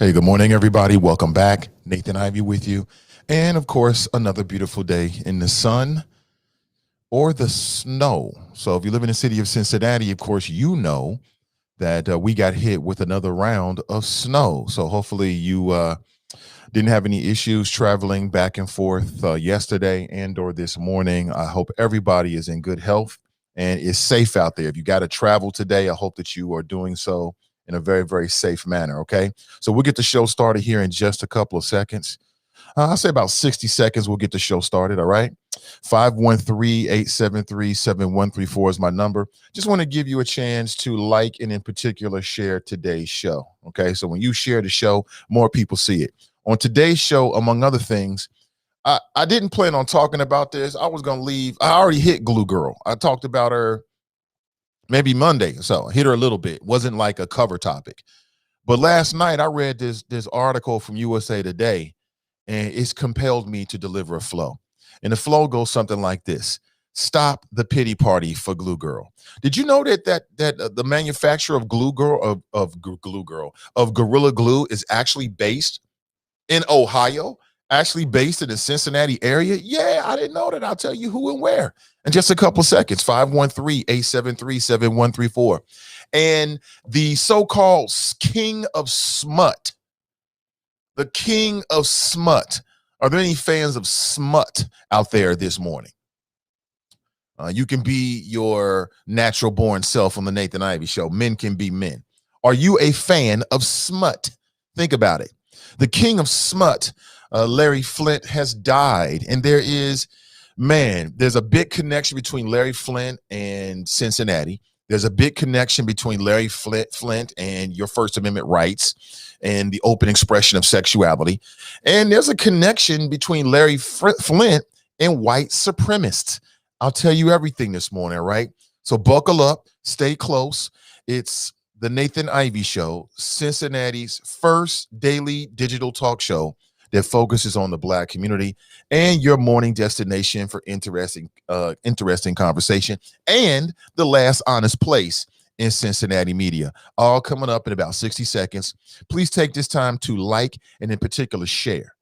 Hey, good morning, everybody. Welcome back. Nathan Ivy with you. And of course, another beautiful day in the sun or the snow. So, if you live in the city of Cincinnati, of course, you know that we got hit with another round of snow. So, hopefully, you didn't have any issues traveling back and forth yesterday and/or this morning. I hope everybody is in good health and is safe out there. If you got to travel today, I hope that you are doing so in a very, very safe manner. Okay. So we'll get the show started here in just a couple of seconds. I'll say about 60 seconds. We'll get the show started. All right. 513-873-7134 is my number. Just want to give you a chance to like and in particular share today's show. Okay. So when you share the show, more people see it. On today's show, among other things, I didn't plan on talking about this. I was going to leave. I already hit Glue Girl. I talked about her maybe Monday or so. I hit her a little bit. Wasn't like a cover topic. But last night I read this article from USA Today, and it's compelled me to deliver a flow. And the flow goes something like this: Stop the pity party for Glue Girl. Did you know that the manufacturer of Glue Girl Glue Girl of Gorilla Glue is actually based in Ohio, actually based in the Cincinnati area? Yeah, I didn't know that. I'll tell you who and where in just a couple seconds. 513-873-7134. And the so-called king of smut, the king of smut. Are there any fans of smut out there this morning? You can be your natural born self on the Nathan Ivy Show. Men can be men. Are you a fan of smut? Think about it. The king of smut, Larry Flynt, has died. And there's a big connection between Larry Flynt and Cincinnati. There's a big connection between Larry Flynt and your First Amendment rights and the open expression of sexuality. And there's a connection between Larry Flynt and white supremacists. I'll tell you everything this morning, all right? So buckle up, stay close. It's the Nathan Ivy Show, Cincinnati's first daily digital talk show that focuses on the Black community and your morning destination for interesting conversation and the last honest place in Cincinnati media. All coming up in about 60 seconds. Please take this time to like and in particular share.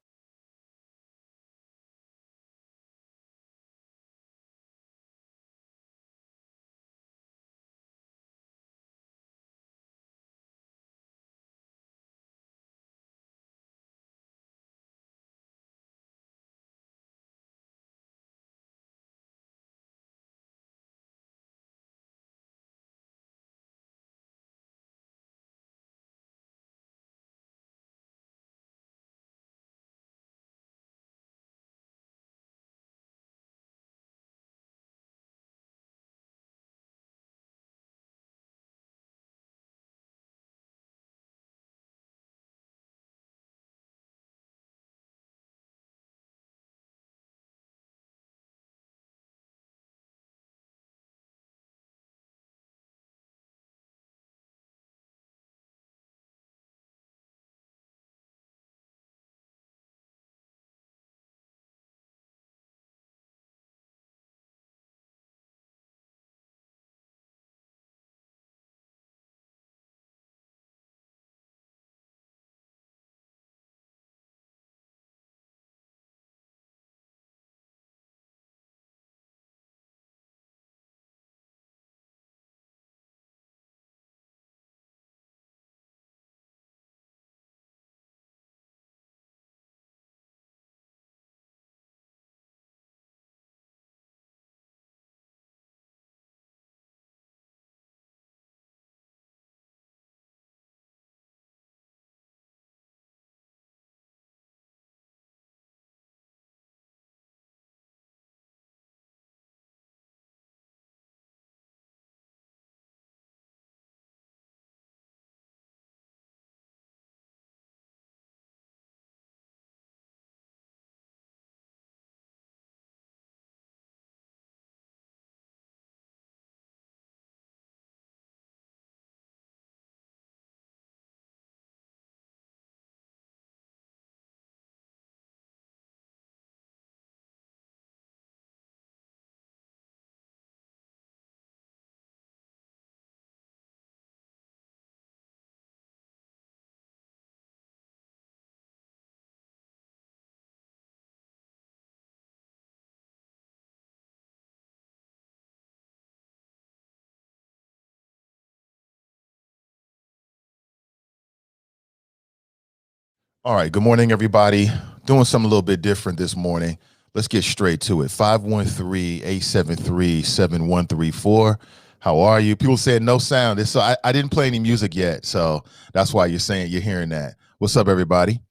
All right. Good morning, everybody. Doing something a little bit different this morning. Let's get straight to it. 513-873-7134. How are you? People said no sound. So I didn't play any music yet. So that's why you're hearing that. What's up, everybody?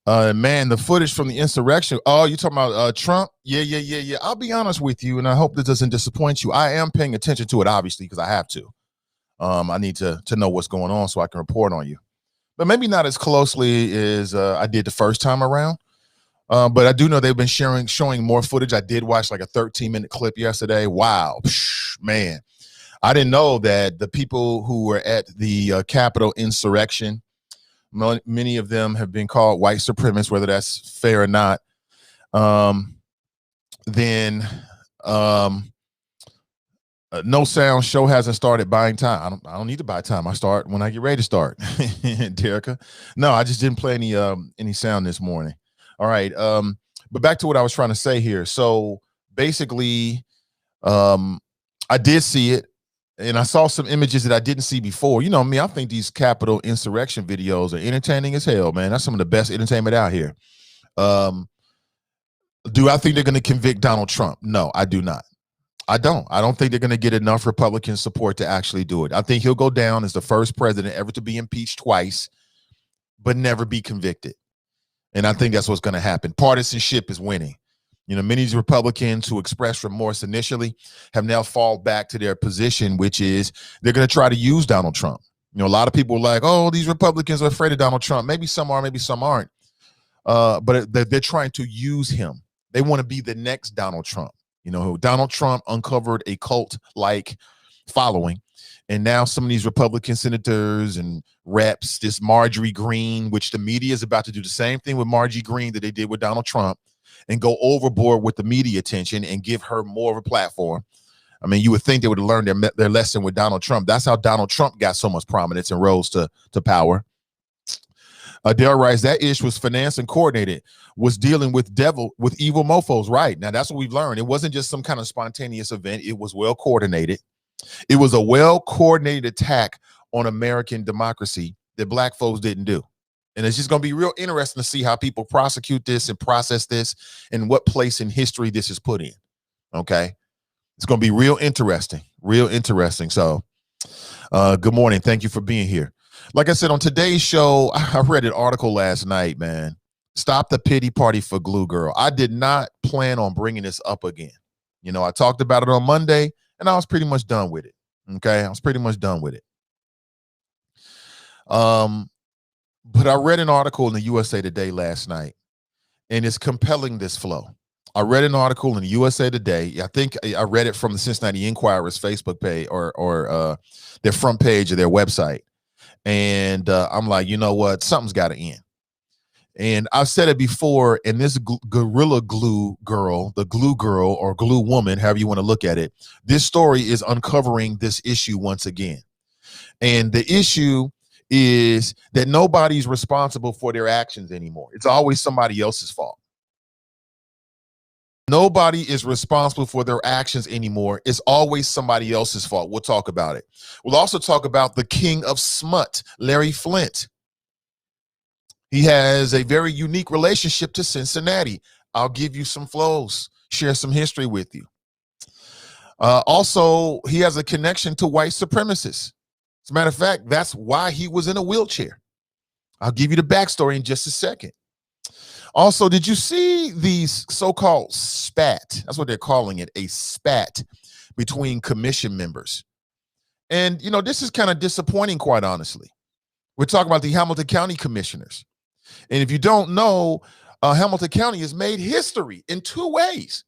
Man, the footage from the insurrection. Oh, you talking about Trump? Yeah. I'll be honest with you, and I hope this doesn't disappoint you. I am paying attention to it, obviously, because I have to. I need to know what's going on so I can report on you. But maybe not as closely as I did the first time around. But I do know they've been showing more footage. I did watch like a 13-minute clip yesterday. Wow, man. I didn't know that the people who were at the Capitol insurrection, many of them have been called white supremacists, whether that's fair or not. Then no sound show hasn't started buying time. I don't need to buy time. I start when I get ready to start. Derica. No, I just didn't play any sound this morning. All right. But back to what I was trying to say here. So basically, I did see it, and I saw some images that I didn't see before. You know me, I think these Capitol insurrection videos are entertaining as hell, man. That's some of the best entertainment out here. Do I think they're going to convict Donald Trump? No, I do not. I don't think they're going to get enough Republican support to actually do it. I think he'll go down as the first president ever to be impeached twice, but never be convicted. And I think that's what's going to happen. Partisanship is winning. You know, many of these Republicans who expressed remorse initially have now fallen back to their position, which is they're going to try to use Donald Trump. You know, a lot of people are like, oh, these Republicans are afraid of Donald Trump. Maybe some are, maybe some aren't. But they're trying to use him. They want to be the next Donald Trump. You know, Donald Trump uncovered a cult-like following. And now some of these Republican senators and reps, this Marjorie Greene, which the media is about to do the same thing with Marjorie Greene that they did with Donald Trump and go overboard with the media attention and give her more of a platform. I mean, you would think they would have learned their lesson with Donald Trump. That's how Donald Trump got so much prominence and rose to power. Dale writes, that ish was financed and coordinated, was dealing with evil mofos. Right. Now, that's what we've learned. It wasn't just some kind of spontaneous event. It was well coordinated. It was a well coordinated attack on American democracy that black folks didn't do. And it's just going to be real interesting to see how people prosecute this and process this and what place in history this is put in. Okay. It's going to be real interesting. So good morning. Thank you for being here. Like I said, on today's show, I read an article last night, man. Stop the pity party for Glue Girl. I did not plan on bringing this up again. You know, I talked about it on Monday, and I was pretty much done with it. Okay, I was pretty much done with it. But I read an article in the USA Today last night, and it's compelling this flow. I read an article in the USA Today. I think I read it from the Cincinnati Enquirer's Facebook page or their front page of their website. And I'm like, you know what? Something's got to end. And I've said it before, and this Gorilla Glue girl, the glue girl or glue woman, however you want to look at it, this story is uncovering this issue once again. And the issue is that nobody's responsible for their actions anymore. It's always somebody else's fault. Nobody is responsible for their actions anymore. It's always somebody else's fault. We'll talk about it. We'll also talk about the king of smut, Larry Flynt. He has a very unique relationship to Cincinnati. I'll give you some flows, share some history with you. Also, he has a connection to white supremacists. As a matter of fact, that's why he was in a wheelchair. I'll give you the backstory in just a second. Also, did you see these so-called spat? That's what they're calling it, a spat between commission members. And, you know, this is kind of disappointing, quite honestly. We're talking about the Hamilton County commissioners. And if you don't know, Hamilton County has made history in two ways.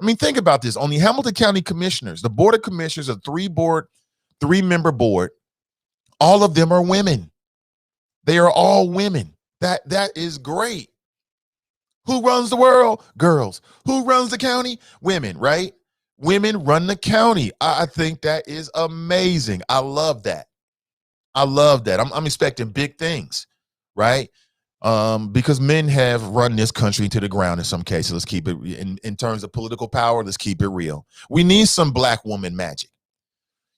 I mean, think about this. On the Hamilton County commissioners, the board of commissioners, a three-member board, all of them are women. They are all women. That is great. Who runs the world? Girls. Who runs the county? Women, right? Women run the county. I think that is amazing. I love that. I'm expecting big things, right? Because men have run this country to the ground in some cases. Let's keep it in terms of political power. Let's keep it real. We need some black woman magic.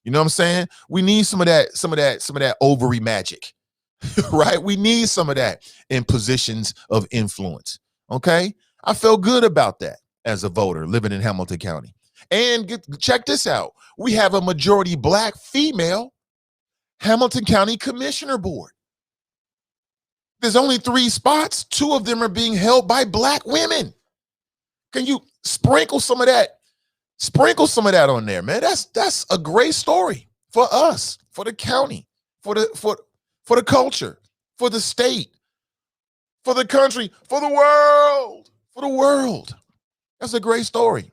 You know what I'm saying? We need some of that ovary magic. right? We need some of that in positions of influence. Okay. I felt good about that as a voter living in Hamilton County. And check this out. We have a majority Black female Hamilton County Commissioner Board. There's only 3 spots. 2 of them are being held by Black women. Can you sprinkle some of that? Sprinkle some of that on there, man. That's a great story for us, for the county, for the culture, for the state, for the country, for the world, for the world. That's a great story.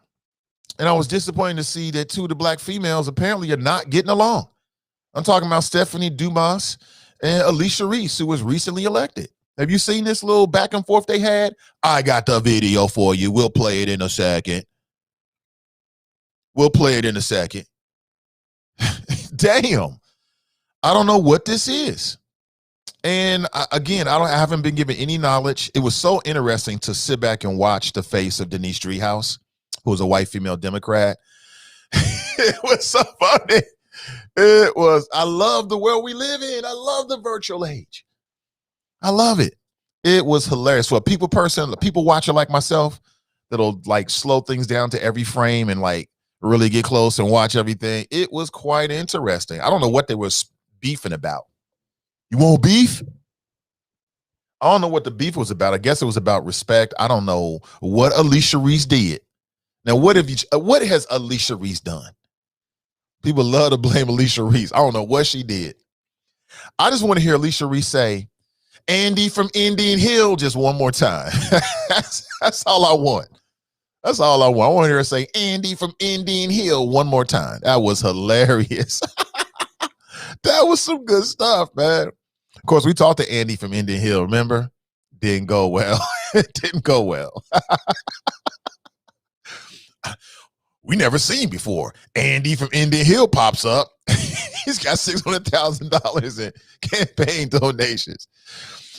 And I was disappointed to see that 2 of the Black females apparently are not getting along. I'm talking about Stephanie Dumas and Alicia Reese, who was recently elected. Have you seen this little back and forth they had? I got the video for you. We'll play it in a second. We'll play it in a second. Damn. I don't know what this is. And again, I haven't been given any knowledge. It was so interesting to sit back and watch the face of Denise Driehaus, who was a white female Democrat. It was so funny. It was. I love the world we live in. I love the virtual age. I love it. It was hilarious. For a people watcher like myself, that'll like slow things down to every frame and like really get close and watch everything. It was quite interesting. I don't know what they were beefing about. You want beef? I don't know what the beef was about. I guess it was about respect. I don't know what Alicia Reese did. Now, what has Alicia Reese done? People love to blame Alicia Reese. I don't know what she did. I just want to hear Alicia Reese say, Andy from Indian Hill, just one more time. That's all I want. That's all I want. I want to hear her say, Andy from Indian Hill, one more time. That was hilarious. That was some good stuff, man. Of course, we talked to Andy from Indian Hill, remember? Didn't go well. It didn't go well. We never seen before. Andy from Indian Hill pops up. He's got $600,000 in campaign donations.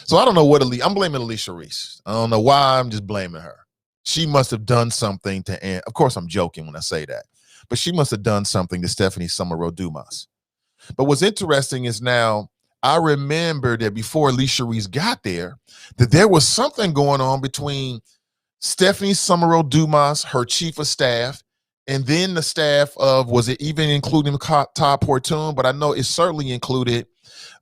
So I don't know what I'm blaming Alicia Reese. I don't know why. I'm just blaming her. She must have done something to, and of course I'm joking when I say that, but she must have done something to Stephanie Summerall Dumas. But what's interesting is now I remember that before Alicia Reese got there, that there was something going on between Stephanie Summerall Dumas, her chief of staff, and then the staff of, was it even including Todd Portune? But I know it certainly included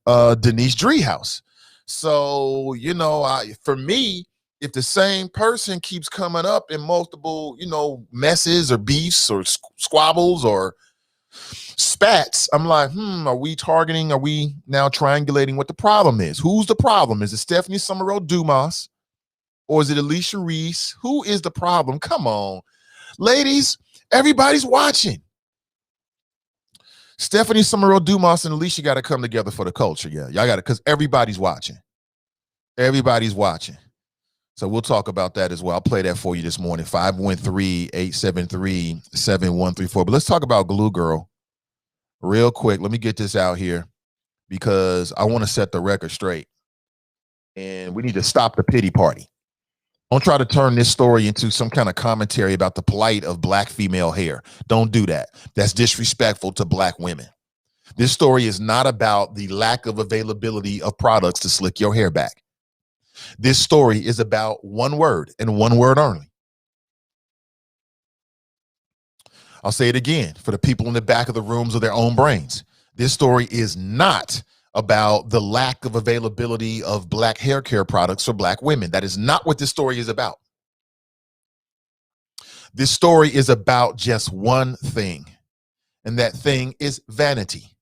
Denise Driehaus. So, you know, for me, if the same person keeps coming up in multiple, you know, messes or beefs or squabbles or spats, I'm like, are we now triangulating what the problem is? Who's the problem? Is it Stephanie Summerall Dumas or is it Alicia Reese? Who is the problem? Come on, ladies, everybody's watching. Stephanie Summerall Dumas and Alicia got to come together for the culture. Yeah, y'all got to, because everybody's watching. Everybody's watching. So we'll talk about that as well. I'll play that for you this morning, 513-873-7134. But let's talk about Glue Girl real quick. Let me get this out here because I want to set the record straight. And we need to stop the pity party. Don't try to turn this story into some kind of commentary about the plight of Black female hair. Don't do that. That's disrespectful to Black women. This story is not about the lack of availability of products to slick your hair back. This story is about one word and one word only. I'll say it again for the people in the back of the rooms of their own brains. This story is not about the lack of availability of Black hair care products for Black women. That is not what this story is about. This story is about just one thing, and that thing is vanity.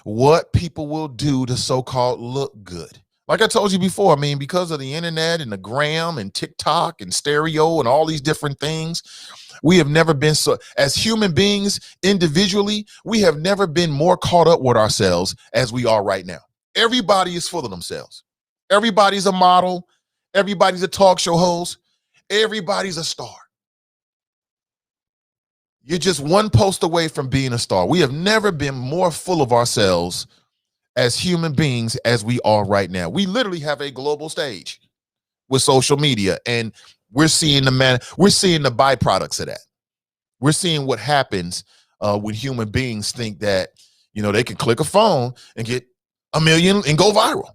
What people will do to so-called look good. Like I told you before, I mean, because of the internet and the gram and TikTok and stereo and all these different things, we have never been so, as human beings individually, we have never been more caught up with ourselves as we are right now. Everybody is full of themselves. Everybody's a model. Everybody's a talk show host. Everybody's a star. You're just one post away from being a star. We have never been more full of ourselves as human beings as we are right now. We literally have a global stage with social media, and we're seeing the byproducts of that. We're seeing what happens when human beings think that, you know, they can click a phone and get 1 million and go viral.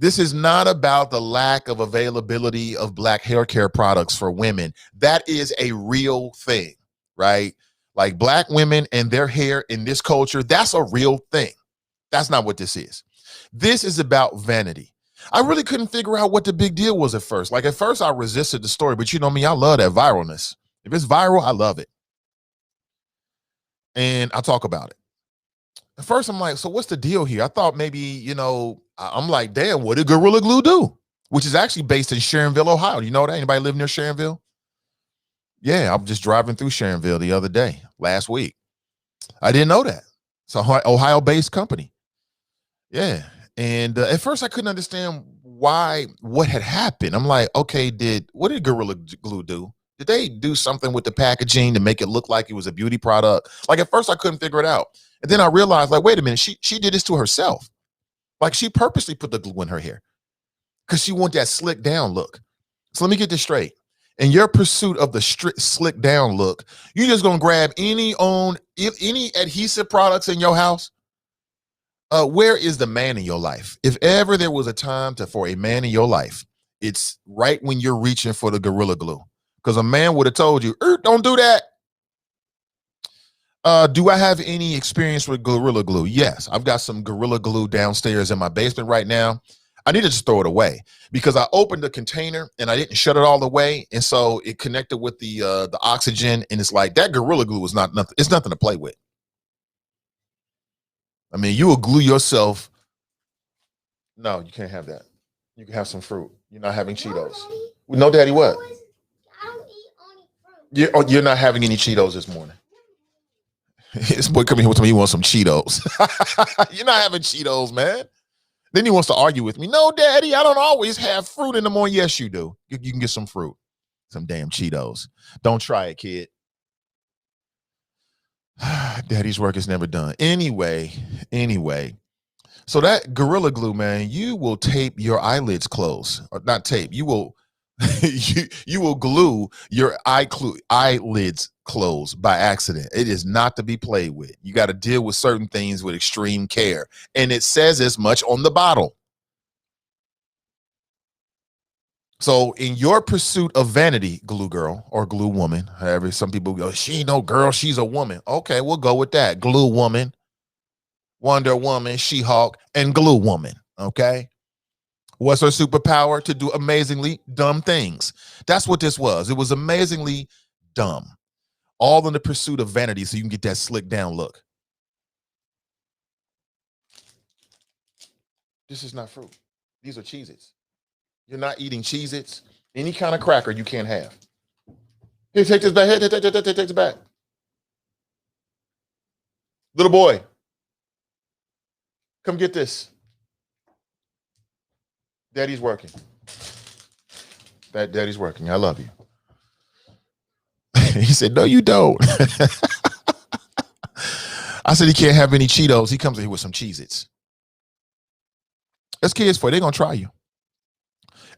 This is not about the lack of availability of black hair care products for women. That is a real thing, right? Like black women and their hair in this culture, that's a real thing. That's not what this is. This is about vanity. I really couldn't figure out what the big deal was at first. Like at first I resisted the story, but you know me, I love that viralness. If it's viral, I love it. And I'll talk about it. At first I'm like, so what's the deal here? I thought maybe, I'm like, damn, what did Gorilla Glue do? Which is actually based in Sharonville, Ohio. Do you know that? Anybody live near Sharonville? Yeah, I'm just driving through Sharonville the other day, last week. I didn't know that. It's an Ohio-based company. Yeah. And at first I couldn't understand what had happened. I'm like, okay, what did Gorilla Glue do? Did they do something with the packaging to make it look like it was a beauty product? Like at first I couldn't figure it out. And then I realized, like, wait a minute, she did this to herself. Like she purposely put the glue in her hair because she wanted that slick down look. So let me get this straight. In your pursuit of the slick down look, you're just gonna grab any adhesive products in your house. Where is the man in your life? If ever there was a time for a man in your life, it's right when you're reaching for the Gorilla Glue. Because a man would have told you, don't do that. Do I have any experience with Gorilla Glue? Yes, I've got some Gorilla Glue downstairs in my basement right now. I need to just throw it away because I opened the container and I didn't shut it all the way. And so it connected with the oxygen. And it's like that Gorilla Glue is not nothing. It's nothing to play with. I mean, you will glue yourself. No, you can't have that. You can have some fruit. You're not having Cheetos. No, Daddy, what? I don't eat only fruit. You're not having any Cheetos this morning. This boy coming here with me, he wants some Cheetos. You're not having Cheetos, man. Then he wants to argue with me. No, Daddy, I don't always have fruit in the morning. Yes, you do. You can get some fruit. Some damn Cheetos. Don't try it, kid. Daddy's work is never done. Anyway. So that Gorilla Glue, man, you will tape your eyelids closed. Or not tape. You will you will glue your eyelids closed by accident. It is not to be played with. You got to deal with certain things with extreme care. And it says as much on the bottle. So in your pursuit of vanity, glue girl or glue woman, however, some people go, she ain't no girl, she's a woman. Okay, we'll go with that. Glue woman, Wonder Woman, She-Hulk, and Glue Woman. Okay. What's her superpower? To do amazingly dumb things. That's what this was. It was amazingly dumb. All in the pursuit of vanity so you can get that slick down look. This is not fruit. These are Cheez-Its. You're not eating Cheez-Its. Any kind of cracker you can't have. Here, take this back. Here, take this back. Little boy, come get this. Daddy's working. Daddy's working. I love you. He said, no, you don't. I said he can't have any Cheetos. He comes in here with some Cheez-Its. That's kids for. They're going to try you.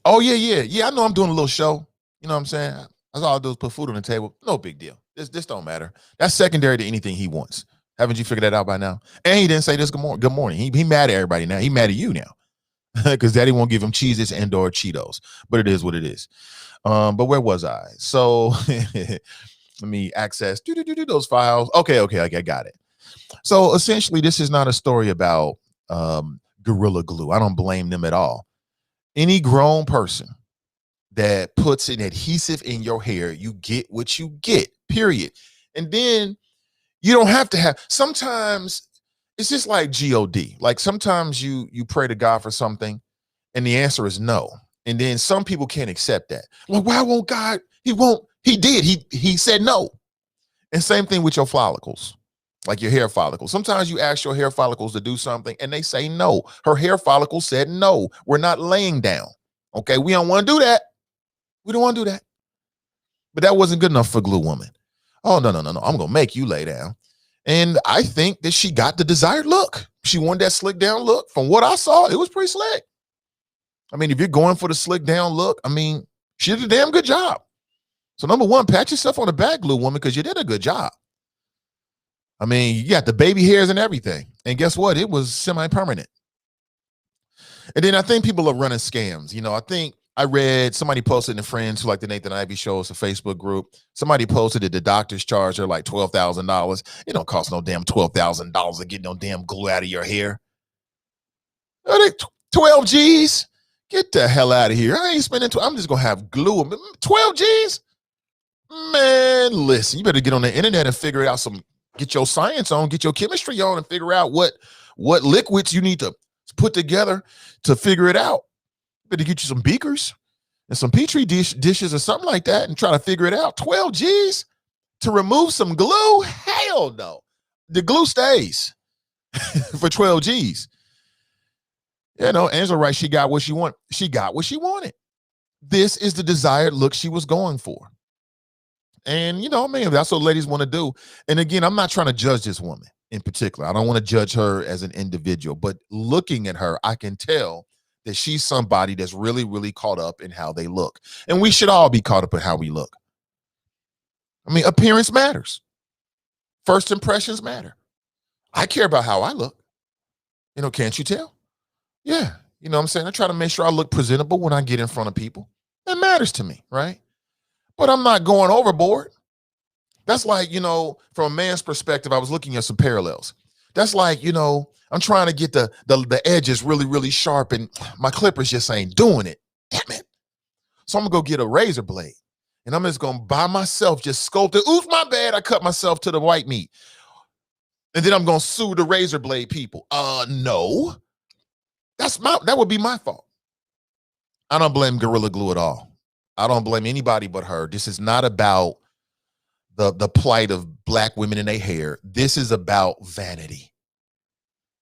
Oh, yeah. I know I'm doing a little show. You know what I'm saying? That's all I do is put food on the table. No big deal. This don't matter. That's secondary to anything he wants. Haven't you figured that out by now? And he didn't say this good morning. He mad at everybody now. He mad at you now. Because Daddy won't give him Cheez-Its and or Cheetos. But it is what it is. But where was I? So let me access those files. Okay, I got it. So essentially, this is not a story about Gorilla Glue. I don't blame them at all. Any grown person that puts an adhesive in your hair, you get what you get, period. And then you don't have to have, sometimes it's just like God. Like sometimes you pray to God for something and the answer is no. And then some people can't accept that. Like, why won't God? He won't. He did. He said no. And same thing with your follicles, like your hair follicles. Sometimes you ask your hair follicles to do something and they say no. Her hair follicle said no. We're not laying down. Okay, we don't want to do that. We don't want to do that. But that wasn't good enough for Glue Woman. Oh, no. I'm going to make you lay down. And I think that she got the desired look. She wanted that slick down look. From what I saw, it was pretty slick. I mean, if you're going for the slick down look, I mean, she did a damn good job. So number one, pat yourself on the back, Glue Woman, because you did a good job. I mean, you got the baby hairs and everything. And guess what? It was semi-permanent. And then I think people are running scams. I think I read somebody posted in Friends who like the Nathan Ivy Show. It's a Facebook group. Somebody posted that the doctors charge her like $12,000. It don't cost no damn $12,000 to get no damn glue out of your hair. 12 G's? Get the hell out of here. I ain't spending, I'm just going to have glue. 12 G's? Man, listen, you better get on the internet and figure it out. Get your science on, get your chemistry on, and figure out what liquids you need to put together to figure it out. You better get you some beakers and some petri dishes or something like that and try to figure it out. 12 G's to remove some glue? Hell no. The glue stays for 12 G's. Angela Wright, she got what she wanted. She got what she wanted. This is the desired look she was going for. And, that's what ladies want to do. And again, I'm not trying to judge this woman in particular. I don't want to judge her as an individual, but looking at her, I can tell that she's somebody that's really, really caught up in how they look. And we should all be caught up in how we look. I mean, appearance matters. First impressions matter. I care about how I look. Can't you tell? Yeah. You know what I'm saying? I try to make sure I look presentable when I get in front of people. That matters to me, right? But I'm not going overboard. That's like, from a man's perspective, I was looking at some parallels. That's like, I'm trying to get the edges really, really sharp, and my clippers just ain't doing it. Damn it. So I'm going to go get a razor blade, and I'm just going to by myself just sculpt it. Oops, my bad. I cut myself to the white meat. And then I'm going to sue the razor blade people. No. That would be my fault. I don't blame Gorilla Glue at all. I don't blame anybody but her. This is not about the plight of Black women in their hair. This is about vanity.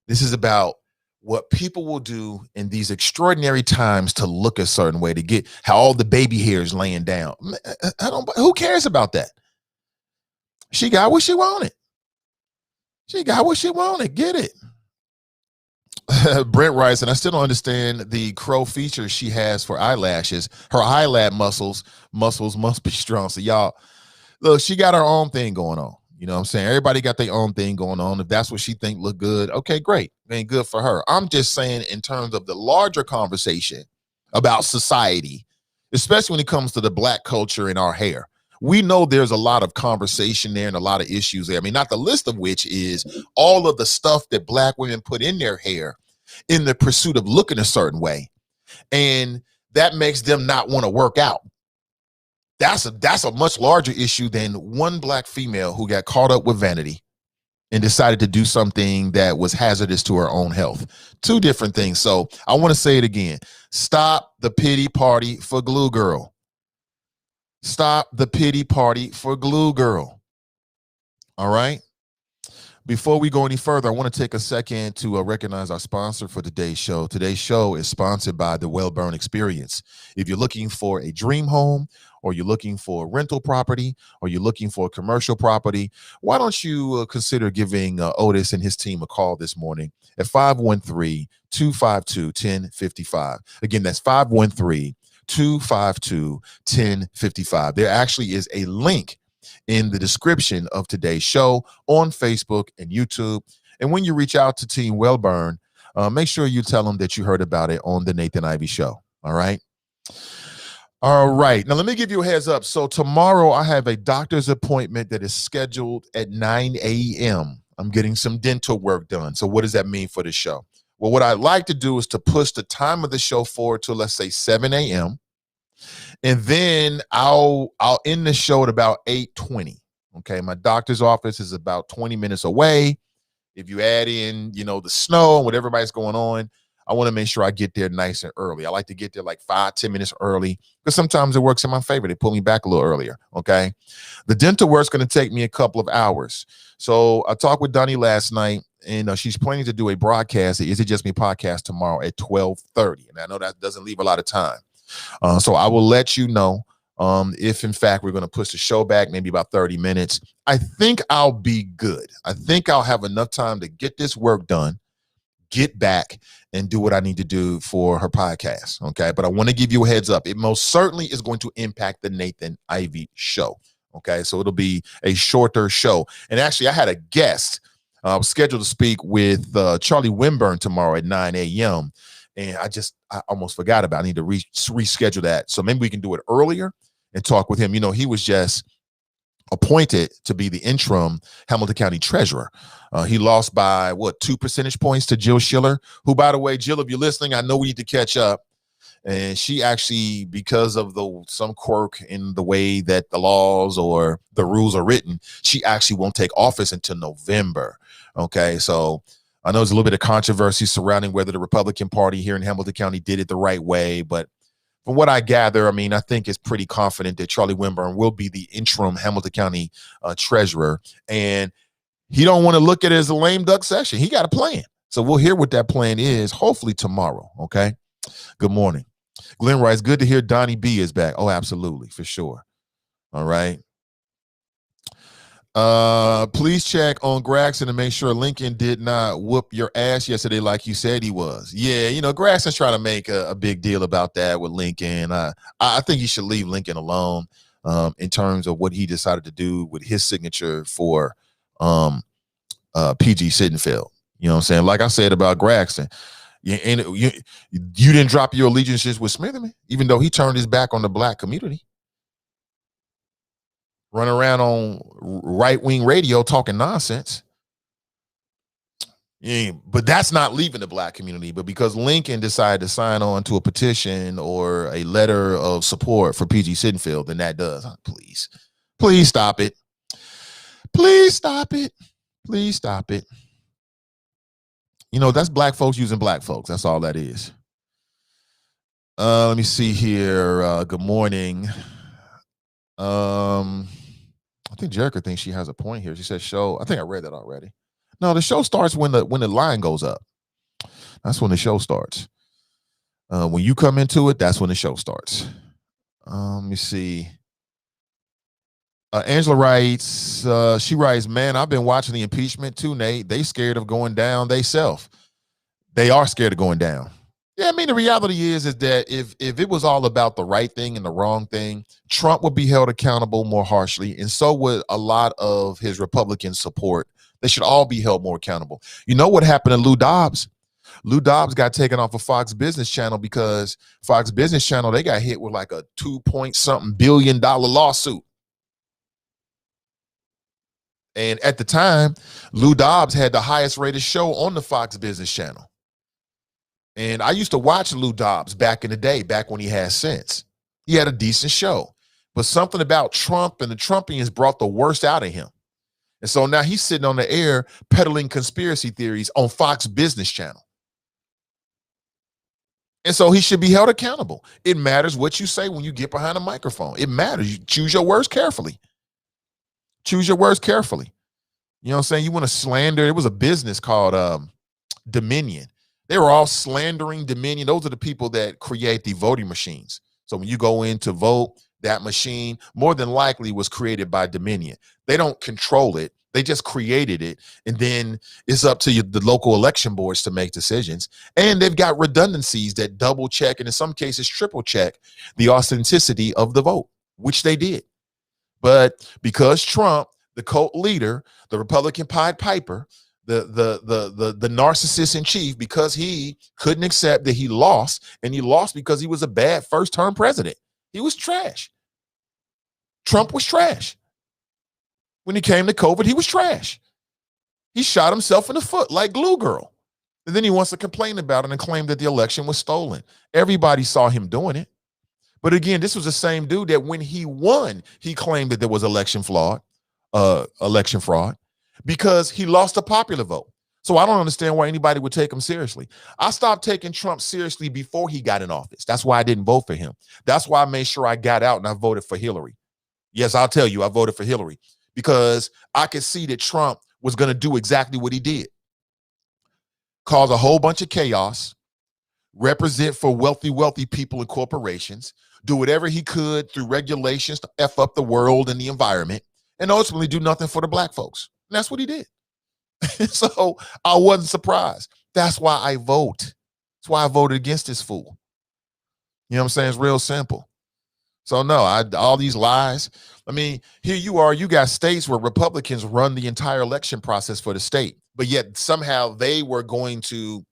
This is about what people will do in these extraordinary times to look a certain way, to get how all the baby hair is laying down. Who cares about that? She got what she wanted. She got what she wanted. Get it. Brent writes, and I still don't understand the crow features she has for eyelashes. Her eyelid muscles must be strong. So y'all, look, she got her own thing going on. You know what I'm saying? Everybody got their own thing going on. If that's what she think look good, okay, great. Ain't good for her. I'm just saying in terms of the larger conversation about society, especially when it comes to the Black culture and our hair. We know there's a lot of conversation there and a lot of issues there. I mean, not the list of which is all of the stuff that Black women put in their hair in the pursuit of looking a certain way. And that makes them not want to work out. That's a much larger issue than one Black female who got caught up with vanity and decided to do something that was hazardous to her own health. Two different things. So I want to say it again. Stop the pity party for Glue Girl. Stop the pity party for Glue Girl. All right. Before we go any further, I want to take a second to recognize our sponsor for today's show. Today's show is sponsored by the Wellburn Experience. If you're looking for a dream home, or you're looking for a rental property, or you're looking for a commercial property, why don't you consider giving Otis and his team a call this morning at 513-252-1055. Again, that's 513-252-1055. There actually is a link in the description of today's show on Facebook and YouTube. And when you reach out to Team Wellburn, make sure you tell them that you heard about it on the Nathan Ivy Show. All right. All right. Now, let me give you a heads up. So tomorrow I have a doctor's appointment that is scheduled at 9 a.m. I'm getting some dental work done. So what does that mean for the show? Well, what I'd like to do is to push the time of the show forward to, let's say, 7 a.m. And then I'll end the show at about 8:20. Okay. My doctor's office is about 20 minutes away. If you add in, the snow and what everybody's going on, I want to make sure I get there nice and early. I like to get there like 5-10 minutes early because sometimes it works in my favor. They pull me back a little earlier. Okay. The dental work's going to take me a couple of hours. So I talked with Donnie last night, and she's planning to do a broadcast, the Is It Just Me podcast tomorrow at 12:30. And I know that doesn't leave a lot of time. So I will let you know if, in fact, we're going to push the show back maybe about 30 minutes. I think I'll be good. I think I'll have enough time to get this work done, get back, and do what I need to do for her podcast. Okay. But I want to give you a heads up. It most certainly is going to impact the Nathan Ivy Show. Okay. So it'll be a shorter show. And actually, I had a guest. I was scheduled to speak with Charlie Winburn tomorrow at 9 a.m. And I almost forgot about it. I need to reschedule that. So maybe we can do it earlier and talk with him. He was just appointed to be the interim Hamilton County treasurer. He lost by 2 percentage points to Jill Schiller, who, by the way, Jill, if you're listening, I know we need to catch up. And she actually, because of some quirk in the way that the laws or the rules are written, she actually won't take office until November. Okay, so I know there's a little bit of controversy surrounding whether the Republican Party here in Hamilton County did it the right way, but from what I gather, I mean, I think it's pretty confident that Charlie Winburn will be the interim Hamilton County treasurer, and he don't want to look at it as a lame duck session. He got a plan. So we'll hear what that plan is, hopefully tomorrow, okay? Good morning. Glenn writes, good to hear Donnie B is back. Oh, absolutely, for sure. All right. Please check on Gragson to make sure Lincoln did not whoop your ass yesterday like you said he was. Yeah, Gragson's trying to make a big deal about that with Lincoln. I think he should leave Lincoln alone in terms of what he decided to do with his signature for PG Sittenfeld. You know what I'm saying? Like I said about Gragson, you didn't drop your allegiances with Smitherman, even though he turned his back on the black community. Run around on right-wing radio talking nonsense. Yeah, but that's not leaving the black community. But because Lincoln decided to sign on to a petition or a letter of support for PG Sittenfeld, then that does. Please stop it. Please stop it. Please stop it. That's black folks using black folks. That's all that is. Let me see here. Good morning. I think Jerica thinks she has a point here. She said show. I think I read that already. No, the show starts when the line goes up. That's when the show starts. When you come into it, that's when the show starts. Let me see. Angela writes, she writes, man, I've been watching the impeachment too, Nate. They scared of going down theyself. They are scared of going down. Yeah, I mean, the reality is that if it was all about the right thing and the wrong thing, Trump would be held accountable more harshly, and so would a lot of his Republican support. They should all be held more accountable. You know what happened to Lou Dobbs? Lou Dobbs got taken off of Fox Business Channel because Fox Business Channel, they got hit with like a $2 billion lawsuit. And at the time, Lou Dobbs had the highest rated show on the Fox Business Channel. And I used to watch Lou Dobbs back in the day, back when he had sense. He had a decent show. But something about Trump and the Trumpians brought the worst out of him. And so now he's sitting on the air peddling conspiracy theories on Fox Business Channel. And so he should be held accountable. It matters what you say when you get behind a microphone. It matters. You choose your words carefully. Choose your words carefully. You know what I'm saying? You want to slander. It was a business called Dominion. They were all slandering Dominion. Those are the people that create the voting machines. So when you go in to vote, that machine more than likely was created by Dominion. They don't control it. They just created it. And then it's up to the local election boards to make decisions. And they've got redundancies that double check and in some cases triple check the authenticity of the vote, which they did. But because Trump, the cult leader, the Republican Pied Piper, the narcissist in chief, because he couldn't accept that he lost, and he lost because he was a bad first-term president. He was trash. Trump was trash. When he came to COVID, he was trash. He shot himself in the foot like Glue Girl. And then he wants to complain about it and claim that the election was stolen. Everybody saw him doing it. But again, this was the same dude that when he won, he claimed that there was election fraud because he lost a popular vote. So I don't understand why anybody would take him seriously. I stopped taking Trump seriously before he got in office. That's why I didn't vote for him. That's why I made sure I got out and I voted for Hillary. Yes, I'll tell you, I voted for Hillary because I could see that Trump was going to do exactly what he did. Cause a whole bunch of chaos, represent for wealthy people and corporations, do whatever he could through regulations to F up the world and the environment, and ultimately do nothing for the black folks. And that's what he did. So I wasn't surprised. That's why I vote. That's why I voted against this fool. You know what I'm saying? It's real simple. So no, all these lies. I mean, here you are, you got states where Republicans run the entire election process for the state, but yet somehow they were going to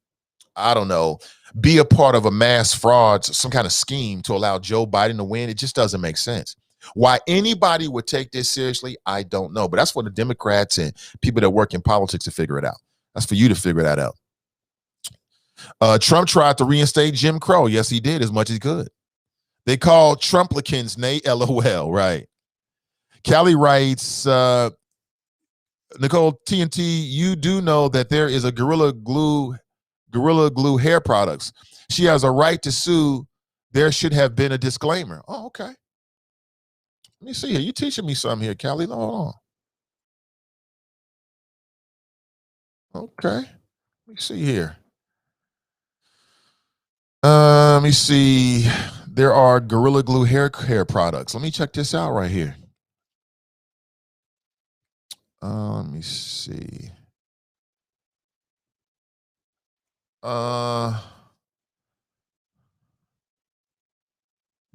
I don't know, be a part of a mass fraud, some kind of scheme to allow Joe Biden to win. It just doesn't make sense. Why anybody would take this seriously, I don't know. But that's for the Democrats and people that work in politics to figure it out. That's for you to figure that out. Trump tried to reinstate Jim Crow. Yes, he did as much as he could. They called Trumplicans, Nate, LOL, right. Callie writes, Nicole TNT, you do know that there is a Gorilla Glue hair products. She has a right to sue. There should have been a disclaimer. Oh, okay. Let me see here. You teaching me something here, Callie. Hold on. Okay. Let me see here. Let me see. There are Gorilla Glue hair products. Let me check this out right here. Let me see.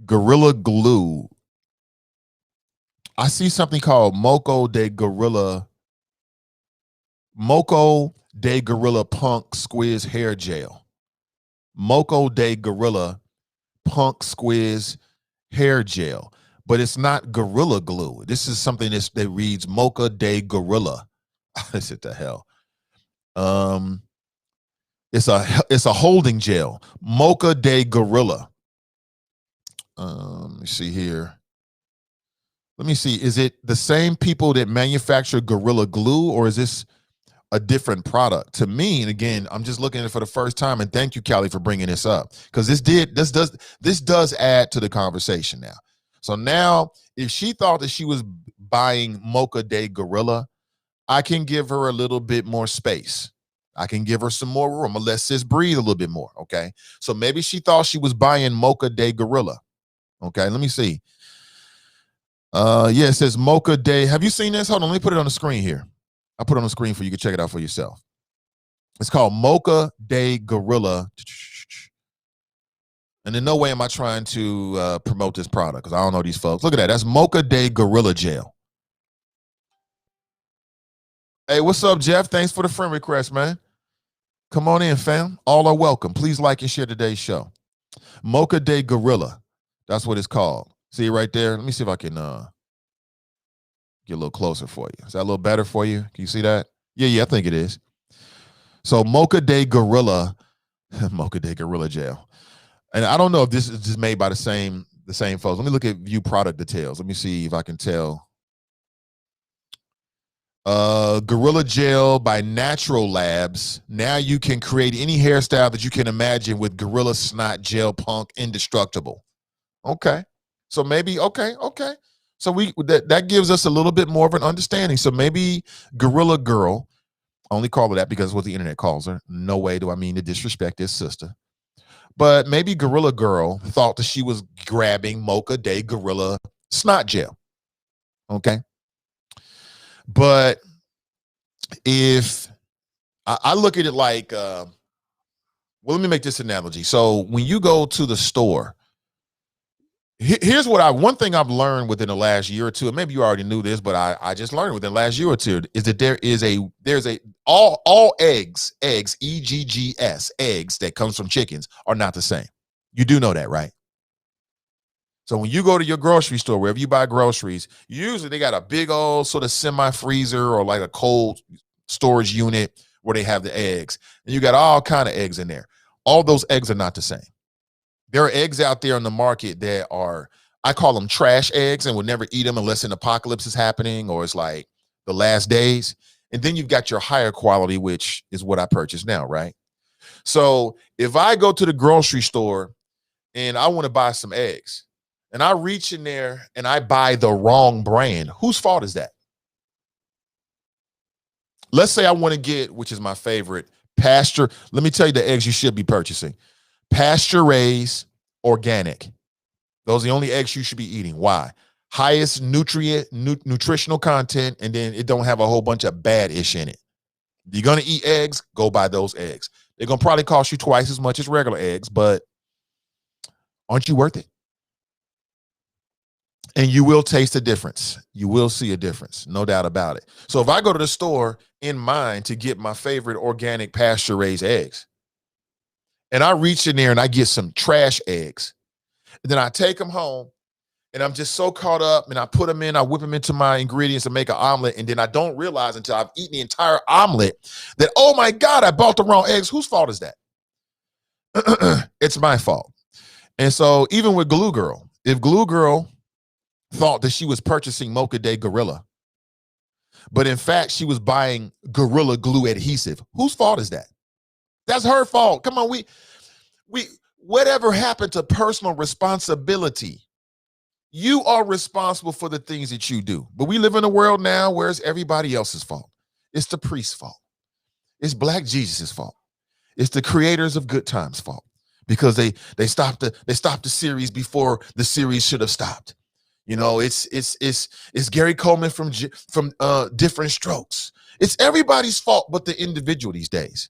Gorilla Glue. I see something called Moco de Gorilla Punk Squiz hair gel. Moco de Gorilla Punk Squiz hair gel, but it's not Gorilla Glue. This is something that reads Mocha de Gorilla. I said, the hell. It's a holding gel, Mocha de Gorilla. Let me see here. Let me see. Is it the same people that manufacture Gorilla Glue, or is this a different product? To me, and again, I'm just looking at it for the first time, and thank you, Callie, for bringing this up, because this does add to the conversation now. So now, if she thought that she was buying Mocha de Gorilla, I can give her a little bit more space. I can give her some more room. I'm gonna let sis breathe a little bit more. Okay. So maybe she thought she was buying Mocha de Gorilla. Okay, let me see. Yeah, it says Mocha de. Have you seen this? Hold on, let me put it on the screen here. I'll put it on the screen for you. You can check it out for yourself. It's called Mocha de Gorilla. And in no way am I trying to promote this product, because I don't know these folks. Look at that. That's Mocha de Gorilla Gel. Hey, what's up, Jeff? Thanks for the friend request, man. Come on in, fam. All are welcome. Please like and share today's show. Mocha de Gorilla. That's what it's called. See it right there? Let me see if I can get a little closer for you. Is that a little better for you? Can you see that? Yeah, I think it is. So Mocha de Gorilla, Mocha de Gorilla Gel. And I don't know if this is just made by the same folks. Let me look at view product details. Let me see if I can tell. Gorilla Gel by Natural Labs. Now you can create any hairstyle that you can imagine with Gorilla Snot Gel Punk Indestructible. Okay. So maybe, okay. So that gives us a little bit more of an understanding. So maybe Gorilla Girl, I only call her that because it's what the internet calls her. No way do I mean to disrespect this sister. But maybe Gorilla Girl thought that she was grabbing Mocha de Gorilla Snot Gel. Okay. But if I look at it like, well, let me make this analogy. So when you go to the store, here's one thing I've learned within the last year or two, and maybe you already knew this, but I just learned within the last year or two, is that there's all eggs, EGGS, eggs that comes from chickens are not the same. You do know that, right? So when you go to your grocery store, wherever you buy groceries, usually they got a big old sort of semi-freezer or like a cold storage unit where they have the eggs. And you got all kind of eggs in there. All those eggs are not the same. There are eggs out there in the market that are, I call them trash eggs, and would never eat them unless an apocalypse is happening or it's like the last days. And then you've got your higher quality, which is what I purchase now, right? So if I go to the grocery store and I want to buy some eggs, and I reach in there and I buy the wrong brand, whose fault is that? Let's say I want to get, which is my favorite, pasture. Let me tell you the eggs you should be purchasing. Pasture raised, organic. Those are the only eggs you should be eating. Why? Highest nutritional content, and then it don't have a whole bunch of bad ish in it. If you're going to eat eggs, go buy those eggs. They're going to probably cost you twice as much as regular eggs, but aren't you worth it? And you will taste a difference. You will see a difference, no doubt about it. So if I go to the store in mind to get my favorite organic pasture-raised eggs, and I reach in there and I get some trash eggs. And then I take them home and I'm just so caught up and I put them in, I whip them into my ingredients and make an omelet. And then I don't realize until I've eaten the entire omelet that, oh my God, I bought the wrong eggs. Whose fault is that? It's my fault. And so even with Glue Girl, if Glue Girl thought that she was purchasing Mocha Day Gorilla, but in fact, she was buying Gorilla Glue adhesive, whose fault is that? That's her fault. Come on, we whatever happened to personal responsibility? You are responsible for the things that you do. But we live in a world now where it's everybody else's fault. It's the priest's fault. It's Black Jesus' fault. It's the creators of Good Times' fault because they stopped the series before the series should have stopped. You know, it's Gary Coleman from Different Strokes. It's everybody's fault but the individual these days.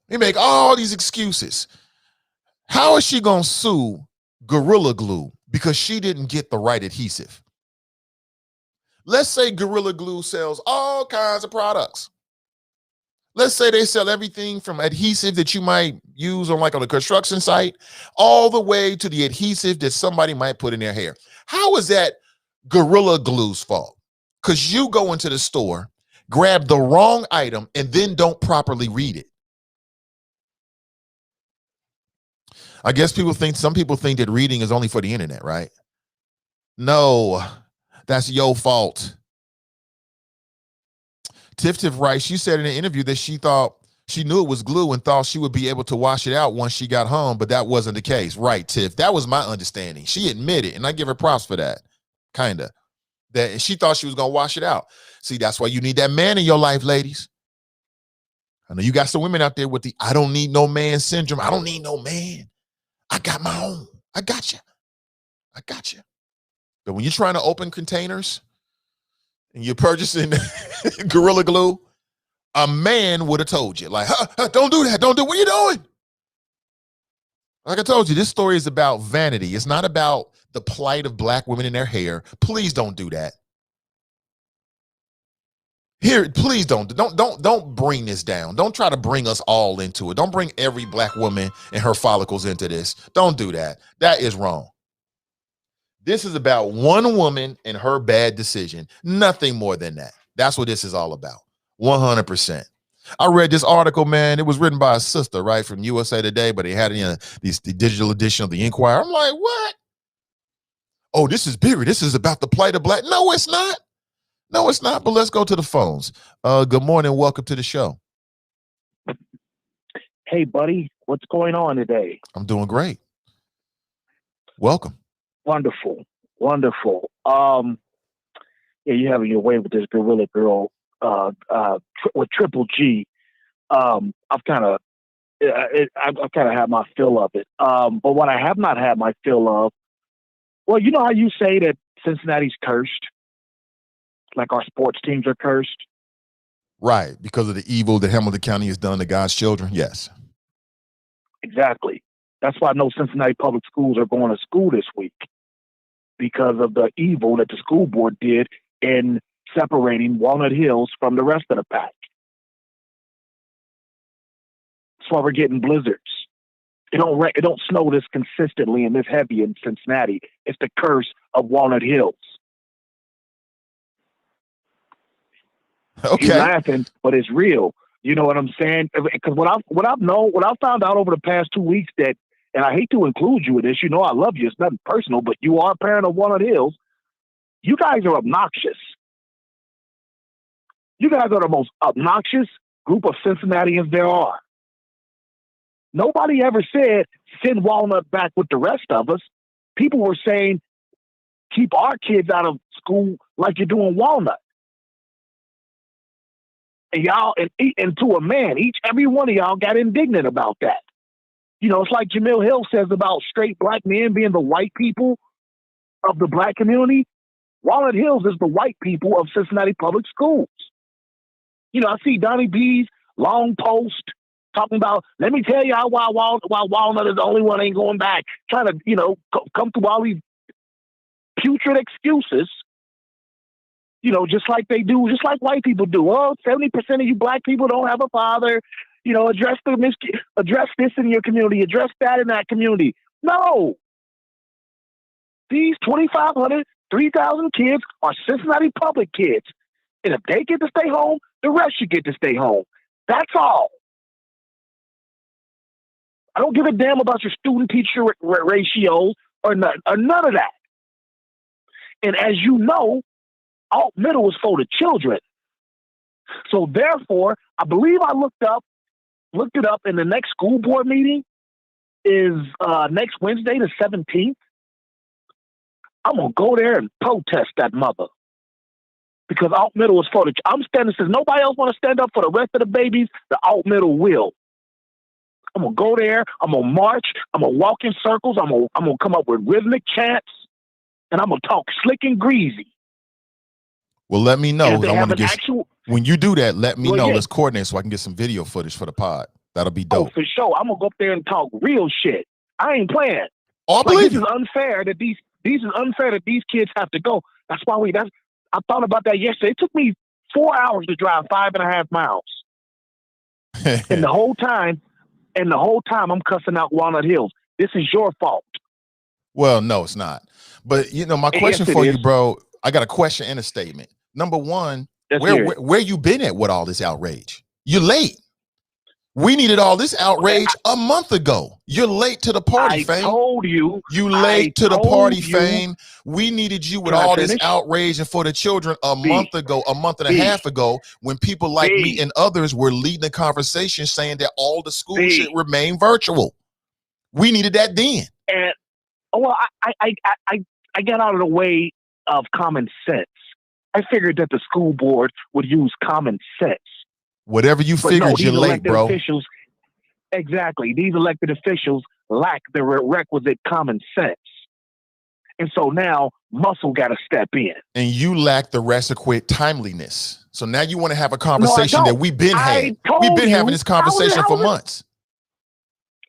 They make all these excuses. How is she going to sue Gorilla Glue because she didn't get the right adhesive? Let's say Gorilla Glue sells all kinds of products. Let's say they sell everything from adhesive that you might use on a construction site, all the way to the adhesive that somebody might put in their hair. How is that Gorilla Glue's fault? Because you go into the store, grab the wrong item, and then don't properly read it. I guess some people think that reading is only for the internet, right? No, that's your fault. Tiff Rice, she said in an interview that she thought she knew it was glue and thought she would be able to wash it out once she got home, but that wasn't the case. Right, Tiff. That was my understanding. She admitted, and I give her props for that, kind of. That she thought she was going to wash it out. See, that's why you need that man in your life, ladies. I know you got some women out there with the I don't need no man syndrome. I don't need no man. I got my own. I got you. I got you. But when you're trying to open containers and you're purchasing Gorilla Glue, a man would have told you, like, don't do that. Don't do what are you doing? Like I told you, this story is about vanity. It's not about the plight of Black women in their hair. Please don't do that. Here, please don't bring this down. Don't try to bring us all into it. Don't bring every Black woman and her follicles into this. Don't do that. That is wrong. This is about one woman and her bad decision. Nothing more than that. That's what this is all about. 100%. I read this article, man. It was written by a sister, right, from USA Today, but they had it in the digital edition of the Inquirer. I'm like, what? Oh, this is bigger. This is about the plight of Black. No, it's not. No, it's not, but let's go to the phones. Good morning. Welcome to the show. Hey, buddy. What's going on today? I'm doing great. Welcome. Wonderful. Wonderful. Yeah, you're having your way with this Gorilla Girl with Triple G. I've kind of had my fill of it. But what I have not had my fill of, well, you know how you say that Cincinnati's cursed? Like our sports teams are cursed? Right, because of the evil that Hamilton County has done to God's children, yes. Exactly. That's why I know Cincinnati public schools are going to school this week, because of the evil that the school board did in separating Walnut Hills from the rest of the pack. That's why we're getting blizzards. It don't snow this consistently and this heavy in Cincinnati. It's the curse of Walnut Hills. Okay. You're laughing, but it's real. You know what I'm saying? Because what I've found out over the past 2 weeks that, and I hate to include you in this, you know I love you, it's nothing personal, but you are a parent of Walnut Hills. You guys are obnoxious. You guys are the most obnoxious group of Cincinnatians there are. Nobody ever said, send Walnut back with the rest of us. People were saying, keep our kids out of school like you're doing Walnut. And y'all, and to a man, every one of y'all got indignant about that. You know, it's like Jamil Hill says about straight Black men being the white people of the Black community. Walnut Hills is the white people of Cincinnati public schools. You know, I see Donnie B's long post talking about, let me tell y'all why Walnut is the only one ain't going back. Trying to, you know, come through all these putrid excuses. You know, just like they do, just like white people do. Oh, 70% of you Black people don't have a father. address this in your community, address that in that community. No. These 2,500, 3,000 kids are Cincinnati public kids. And if they get to stay home, the rest should get to stay home. That's all. I don't give a damn about your student-teacher ratios or none of that. And as you know, alt middle is for the children. So therefore, I believe I looked it up, and the next school board meeting is next Wednesday, the 17th. I'm going to go there and protest that mother. Because alt middle is for the... I'm standing, since nobody else want to stand up for the rest of the babies, the alt middle will. I'm going to go there. I'm going to march. I'm going to walk in circles. I'm going to come up with rhythmic chants. And I'm going to talk slick and greasy. Well, let me know. I want to get... actual... When you do that, let me know. Yeah. Let's coordinate so I can get some video footage for the pod. That'll be dope. Oh, for sure. I'm going to go up there and talk real shit. I ain't playing. Oh, I believe this is unfair that these kids have to go. That's why I thought about that yesterday. It took me 4 hours to drive 5.5 miles. and the whole time I'm cussing out Walnut Hills. This is your fault. Well, no, it's not. But my question for you, bro, I got a question and a statement. Number one, where you been at with all this outrage? You're late. We needed all this outrage a month ago. You're late to the party, Fame. I told you. You late to the party, Fame. We needed you with all this outrage and for the children a month ago, a month and a half ago, when people like me and others were leading the conversation saying that all the schools should remain virtual. We needed that then. And well, I got out of the way of common sense. I figured that the school board would use common sense. Whatever you figured, you're late, bro. Officials, exactly. These elected officials lack the requisite common sense. And so now muscle got to step in. And you lack the requisite timeliness. So now you want to have a conversation that we've been having. We've been having this conversation for months.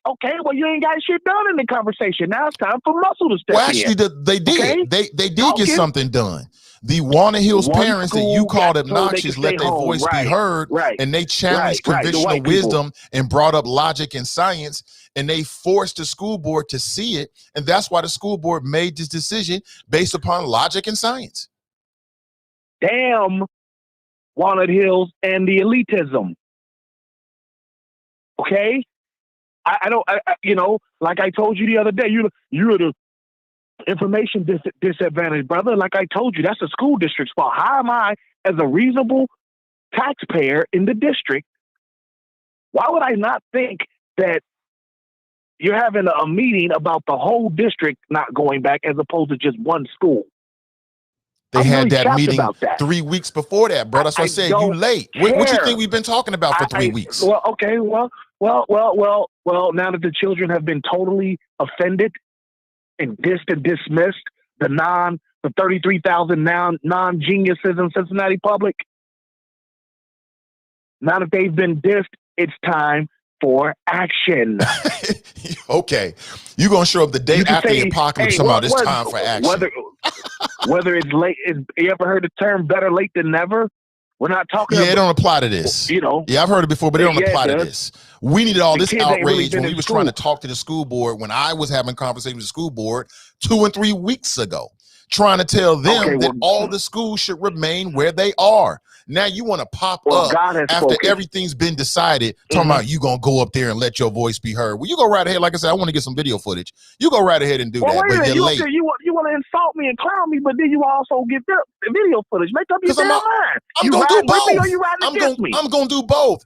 Okay, well, you ain't got shit done in the conversation. Now it's time for muscle to step in. Well, actually, they did. Okay? They did get something done. The Walnut Hills parents that you called obnoxious let their voice be heard, and they challenged conventional wisdom and brought up logic and science, and they forced the school board to see it, and that's why the school board made this decision based upon logic and science. Damn Walnut Hills and the elitism. Okay? I don't, like I told you the other day, you're the information disadvantage, brother. Like I told you, that's the school district's fault. How am I, as a reasonable taxpayer in the district, why would I not think that you're having a meeting about the whole district not going back as opposed to just one school? They had that meeting 3 weeks before that, bro. That's what I said. You late. What you think we've been talking about for 3 weeks? Well, okay. Well, now that the children have been totally offended and dissed and dismissed, the 33,000 non-geniuses in Cincinnati Public, now that they've been dissed, it's time for action. Okay. You're going to show up the day after the apocalypse somehow. It's time for action. Whether it's late, you ever heard the term better late than never? We're not talking about... it don't apply to this. Yeah, I've heard it before, but it don't apply to this. We needed all this outrage when we was trying to talk to the school board, when I was having conversations with the school board 2 and 3 weeks ago, trying to tell them that all the schools should remain where they are. Now you want to pop up after everything's been decided, talking about you going to go up there and let your voice be heard. Well, you go right ahead. Like I said, I want to get some video footage. You go right ahead and do that, but you're late. You want to insult me and clown me, but then you also get the video footage. Make up your damn mind. I'm going to do both. I'm going to do both.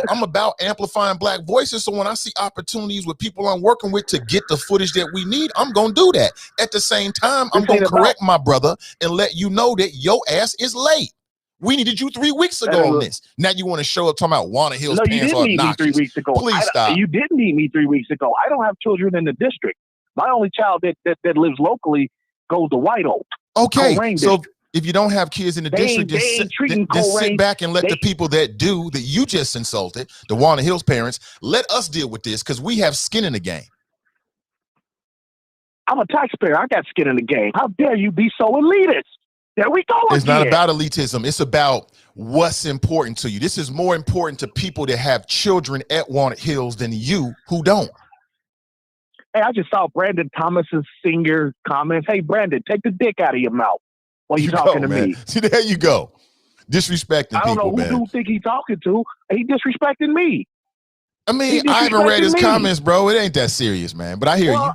I'm about amplifying Black voices. So when I see opportunities with people I'm working with to get the footage that we need, I'm going to do that. At the same time, I'm going to correct my brother and let you know that your ass is late. We needed you 3 weeks ago on this. Now you want to show up talking about Walnut Hills pants are obnoxious. You didn't need me 3 weeks ago. Please stop. You didn't need me 3 weeks ago. I don't have children in the district. My only child that lives locally goes to White Oak. Okay, so if you don't have kids in the district, just sit back and let the people that you just insulted, the Walnut Hills parents, let us deal with this because we have skin in the game. I'm a taxpayer. I got skin in the game. How dare you be so elitist? There we go It's again. not about elitism. It's about what's important to you. This is more important to people that have children at Walnut Hills than you who don't. Hey, I just saw Brandon Thomas's senior comments. Hey, Brandon, take the dick out of your mouth while you're talking to man. me. See, there you go. Disrespecting I don't people, know who man. do you think he's talking to. He disrespecting me. I mean, I haven't read his comments, bro. It ain't that serious, man. But I hear you.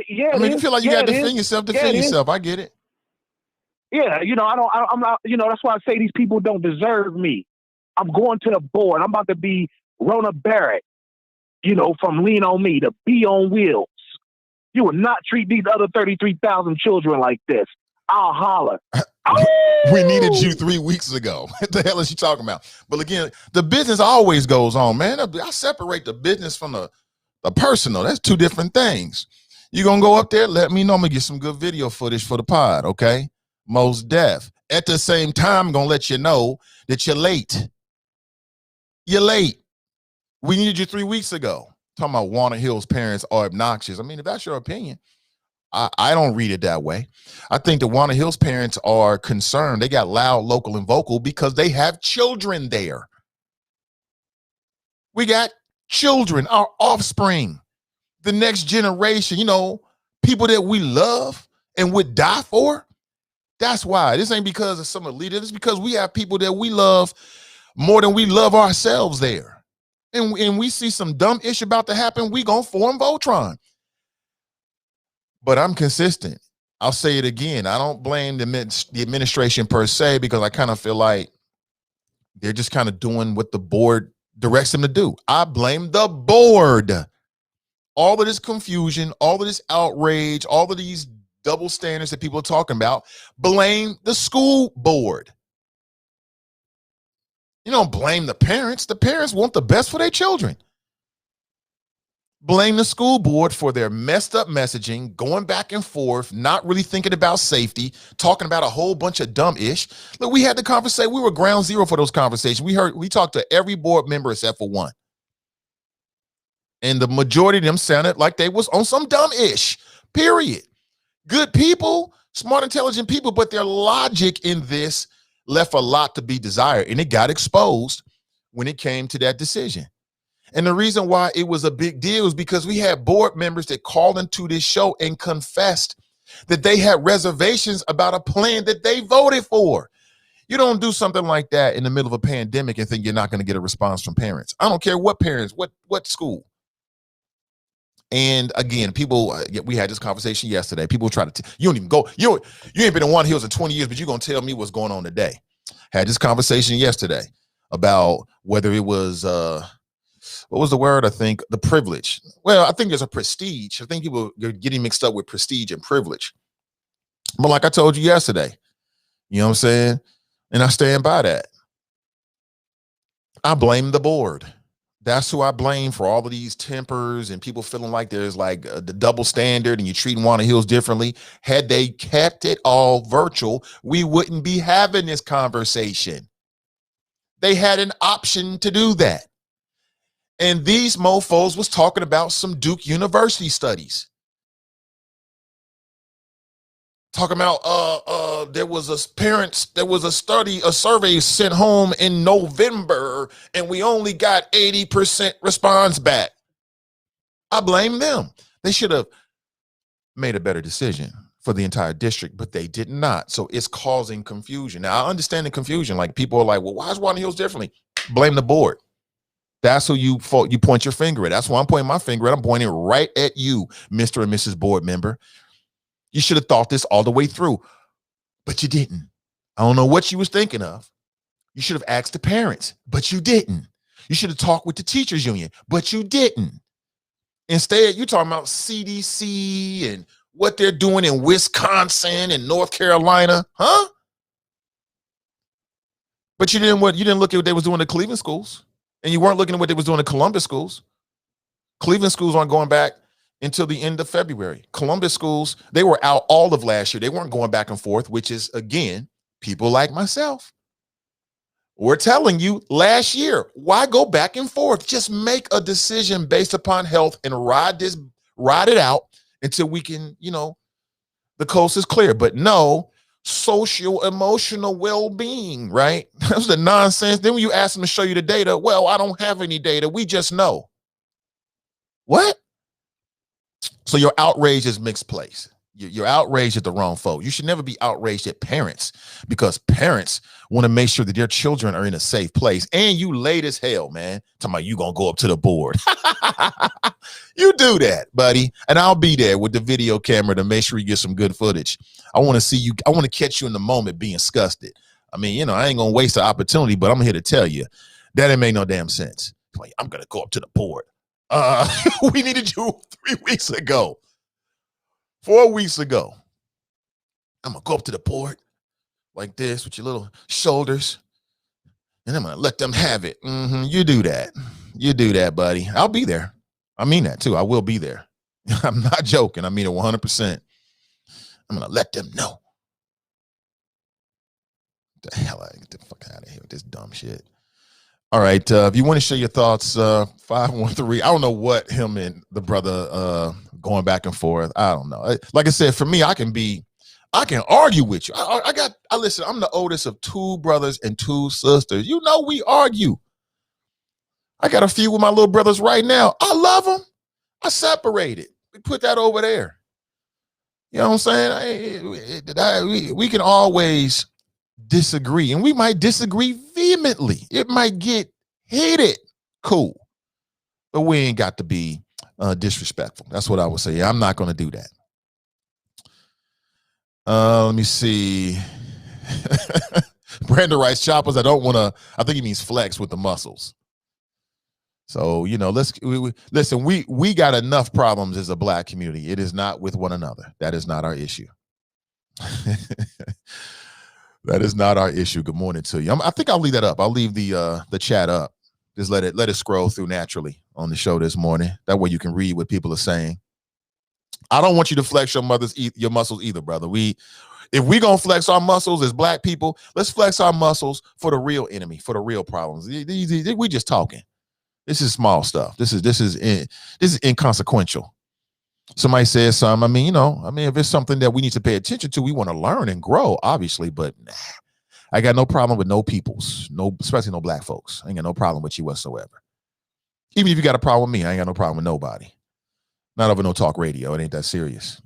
Yeah, I mean, you feel like you got to defend yourself. Defend yourself. I get it. Yeah, you know, I'm not, you know, that's why I say these people don't deserve me. I'm going to the board. I'm about to be Rona Barrett, you know, from Lean On Me, to Be on Wheels. You will not treat these other 33,000 children like this. I'll holler. We needed you 3 weeks ago. What the hell is you talking about? But again, the business always goes on, man. I separate the business from the personal. That's two different things. You gonna go up there? Let me know. I'm gonna get some good video footage for the pod, okay? Most deaf. At the same time, I'm gonna let you know that you're late. You're late. We needed you 3 weeks ago. Talking about Walnut Hills parents are obnoxious. I mean, if that's your opinion, I don't read it that way. I think the Walnut Hills parents are concerned. They got loud, local, and vocal because they have children there. We got children, our offspring, the next generation, you know, people that we love and would die for. That's why. This ain't because of some elite. It's because we have people that we love more than we love ourselves there. And we see some dumb ish about to happen, we gonna form Voltron. But I'm consistent. I'll say it again. I don't blame the administration per se, because I kind of feel like they're just kind of doing what the board directs them to do. I blame the board. All of this confusion, all of this outrage, all of these double standards that people are talking about, blame the school board. You don't blame the parents. The parents want the best for their children. Blame the school board for their messed up messaging, going back and forth, not really thinking about safety, talking about a whole bunch of dumb ish. Look, we had the conversation. We were ground zero for those conversations. We talked to every board member except for one. And the majority of them sounded like they was on some dumb ish, period. Good people, smart, intelligent people, but their logic in this left a lot to be desired. And it got exposed when it came to that decision. And the reason why it was a big deal is because we had board members that called into this show and confessed that they had reservations about a plan that they voted for. You don't do something like that in the middle of a pandemic and think you're not going to get a response from parents. I don't care what parents, what school. And again, people, we had this conversation yesterday. People try to, you don't even go, you ain't been in Walnut Hills in 20 years, but you're going to tell me what's going on today. Had this conversation yesterday about whether it was, what was the word? I think the privilege. Well, I think there's a prestige. I think people are getting mixed up with prestige and privilege. But like I told you yesterday, you know what I'm saying? And I stand by that. I blame the board. That's who I blame for all of these tempers and people feeling like there's like the double standard and you're treating Walnut Hills differently. Had they kept it all virtual, we wouldn't be having this conversation. They had an option to do that. And these mofos was talking about some Duke University studies. Talking about there was a survey sent home in November, and we only got 80% response back. I blame them. They should have made a better decision for the entire district, but they did not. So it's causing confusion. Now I understand the confusion. Like people are like, well, why is Walnut Hills differently? Blame the board. That's who you point your finger at. That's why I'm pointing my finger at. I'm pointing right at you, Mr. and Mrs. Board Member. You should have thought this all the way through, but you didn't. I don't know what you was thinking of. You should have asked the parents, but you didn't. You should have talked with the teachers union, but you didn't. Instead, you're talking about CDC and what they're doing in Wisconsin and North Carolina, huh? But you didn't look at what they was doing in Cleveland schools. And you weren't looking at what they was doing in Columbus schools. Cleveland schools aren't going back until the end of February. Columbus schools, they were out all of last year. They weren't going back and forth, which is, again, people like myself. We're telling you last year, why go back and forth? Just make a decision based upon health and ride it out until we can, the coast is clear. But no, social emotional well-being, right? That's the nonsense. Then when you ask them to show you the data, well, I don't have any data. We just know. What? So your outrage is mixed place. You're outraged at the wrong folk. You should never be outraged at parents, because parents want to make sure that their children are in a safe place. And you late as hell, man. Talking about you gonna go up to the board. You do that, buddy. And I'll be there with the video camera to make sure you get some good footage. I want to see you. I want to catch you in the moment being disgusted. I mean, I ain't gonna waste the opportunity, but I'm here to tell you that it made no damn sense. Like, I'm gonna go up to the board. We needed you 3 weeks ago. 4 weeks ago. I'm gonna go up to the board like this with your little shoulders, and I'm gonna let them have it. You do that. You do that, buddy. I'll be there. I mean that too. I will be there. I'm not joking. I mean it 100%. I'm gonna let them know. The hell, I get the fuck out of here with this dumb shit. All right. If you want to share your thoughts, 513. I don't know what him and the brother going back and forth. I don't know. Like I said, for me, I can argue with you. Listen, I'm the oldest of 2 brothers and 2 sisters. We argue. I got a few with my little brothers right now. I love them. I separated. We put that over there. You know what I'm saying? We can always disagree, and we might disagree vehemently. It might get heated. Cool. But we ain't got to be disrespectful. That's what I would say. Yeah, I'm not going to do that. Let me see. Brandon writes, choppers, I think he means flex with the muscles. So, listen, we got enough problems as a black community. It is not with one another. That is not our issue. That is not our issue. Good morning to you. I think I'll leave that up. I'll leave the chat up. Just let it scroll through naturally on the show this morning. That way you can read what people are saying. I don't want you to flex your muscles either, brother. If we gonna flex our muscles as black people, let's flex our muscles for the real enemy, for the real problems. We just talking. This is small stuff. This is inconsequential. Somebody says something. I mean, if it's something that we need to pay attention to, we want to learn and grow, obviously. But I got no problem with no peoples, especially no black folks. I ain't got no problem with you whatsoever. Even if you got a problem with me, I ain't got no problem with nobody. Not over no talk radio. It ain't that serious.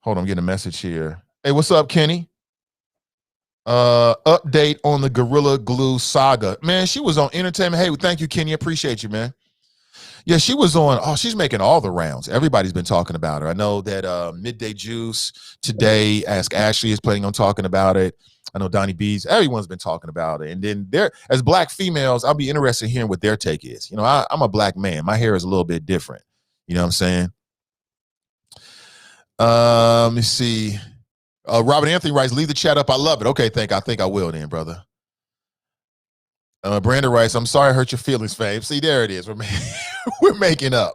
Hold on, I'm getting a message here. Hey, what's up, Kenny? Update on the Gorilla Glue saga. Man, she was on Entertainment. Hey, thank you, Kenny. Appreciate you, man. Yeah, she was on. She's making all the rounds. Everybody's been talking about her. I know that Midday Juice today, Ask Ashley is planning on talking about it. I know Donnie B's. Everyone's been talking about it. And then as black females, I'll be interested in hearing what their take is. I'm a black man. My hair is a little bit different. You know what I'm saying? Let me see. Robert Anthony writes, leave the chat up. I love it. Okay, I think I will then, brother. Brandon writes, I'm sorry I hurt your feelings, fam. See, there it is. We're making up.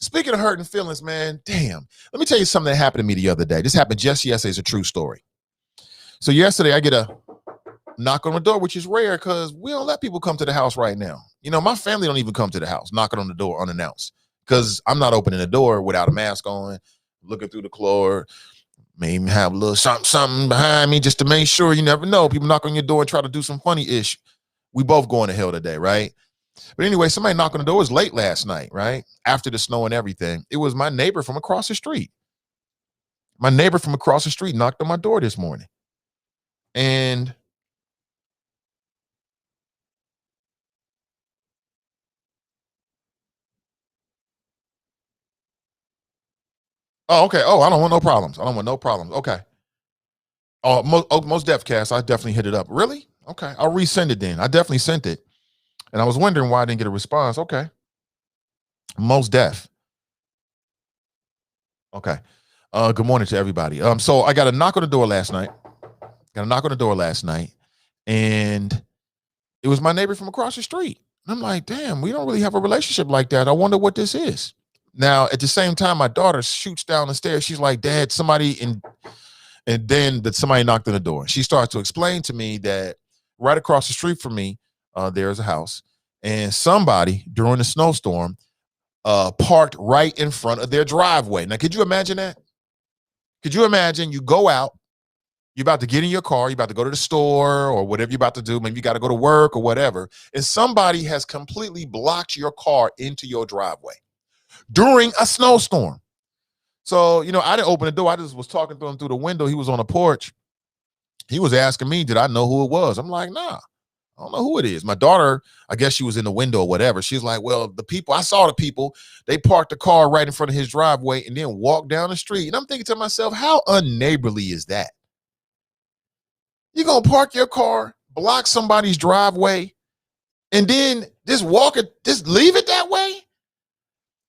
Speaking of hurting feelings, man, damn. Let me tell you something that happened to me the other day. This happened just yesterday. It's a true story. So yesterday I get a knock on the door, which is rare because we don't let people come to the house right now. My family don't even come to the house, knocking on the door unannounced, because I'm not opening the door without a mask on, looking through the floor, maybe have a little something behind me just to make sure. You never know. People knock on your door and try to do some funny-ish. We both going to hell today, right? But anyway, somebody knocked on the door. It was late last night, right? After the snow and everything. It was my neighbor from across the street. My neighbor from across the street knocked on my door this morning. And oh, okay. Oh, I don't want no problems. Okay. Oh, most def cast. I definitely hit it up. Really? Okay. I'll resend it then. I definitely sent it. And I was wondering why I didn't get a response. Okay. Most def. Okay. Good morning to everybody. So I got a knock on the door last night. And it was my neighbor from across the street. And I'm like, damn, we don't really have a relationship like that. I wonder what this is. Now, at the same time, my daughter shoots down the stairs. She's like, Dad, somebody knocked on the door. She starts to explain to me that right across the street from me, there's a house, and somebody during the snowstorm parked right in front of their driveway. Now, could you imagine that? Could you imagine you go out, You're about to get in your car, you're about to go to the store or whatever you're about to do. Maybe you got to go to work or whatever. And somebody has completely blocked your car into your driveway during a snowstorm. So, I didn't open the door. I just was talking to him through the window. He was on a porch. He was asking me, did I know who it was? I'm like, nah, I don't know who it is. My daughter, I guess she was in the window or whatever. She's like, well, I saw the people, they parked the car right in front of his driveway and then walked down the street. And I'm thinking to myself, how unneighborly is that? You're going to park your car, block somebody's driveway, and then just leave it that way?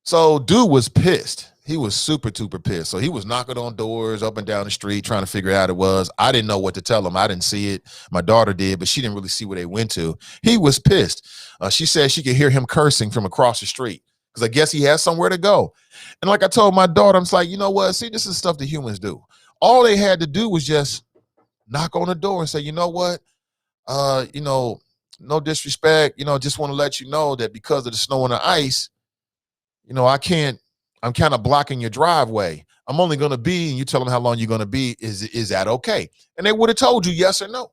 So dude was pissed. He was super pissed. So he was knocking on doors up and down the street trying to figure out it was. I didn't know what to tell him. I didn't see it. My daughter did, but she didn't really see where they went to. He was pissed. She said she could hear him cursing from across the street because I guess he has somewhere to go. And like I told my daughter, I'm like, you know what? See, this is stuff that humans do. All they had to do was just knock on the door and say, you know what? No disrespect, just want to let you know that because of the snow and the ice, I'm kind of blocking your driveway. I'm only going to be, and you tell them how long you're going to be. Is that okay? And they would have told you yes or no.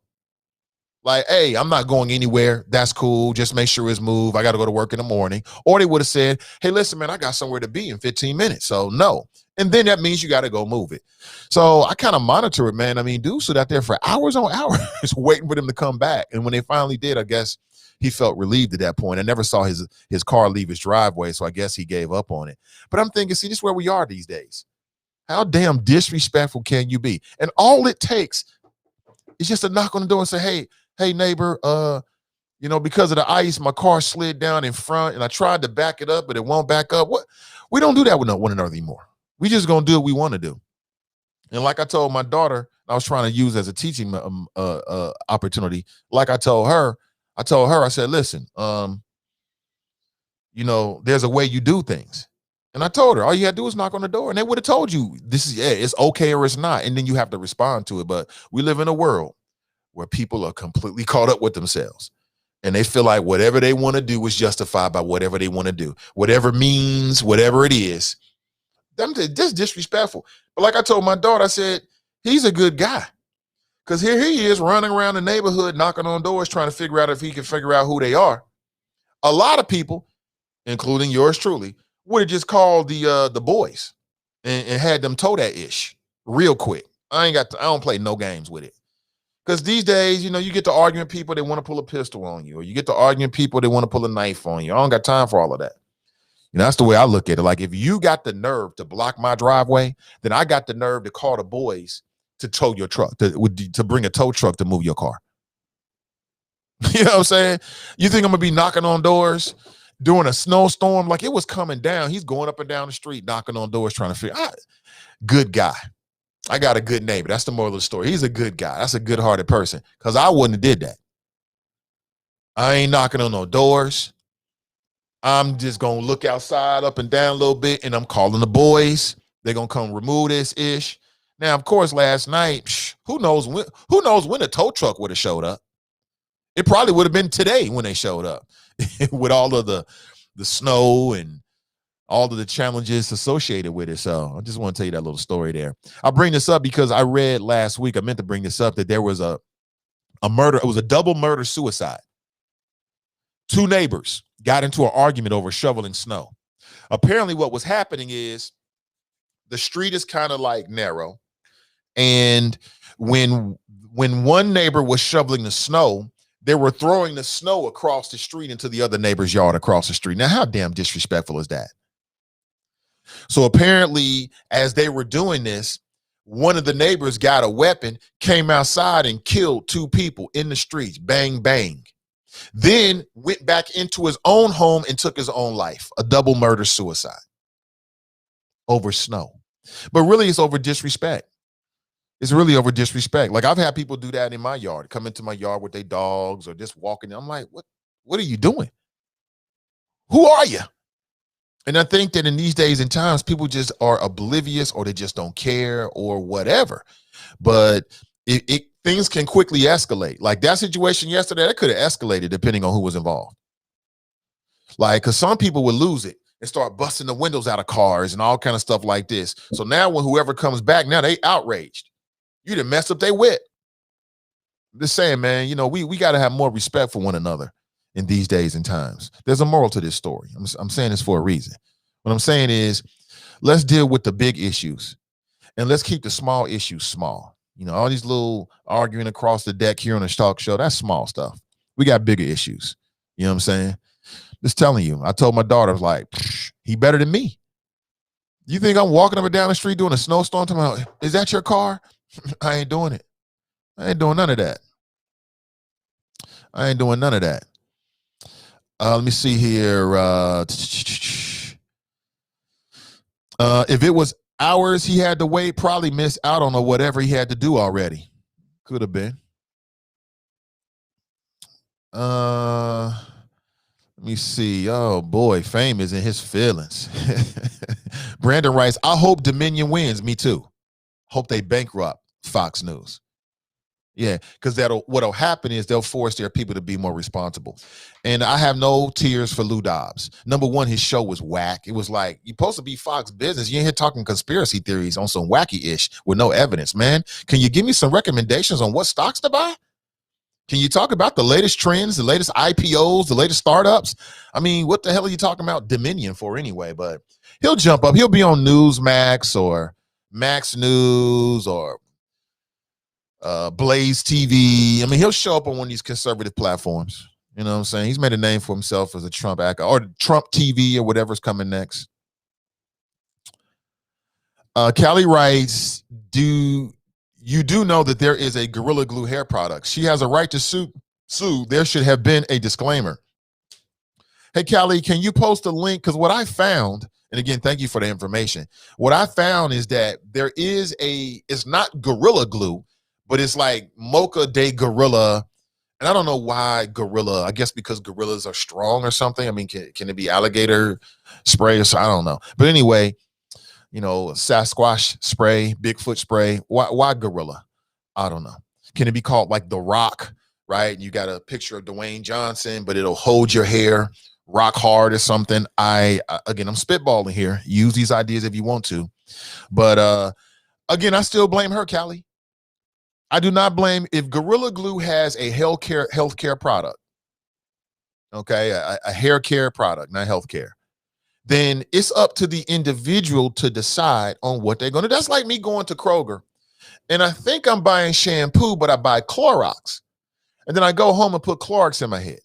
Like, hey, I'm not going anywhere. That's cool. Just make sure it's moved. I got to go to work in the morning. Or they would have said, hey, listen, man, I got somewhere to be in 15 minutes. So no. And then that means you got to go move it. So I kind of monitor it, man. I mean, dude stood out there for hours on hours waiting for them to come back. And when they finally did, I guess he felt relieved at that point. I never saw his car leave his driveway, so I guess he gave up on it. But I'm thinking, see, this is where we are these days. How damn disrespectful can you be? And all it takes is just to knock on the door and say, hey, neighbor, because of the ice, my car slid down in front, and I tried to back it up, but it won't back up. What? We don't do that with one another anymore. We just gonna do what we want to do. And like I told my daughter, I was trying to use as a teaching opportunity. Like I told her, I said, listen, there's a way you do things. And I told her, all you had to do is knock on the door. And they would have told you, it's okay or it's not. And then you have to respond to it. But we live in a world where people are completely caught up with themselves. And they feel like whatever they want to do is justified by whatever they want to do. Whatever means, whatever it is. Them just disrespectful. But like I told my daughter, I said, he's a good guy. Because here he is running around the neighborhood, knocking on doors, trying to figure out if he can figure out who they are. A lot of people, including yours truly, would have just called the boys and had them tow that ish real quick. I don't play no games with it. Because these days, you get to arguing people, they want to pull a pistol on you, or you get to arguing people, they want to pull a knife on you. I don't got time for all of that. That's the way I look at it. Like, if you got the nerve to block my driveway, then I got the nerve to call the boys to tow your truck, to bring a tow truck to move your car. You know what I'm saying? You think I'm going to be knocking on doors during a snowstorm? Like, it was coming down. He's going up and down the street, knocking on doors, trying to figure out. Good guy. I got a good neighbor. That's the moral of the story. He's a good guy. That's a good-hearted person, because I wouldn't have did that. I ain't knocking on no doors. I'm just going to look outside up and down a little bit, and I'm calling the boys. They're going to come remove this ish. Now, of course, last night, who knows when a tow truck would have showed up. It probably would have been today when they showed up with all of the snow and all of the challenges associated with it. So I just want to tell you that little story there. I bring this up because I read last week, I meant to bring this up, that there was a murder. It was a double murder suicide. Two neighbors got into an argument over shoveling snow. Apparently what was happening is the street is kind of like narrow. And when one neighbor was shoveling the snow, they were throwing the snow across the street into the other neighbor's yard across the street. Now, how damn disrespectful is that? So apparently, as they were doing this, one of the neighbors got a weapon, came outside and killed two people in the streets. Bang, bang. Then went back into his own home and took his own life. A double murder suicide over snow. But really, it's over disrespect. It's really over disrespect. Like, I've had people do that in my yard, come into my yard with their dogs or just walking. I'm like, what are you doing? Who are you? And I think that in these days and times, people just are oblivious, or they just don't care, or whatever. But things can quickly escalate. Like that situation yesterday, that could have escalated depending on who was involved. Like, because some people would lose it and start busting the windows out of cars and all kind of stuff like this. So now when whoever comes back, now they outraged. You done messed up their wit. I'm just saying, man, we got to have more respect for one another in these days and times. There's a moral to this story. I'm saying this for a reason. What I'm saying is, let's deal with the big issues and let's keep the small issues small. All these little arguing across the deck here on the talk show, that's small stuff. We got bigger issues. You know what I'm saying? Just telling you. I told my daughter, I was like, he better than me. You think I'm walking up and down the street doing a snowstorm? Talking about, is that your car? I ain't doing it. I ain't doing none of that. I ain't doing none of that. Let me see here. If it was hours he had to wait, probably missed out on whatever he had to do already. Could have been. Let me see. Oh boy, Fame is in his feelings. Brandon writes, I hope Dominion wins. Me too. Hope they bankrupt Fox News. Yeah, because what'll happen is they'll force their people to be more responsible. And I have no tears for Lou Dobbs. Number one, his show was whack. It was like, you're supposed to be Fox Business. You ain't here talking conspiracy theories on some wacky-ish with no evidence, man. Can you give me some recommendations on what stocks to buy? Can you talk about the latest trends, the latest IPOs, the latest startups? I mean, what the hell are you talking about Dominion for anyway? But he'll jump up. He'll be on Newsmax or Max News or Blaze TV. I mean, he'll show up on one of these conservative platforms. You know what I'm saying? He's made a name for himself as a Trump actor or Trump TV or whatever's coming next. Callie writes, you do know that there is a Gorilla Glue hair product. She has a right to sue. There should have been a disclaimer. Hey, Callie, can you post a link? Because what I found, and again, thank you for the information. What I found is that there is it's not Gorilla Glue, but it's like Mocha de Gorilla. And I don't know why gorilla. I guess because gorillas are strong or something. I mean, can it be alligator spray or so? I don't know. But anyway, Sasquatch spray, Bigfoot spray. Why gorilla? I don't know. Can it be called like The Rock, right? You got a picture of Dwayne Johnson, but it'll hold your hair rock hard or something. Again, I'm spitballing here. Use these ideas if you want to. But again, I still blame her, Callie. I do not blame if Gorilla Glue has a healthcare product, okay, a hair care product, not healthcare, then it's up to the individual to decide on what they're going to do. That's like me going to Kroger and I think I'm buying shampoo, but I buy Clorox. And then I go home and put Clorox in my head.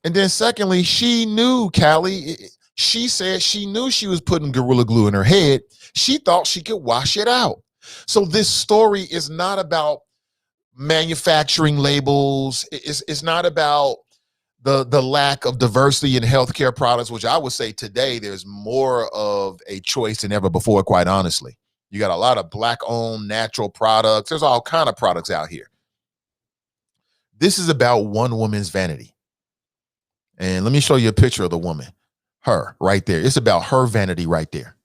And then secondly, she knew, Callie, she said she knew she was putting Gorilla Glue in her head. She thought she could wash it out. So this story is not about manufacturing labels. It's not about the lack of diversity in healthcare products, which I would say today there's more of a choice than ever before, quite honestly. You got a lot of Black-owned natural products. There's all kind of products out here. This is about one woman's vanity. And let me show you a picture of the woman. Her, right there. It's about her vanity right there.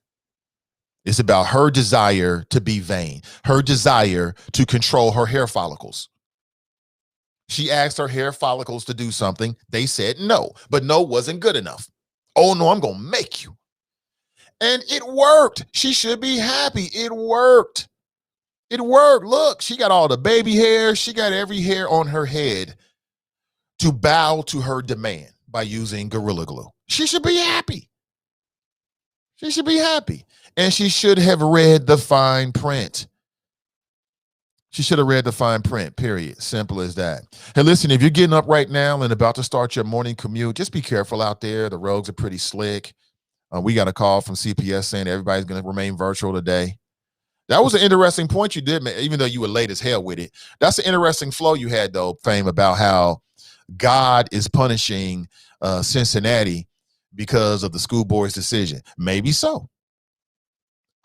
It's about her desire to be vain, her desire to control her hair follicles. She asked her hair follicles to do something. They said no, but no wasn't good enough. Oh, no, I'm going to make you. And it worked. She should be happy. It worked. It worked. Look, she got all the baby hair. She got every hair on her head to bow to her demand by using Gorilla Glue. She should be happy. She should be happy. And she should have read the fine print. She should have read the fine print, period. Simple as that. Hey, listen, if you're getting up right now and about to start your morning commute, just be careful out there. The roads are pretty slick. We got a call from CPS saying everybody's going to remain virtual today. That was an interesting point you did make, even though you were late as hell with it. That's an interesting flow you had, though, Fame, about how God is punishing Cincinnati because of the school board's decision. Maybe so.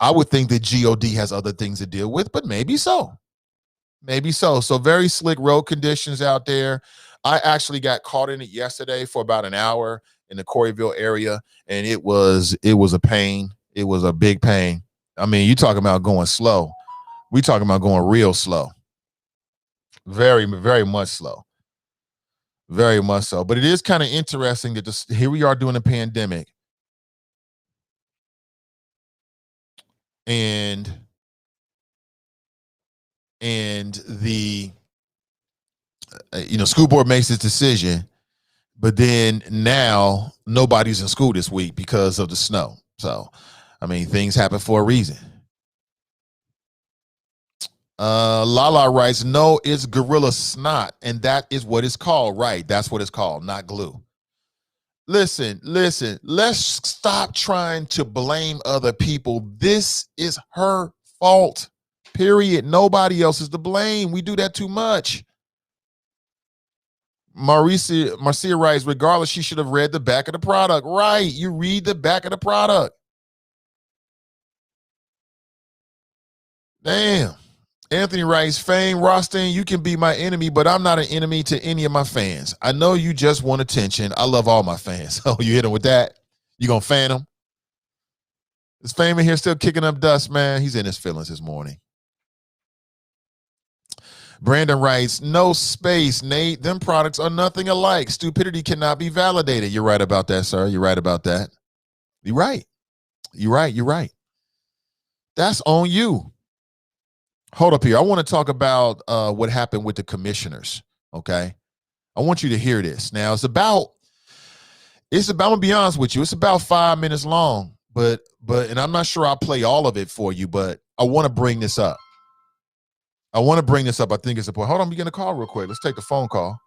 I would think that GOD has other things to deal with, but maybe so. Maybe so. So very slick road conditions out there. I actually got caught in it yesterday for about an hour in the Coreyville area, and it was a pain. It was a big pain. I mean, you talking about going slow. We talking about going real slow. Very, very much slow. Very much so. But it is kind of interesting that here we are doing a pandemic. And and the school board makes its decision, but then now nobody's in school this week because of the snow. So, I mean, things happen for a reason. Lala writes, no, it's Gorilla Snot, and that is what it's called. Right, that's what it's called, not glue. Listen, let's stop trying to blame other people. This is her fault, period. Nobody else is to blame. We do that too much. Marcia writes, regardless, she should have read the back of the product. Right, you read the back of the product. Damn. Anthony writes, Fame, Rothstein, you can be my enemy, but I'm not an enemy to any of my fans. I know you just want attention. I love all my fans. Oh, you hit him with that? You gonna fan him? Is Fame in here still kicking up dust, man? He's in his feelings this morning. Brandon writes, no space, Nate. Them products are nothing alike. Stupidity cannot be validated. You're right about that, sir. You're right about that. You're right. You're right. That's on you. Hold up here. I want to talk about what happened with the commissioners. Okay. I want you to hear this. Now I'm gonna be honest with you. It's about 5 minutes long, but and I'm not sure I'll play all of it for you, but I want to bring this up. I think it's important. Hold on, we get a call real quick. Let's take the phone call.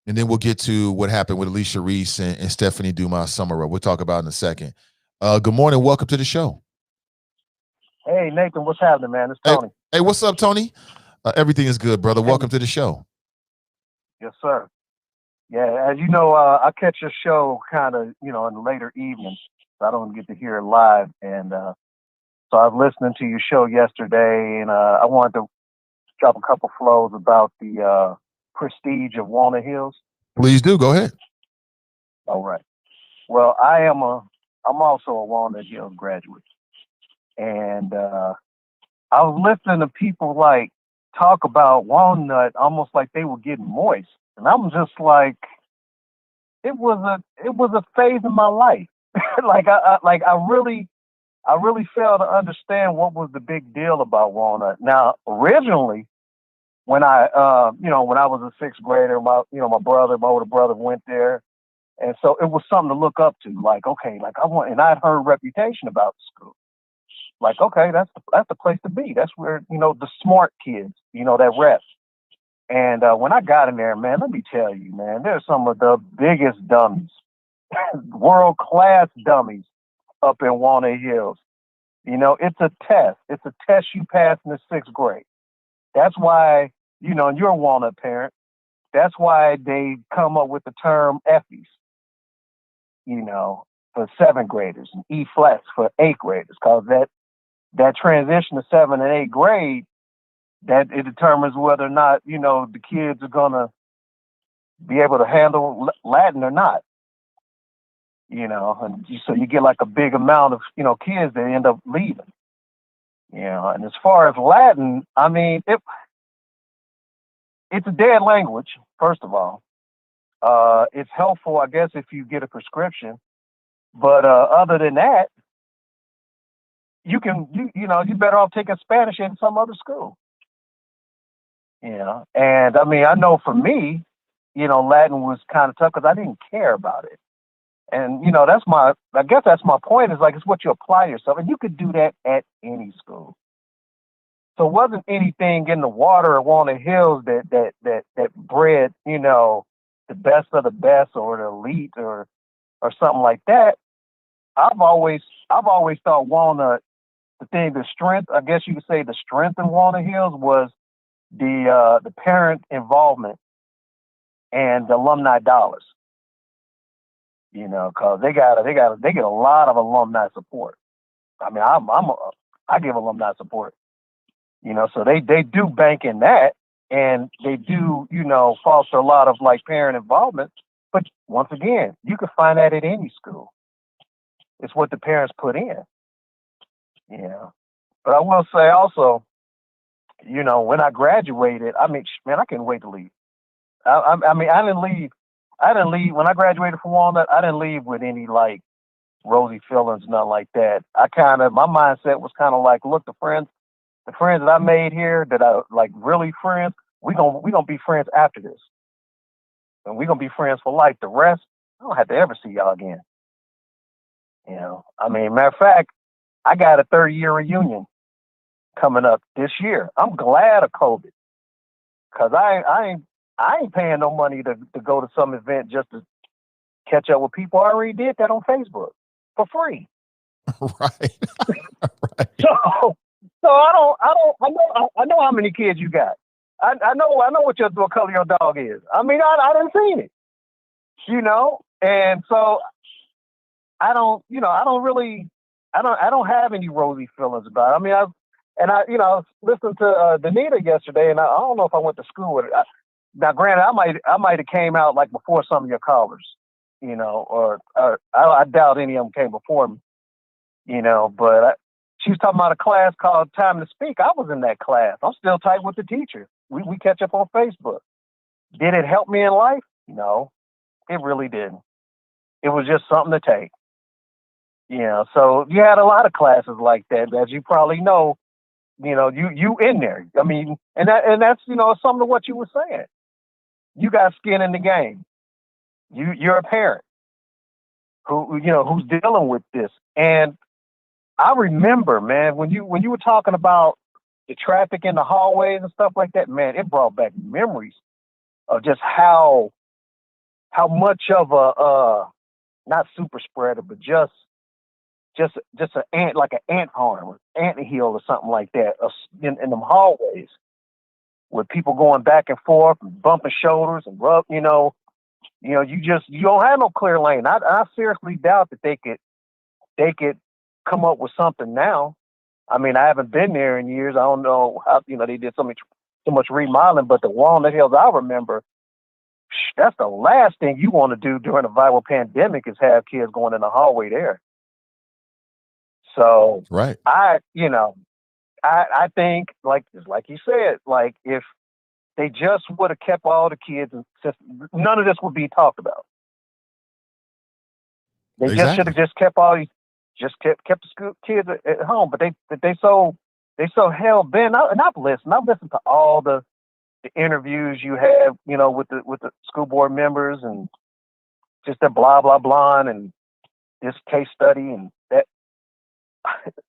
And then we'll get to what happened with Alicia Reese and Stephanie Dumas Summerall. We'll talk about it in a second. Good morning. Welcome to the show. Hey, Nathan, what's happening, man? It's Tony. Hey, what's up, Tony? Everything is good, brother. Welcome to the show. Yes, sir. Yeah, as you know, I catch your show kind of, in the later evenings. So I don't get to hear it live. And so I was listening to your show yesterday, and I wanted to drop a couple flows about the prestige of Walnut Hills. Please do. Go ahead. All right. Well, I'm also a Walnut Hills graduate. And I was listening to people talk about Walnut almost like they were getting moist, and I'm just like, it was a phase in my life. I really failed to understand what was the big deal about Walnut. Now, originally, when I was a sixth grader, my older brother went there, and so it was something to look up to. And I'd heard reputation about the school. Okay, that's the place to be. That's where, the smart kids, that rep. And when I got in there, man, let me tell you, man, there's some of the biggest dummies, world-class dummies up in Walnut Hills. It's a test. It's a test you pass in the sixth grade. That's why, and you're a Walnut parent, that's why they come up with the term Effies, for seventh graders and E-flats for eighth graders, because that transition to seventh and eighth grade, that it determines whether or not, the kids are going to be able to handle Latin or not. And so you get a big amount of, kids that end up leaving. And as far as Latin, I mean, it's a dead language, first of all. It's helpful, I guess, if you get a prescription. But other than that, you're better off taking Spanish in some other school. And I mean, I know for me, Latin was kind of tough because I didn't care about it. And, I guess that's my point, is it's what you apply yourself. And you could do that at any school. So it wasn't anything in the water at Walnut Hills that bred, the best of the best or the elite or something like that. I've always thought Walnut, the strength, I guess you could say the strength in Walnut Hills was the parent involvement and the alumni dollars. Because they get a lot of alumni support. I mean, I give alumni support. So they do bank in that, and they do, foster a lot of parent involvement. But once again, you can find that at any school. It's what the parents put in. But I will say also, when I graduated, I mean, man, I couldn't wait to leave. I mean, I didn't leave when I graduated from Walnut. I didn't leave with any rosy feelings, nothing like that. My mindset was kind of look, the the friends that I made here that I like really friends, we gonna be friends after this. And we're gonna be friends for life. The rest, I don't have to ever see y'all again. You know, I mean, matter of fact, I got a 30-year reunion coming up this year. I'm glad of COVID, cause I ain't paying no money to go to some event just to catch up with people. I already did that on Facebook for free. Right. Right. So I know how many kids you got. I know what color your dog is. I mean, I done seen it, you know, and so I don't have any rosy feelings about it. I mean, I listened to Danita yesterday, and I don't know if I went to school with it. Now, granted, I might have came out like before some of your callers, you know, or I doubt any of them came before me, you know, but she was talking about a class called Time to Speak. I was in that class. I'm still tight with the teacher. We catch up on Facebook. Did it help me in life? No, it really didn't. It was just something to take. You know, so you had a lot of classes like that, as you probably know. You know, you in there. I mean, and that's something to what you were saying. You got skin in the game. You're a parent who's dealing with this. And I remember, man, when you were talking about the traffic in the hallways and stuff like that, man, it brought back memories of just how much of a not super spreader, but just an ant, like an ant farm, ant hill or something like that in them hallways with people going back and forth and bumping shoulders and you don't have no clear lane. I seriously doubt that they could come up with something now. I mean, I haven't been there in years. I don't know how, they did so much remodeling, but the Walnut Hills I remember, that's the last thing you want to do during a viral pandemic is have kids going in the hallway there. So right. I think like you said, like if they just would have kept all the kids, and none of this would be talked about. They just should have just kept kept the school kids at home, but they so hell bent. And I've listened to all the interviews you have, with the school board members and just their blah blah blah and this case study and that.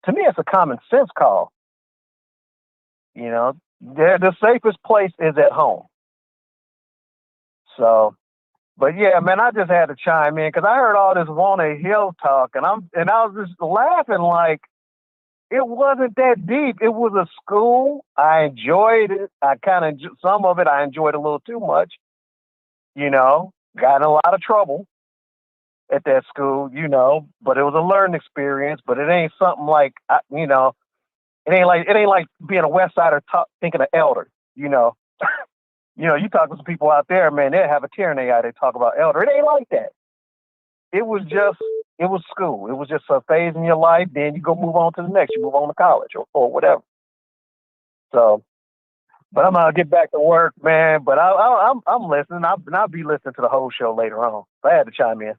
To me, it's a common sense call. The safest place is at home. So, but yeah, man, I just had to chime in because I heard all this Walnut Hill talk, and I was just laughing like it wasn't that deep. It was a school. I enjoyed it. Some of it I enjoyed a little too much. Got in a lot of trouble at that school, but it was a learning experience. But it ain't something like, it ain't like being a West Sider thinking of Elder, you talk to some people out there, man, they have a tear in their eye. They talk about Elder. It ain't like that. It was school. It was just a phase in your life. Then you go move on to the next. You move on to college or whatever. So, but I'm gonna get back to work, man. But I'm listening. I'll be listening to the whole show later on. So I had to chime in.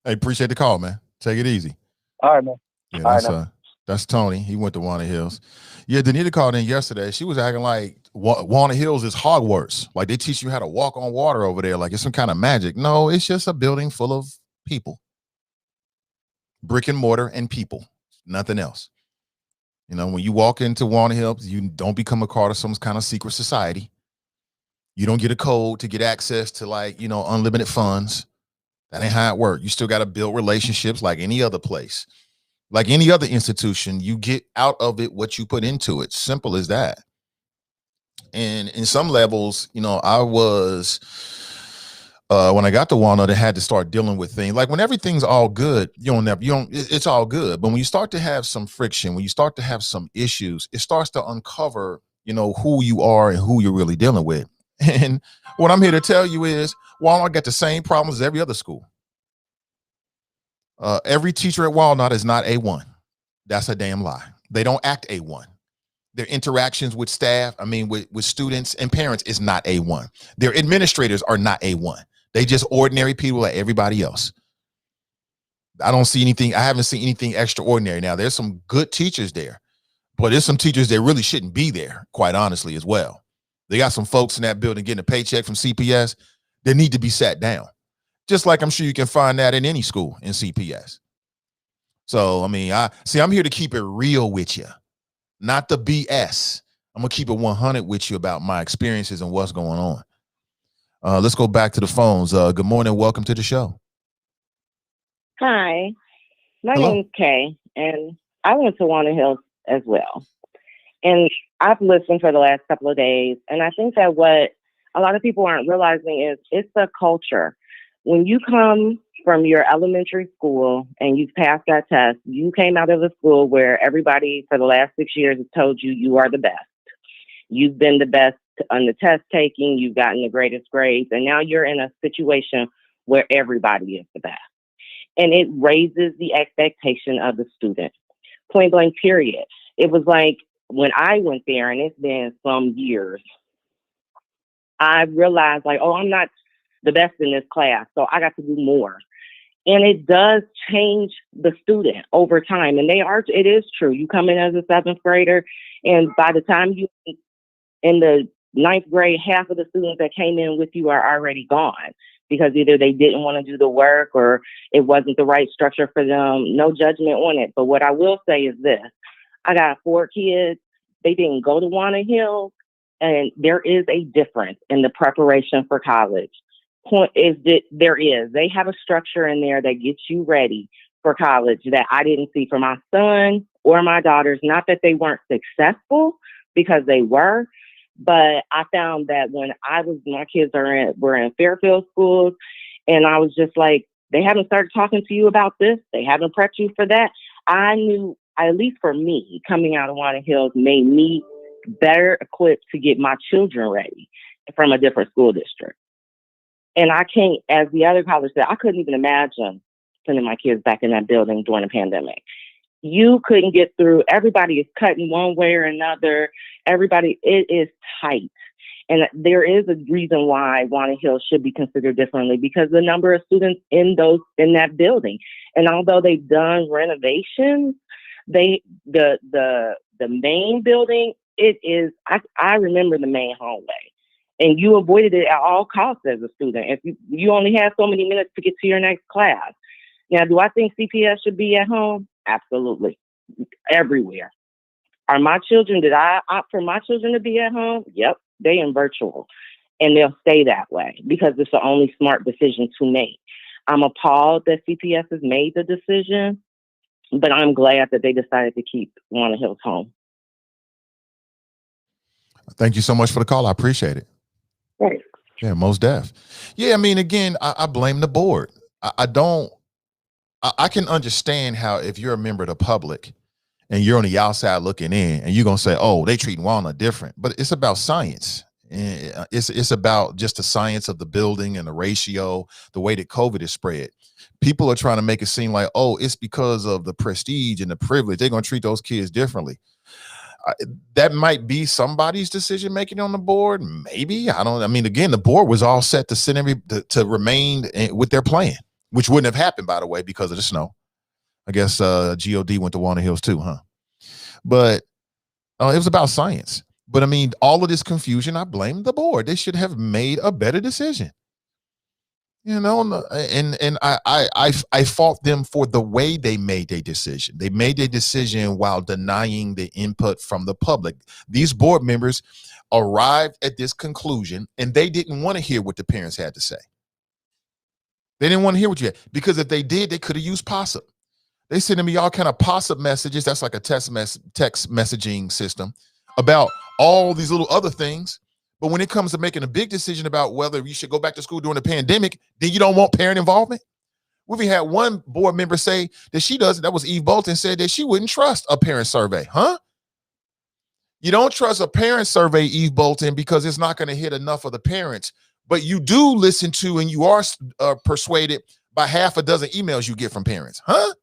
Hey, appreciate the call, man. Take it easy. All right, man. Yeah, that's Tony. He went to Walnut Hills. Yeah, Danita called in yesterday. She was acting like Walnut Hills is Hogwarts. Like they teach you how to walk on water over there. Like it's some kind of magic. No, it's just a building full of people. Brick and mortar and people. Nothing else. When you walk into Walnut Hills, you don't become a part of some kind of secret society. You don't get a code to get access to unlimited funds. That ain't how it works. You still got to build relationships like any other place. Like any other institution, you get out of it what you put into it. Simple as that. And in some levels, I was, when I got to Walnut, I had to start dealing with things. Like when everything's all good, it's all good. But when you start to have some friction, when you start to have some issues, it starts to uncover, who you are and who you're really dealing with. And what I'm here to tell you is Walnut got the same problems as every other school. Every teacher at Walnut is not A1. That's a damn lie. They don't act A1. Their interactions with staff, with students and parents is not A1. Their administrators are not A1. They just ordinary people like everybody else. I haven't seen anything extraordinary. Now, there's some good teachers there, but there's some teachers that really shouldn't be there, quite honestly, as well. They got some folks in that building getting a paycheck from CPS that need to be sat down. Just like I'm sure you can find that in any school in CPS. So, I mean, I'm here to keep it real with you, not the BS. I'm going to keep it 100 with you about my experiences and what's going on. Let's go back to the phones. Good morning. Welcome to the show. Hi, my Hello. name's Kay, and I went to Walnut Hills as well. And I've listened for the last couple of days, and I think that what a lot of people aren't realizing is it's the culture. When you come from your elementary school and you've passed that test, you came out of a school where everybody for the last 6 years has told you you are the best. You've been the best on the test taking, you've gotten the greatest grades, and now you're in a situation where everybody is the best. And it raises the expectation of the student. Point blank, period. It was like when I went there, and it's been some years, I realized like, oh, I'm not the best in this class, so I got to do more. And it does change the student over time. And it is true. You come in as a 7th grader, and by the time you in the 9th grade, half of the students that came in with you are already gone because either they didn't want to do the work or it wasn't the right structure for them. No judgment on it. But what I will say is this. I got 4 kids. They didn't go to Walnut Hills, and there is a difference in the preparation for college. Point is that they have a structure in there that gets you ready for college that I didn't see for my son or my daughters. Not that they weren't successful, because they were, but I found that when my kids were in Fairfield schools, and I was just like, they haven't started talking to you about this. They haven't prepped you for that. I knew, at least for me, coming out of Walnut Hills made me better equipped to get my children ready from a different school district. And I can't, as the other college said, I couldn't even imagine sending my kids back in that building during the pandemic. You couldn't get through. Everybody is cutting one way or another. It is tight. And there is a reason why Walnut Hills should be considered differently, because the number of students in that building. And although they've done renovations, the main building, I remember the main hallway. And you avoided it at all costs as a student. If you only have so many minutes to get to your next class. Now, do I think CPS should be at home? Absolutely. Everywhere. Did I opt for my children to be at home? Yep. They in virtual. And they'll stay that way because it's the only smart decision to make. I'm appalled that CPS has made the decision, but I'm glad that they decided to keep Walnut Hills home. Thank you so much for the call. I appreciate it. Right. Yeah, most def. Yeah, I mean, again, I blame the board. I can understand how if you're a member of the public and you're on the outside looking in and you're going to say, oh, they treat Walnut different, but it's about science. It's about just the science of the building and the ratio, the way that COVID is spread. People are trying to make it seem like, oh, it's because of the prestige and the privilege. They're going to treat those kids differently. That might be somebody's decision making on the board. Maybe. Again, the board was all set to send to remain with their plan, which wouldn't have happened, by the way, because of the snow. I guess GOD went to Walnut Hills too, huh? But it was about science. But I mean, all of this confusion, I blame the board. They should have made a better decision. You know, and I fault them for the way they made their decision. They made their decision while denying the input from the public. These board members arrived at this conclusion, and they didn't want to hear what the parents had to say. They didn't want to hear what you had, because if they did, they could have used POSSUP. They sending me all kind of POSSUP messages. That's like a text messaging system about all these little other things. But when it comes to making a big decision about whether you should go back to school during the pandemic, then you don't want parent involvement. We've had one board member say that that was Eve Bolton, said that she wouldn't trust a parent survey. Huh? You don't trust a parent survey, Eve Bolton, because it's not going to hit enough of the parents. But you do listen to and you are persuaded by half a dozen emails you get from parents. Huh?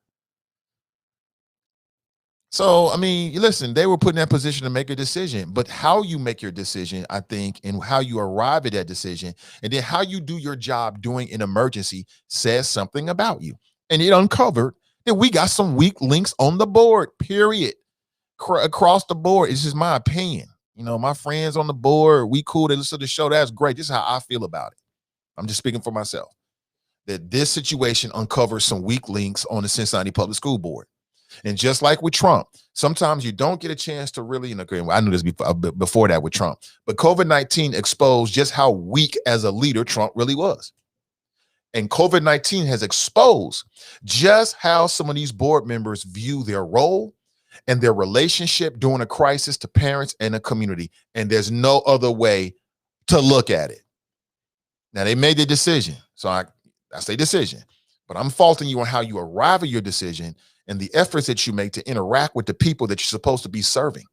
So, I mean, listen, they were put in that position to make a decision, but how you make your decision, I think, and how you arrive at that decision, and then how you do your job during an emergency says something about you. And it uncovered that we got some weak links on the board, period. across the board. It's just my opinion. You know, my friends on the board, we cool. They listen to the show. That's great. This is how I feel about it. I'm just speaking for myself. That this situation uncovers some weak links on the Cincinnati Public School Board. And just like with Trump, sometimes you don't get a chance to really, I knew this before that with Trump, but COVID-19 exposed just how weak as a leader Trump really was. And COVID-19 has exposed just how some of these board members view their role and their relationship during a crisis to parents and a community. And there's no other way to look at it. Now, they made the decision. So that's their decision. But I'm faulting you on how you arrive at your decision and the efforts that you make to interact with the people that you're supposed to be serving.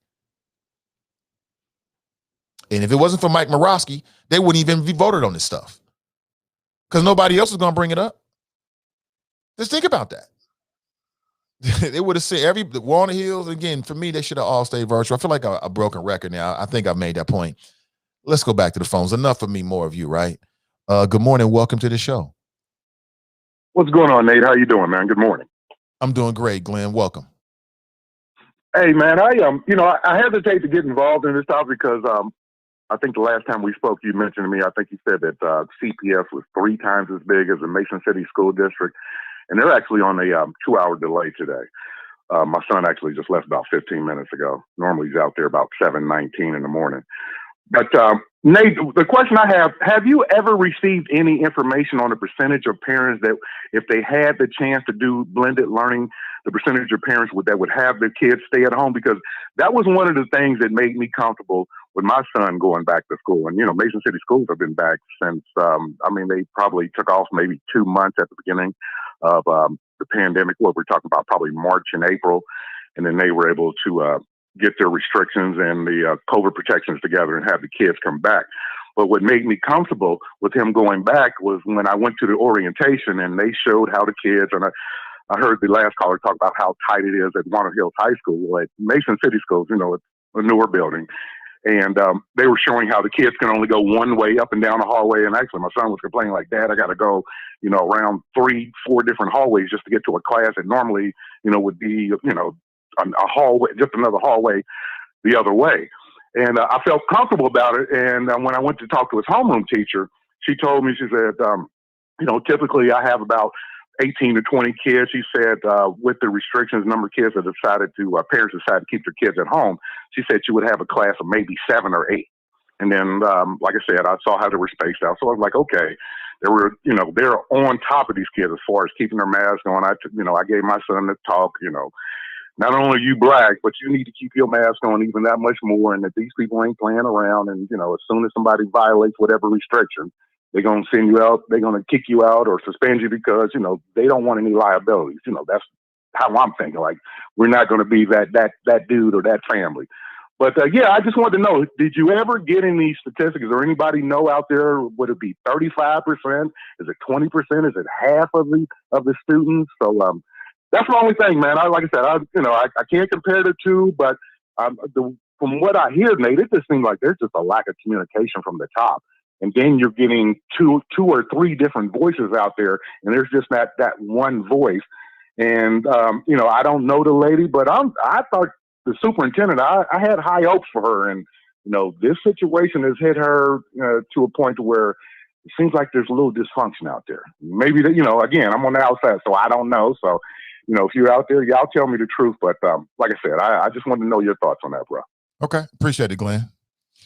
And if it wasn't for Mike Murawski, they wouldn't even be voted on this stuff because nobody else was going to bring it up. Just think about that. They would have said the War on the Hills. Again, for me, they should have all stayed virtual. I feel like a broken record now. I think I've made that point. Let's go back to the phones. Enough of me, more of you, right? Good morning. Welcome to the show. What's going on, Nate? How you doing, man? Good morning. I'm doing great, Glenn. Welcome. Hey, man, I hesitate to get involved in this topic because I think the last time we spoke, you mentioned to me, I think you said that CPS was 3 times as big as the Mason City School District, and they're actually on a 2-hour delay today. My son actually just left about 15 minutes ago. Normally he's out there about 7:19 in the morning. But Nate, the question I have you ever received any information on the percentage of parents that if they had the chance to do blended learning, the percentage of parents that would have their kids stay at home? Because that was one of the things that made me comfortable with my son going back to school. And, Mason City schools have been back since, they probably took off maybe 2 months at the beginning of the pandemic. What we're talking about probably March and April. And then they were able to get their restrictions and the COVID protections together and have the kids come back. But what made me comfortable with him going back was when I went to the orientation and they showed how the kids, and I heard the last caller talk about how tight it is at Walnut Hills High School. Well, at Mason City Schools, it's a newer building. And they were showing how the kids can only go one way up and down the hallway. And actually, my son was complaining like, Dad, I got to go, around 3-4 different hallways just to get to a class that normally, would be, a hallway, just another hallway the other way. And I felt comfortable about it. And when I went to talk to his homeroom teacher, she told me, she said, typically I have about 18 to 20 kids. She said, with the restrictions, number of kids that parents decided to keep their kids at home, she said she would have a class of maybe 7 or 8. And then, like I said, I saw how they were spaced out. So I was like, okay, they're on top of these kids as far as keeping their masks on. I gave my son the talk, not only are you black, but you need to keep your mask on even that much more. And that these people ain't playing around. And, as soon as somebody violates whatever restriction, they're going to send you out. They're going to kick you out or suspend you because, they don't want any liabilities. That's how I'm thinking. Like, we're not going to be that dude or that family. But, I just wanted to know, did you ever get any statistics or anybody know out there? Would it be 35%? Is it 20%? Is it half of the students? So, that's the only thing, man. Like I said, I can't compare the two, but from what I hear, Nate, it just seems like there's just a lack of communication from the top. And then you're getting two or three different voices out there, and there's just that one voice. And, I don't know the lady, but I thought the superintendent, I had high hopes for her. And, this situation has hit her to a point where it seems like there's a little dysfunction out there. Maybe, again, I'm on the outside, so I don't know. So, if you're out there, y'all tell me the truth. But like I said, I just wanted to know your thoughts on that, bro. Okay. Appreciate it, Glenn.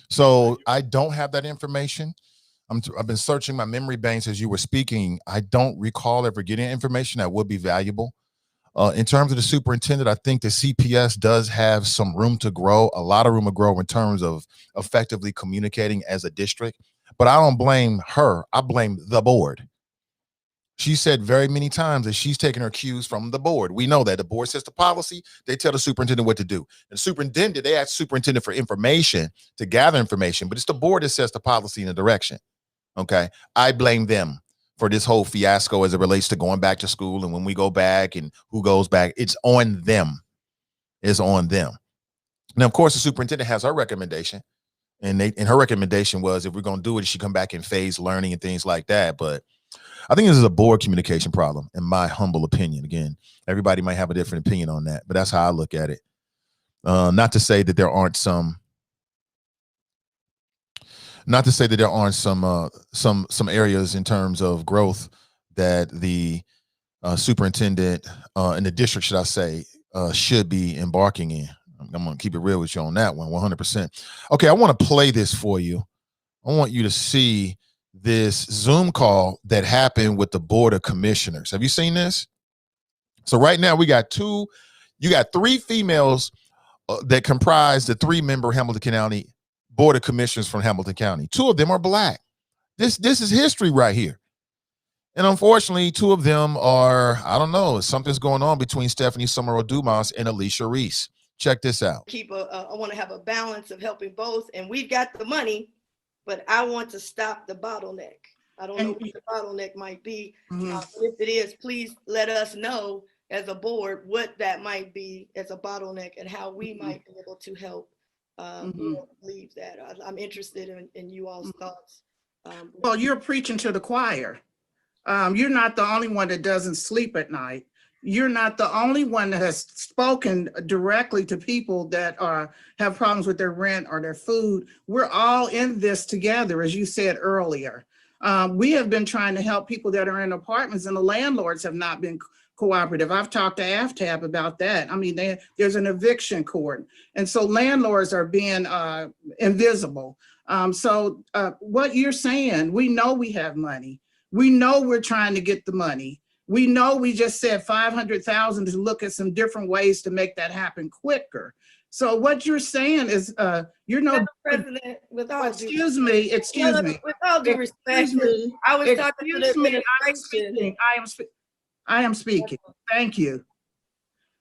So I don't have that information. I've been searching my memory banks as you were speaking. I don't recall ever getting information that would be valuable. In terms of the superintendent, I think the CPS does have some room to grow, a lot of room to grow in terms of effectively communicating as a district. But I don't blame her. I blame the board. She said very many times that she's taking her cues from the board. We know that the board sets the policy. They tell the superintendent what to do. And the superintendent, they ask the superintendent for information to gather information, but it's the board that sets the policy and the direction. Okay. I blame them for this whole fiasco as it relates to going back to school. And when we go back and who goes back, it's on them. It's on them. Now, of course, the superintendent has her recommendation. And her recommendation was if we're going to do it, she come back in phase learning and things like that. But I think this is a board communication problem, in my humble opinion. Again, everybody might have a different opinion on that, but that's how I look at it. Not to say that there aren't some. Not to say that there aren't some areas in terms of growth that the superintendent in the district, should I say, should be embarking in. I'm going to keep it real with you on that one, 100%. Okay, I want to play this for you. I want you to see this Zoom call that happened with the Board of Commissioners. Have you seen this? So right now you got three females that comprise the 3-member Hamilton County Board of Commissioners from Hamilton County. 2 of them are Black. This is history right here. And unfortunately, 2 of them are, I don't know, something's going on between Stephanie Summerall Dumas and Alicia Reese. Check this out. I want to have a balance of helping both, and we've got the money, but I want to stop the bottleneck. I don't know what the bottleneck might be. If it is, please let us know as a board what that might be as a bottleneck and how we might be able to help leave that. I'm interested in you all's thoughts. Well, you're preaching to the choir. You're not the only one that doesn't sleep at night. You're not the only one that has spoken directly to people that have problems with their rent or their food. We're all in this together, as you said earlier. We have been trying to help people that are in apartments, and the landlords have not been cooperative. I've talked to AFTAB about that. I mean, there's an eviction court, and so landlords are being invisible. So what you're saying, we know we have money. We know we're trying to get the money. We know we just said 500,000 to look at some different ways to make that happen quicker. So what you're saying is, you're no President. With all excuse me. With all due respect, I was talking to the administration. I am speaking. Thank you.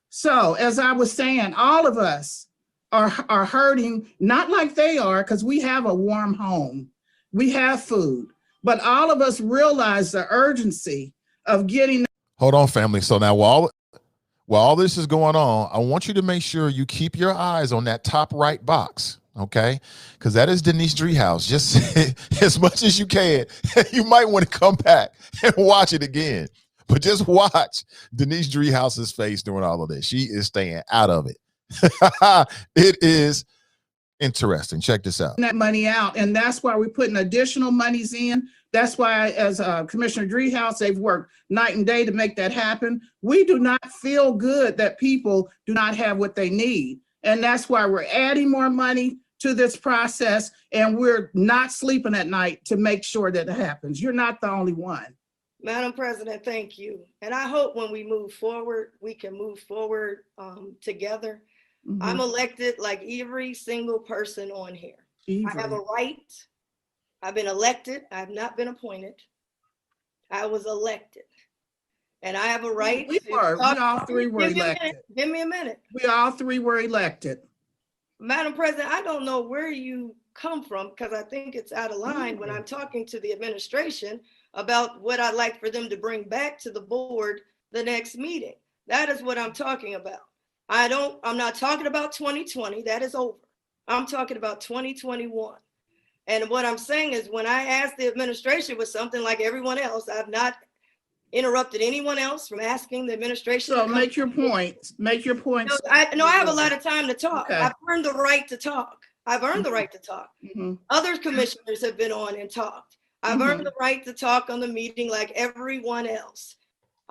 So as I was saying, all of us are hurting, not like they are, because we have a warm home. We have food, but all of us realize the urgency of getting. Hold on, family. So now while all this is going on, I want you to make sure you keep your eyes on that top right box, okay? Because that is Denise Driehaus. Just as much as you can. You might want to come back and watch it again. But just watch Denise Driehaus's face during all of this. She is staying out of it. It is interesting. Check this out. That money out, and that's why we're putting additional monies in. That's why, as Commissioner Driehaus, they've worked night and day to make that happen. We do not feel good that people do not have what they need. And that's why we're adding more money to this process, and we're not sleeping at night to make sure that it happens. You're not the only one. Madam President, thank you. And I hope when we move forward, we can move forward together. I'm elected like every single person on here. I have a right. I've been elected. I have not been appointed. I was elected. And I have a right. We all 3 were elected. Give me a minute. We all 3 were elected. Madam President, I don't know where you come from, because I think it's out of line when I'm talking to the administration about what I'd like for them to bring back to the board the next meeting. That is what I'm talking about. I'm not talking about 2020. That is over. I'm talking about 2021. And what I'm saying is, when I asked the administration with something like everyone else, I've not interrupted anyone else from asking the administration. So make your point. Make your point. I have a lot of time to talk. Okay. I've earned the right to talk. The right to talk. Other commissioners have been on and talked. I've earned the right to talk on the meeting like everyone else.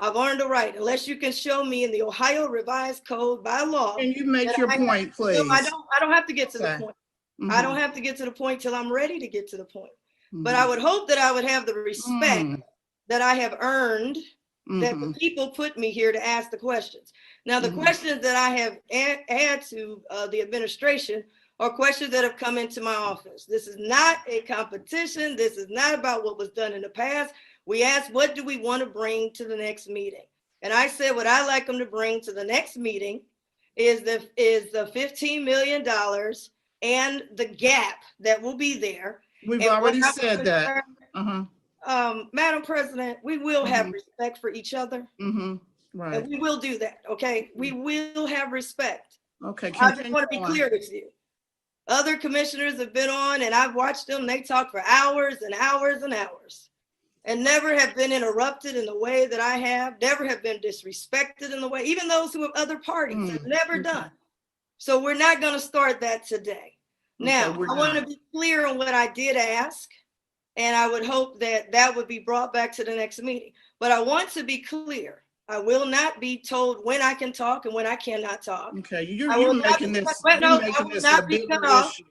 I've earned the right, unless you can show me in the Ohio Revised Code by law. Can you make your point, please? I don't have to get to the point. I don't have to get to the point till I'm ready to get to the point. But I would hope that I would have the respect that I have earned, that the people put me here to ask the questions. Now, the questions that I have had to the administration are questions that have come into my office. This is not a competition. This is not about what was done in the past. We asked, what do we want to bring to the next meeting? And I said, what I like them to bring to the next meeting is the $15 million and the gap that will be there. We've already said that. Madam President, we will have respect for each other. Right. And we will do that, okay? We will have respect. Okay. I just want to be clear with you. Other commissioners have been on, and I've watched them. They talk for hours and hours and hours, and never have been interrupted in the way that I have, never have been disrespected in the way, even those who have other parties have never done. So we're not going to start that today. Now, Okay, I want to be clear on what I did ask, and I would hope that that would be brought back to the next meeting. But I want to be clear. I will not be told when I can talk and when I cannot talk. Okay, I you're will making not be, this, but you're no, I making will this a not be bigger cut off. issue.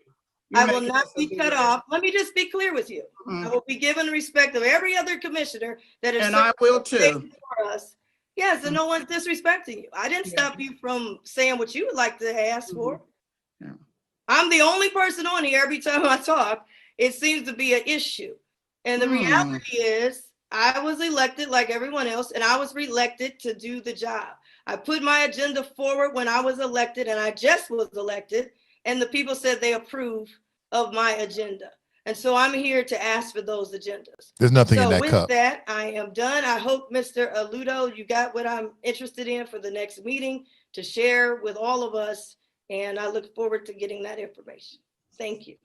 You're I will making not this a be bigger cut off. Let me just be clear with you. issue. I will be given respect of every other commissioner that is And I will too. for us. Yes, and no one's disrespecting you. I didn't Yeah. stop you from saying what you would like to ask for. Yeah. I'm the only person on here every time I talk. It seems to be an issue. And the reality is I was elected like everyone else, and I was reelected to do the job. I put my agenda forward when I was elected, and I just was elected, and the people said they approve of my agenda. And so I'm here to ask for those agendas. There's nothing in So that with cup. that, I am done. I hope, Mr. Aludo, you got what I'm interested in for the next meeting to share with all of us. And I look forward to getting that information. Thank you.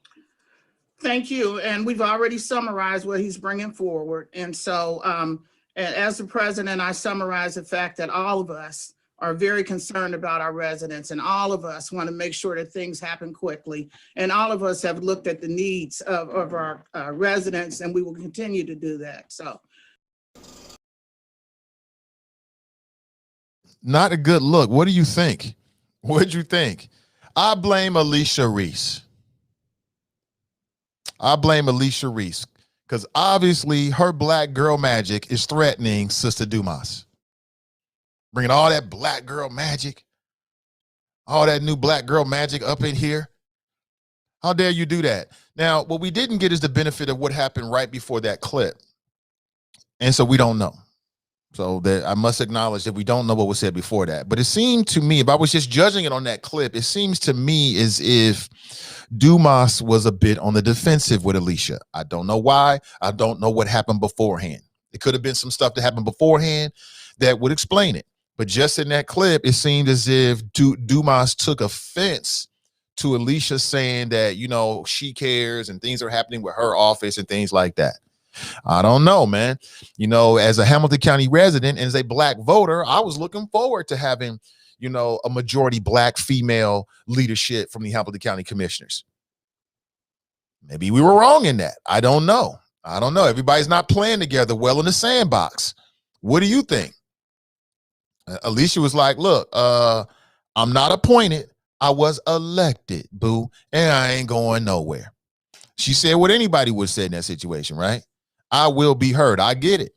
Thank you. And we've already summarized what he's bringing forward. And so as the president, I summarize the fact that all of us are very concerned about our residents, and all of us want to make sure that things happen quickly. And all of us have looked at the needs of our residents, and we will continue to do that. So. Not a good look. What do you think? What'd you think? I blame Alicia Reese. I blame Alicia Reese because obviously her black girl magic is threatening Sister Dumas. Bringing all that black girl magic, all that new black girl magic up in here. How dare you do that? Now, what we didn't get is the benefit of what happened right before that clip. And so we don't know. So that I must acknowledge that we don't know what was said before that. But it seemed to me, if I was just judging it on that clip, it seems to me as if Dumas was a bit on the defensive with Alicia. I don't know why. I don't know what happened beforehand. It could have been some stuff that happened beforehand that would explain it. But just in that clip, it seemed as if Dumas took offense to Alicia saying that, you know, she cares and things are happening with her office and things like that. I don't know, man. You know, as a Hamilton County resident and as a black voter, I was looking forward to having, you know, a majority black female leadership from the Hamilton County commissioners. Maybe we were wrong in that. I don't know. I don't know. Everybody's not playing together well in the sandbox. What do you think? Alicia was like, look, I'm not appointed. I was elected, boo, and I ain't going nowhere. She said what anybody would say in that situation, right? I will be heard. I get it.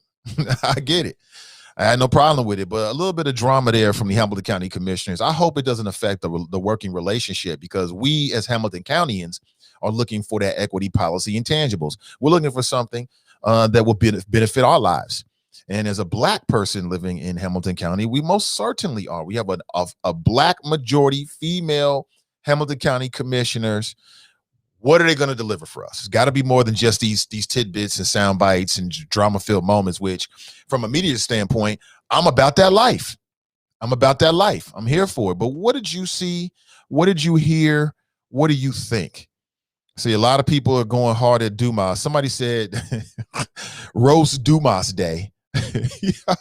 I get it. I had no problem with it, but a little bit of drama there from the Hamilton County commissioners. I hope it doesn't affect the working relationship because we as Hamilton Countyans are looking for that equity policy intangibles. We're looking for something that will benefit our lives. And as a black person living in Hamilton County, we most certainly are. We have a black majority female Hamilton County commissioners. What are they going to deliver for us? It's got to be more than just these tidbits and sound bites and drama-filled moments, which from a media standpoint, I'm about that life. I'm about that life. I'm here for it. But what did you see? What did you hear? What do you think? See, a lot of people are going hard at Dumas. Somebody said roast Dumas day. Yeah.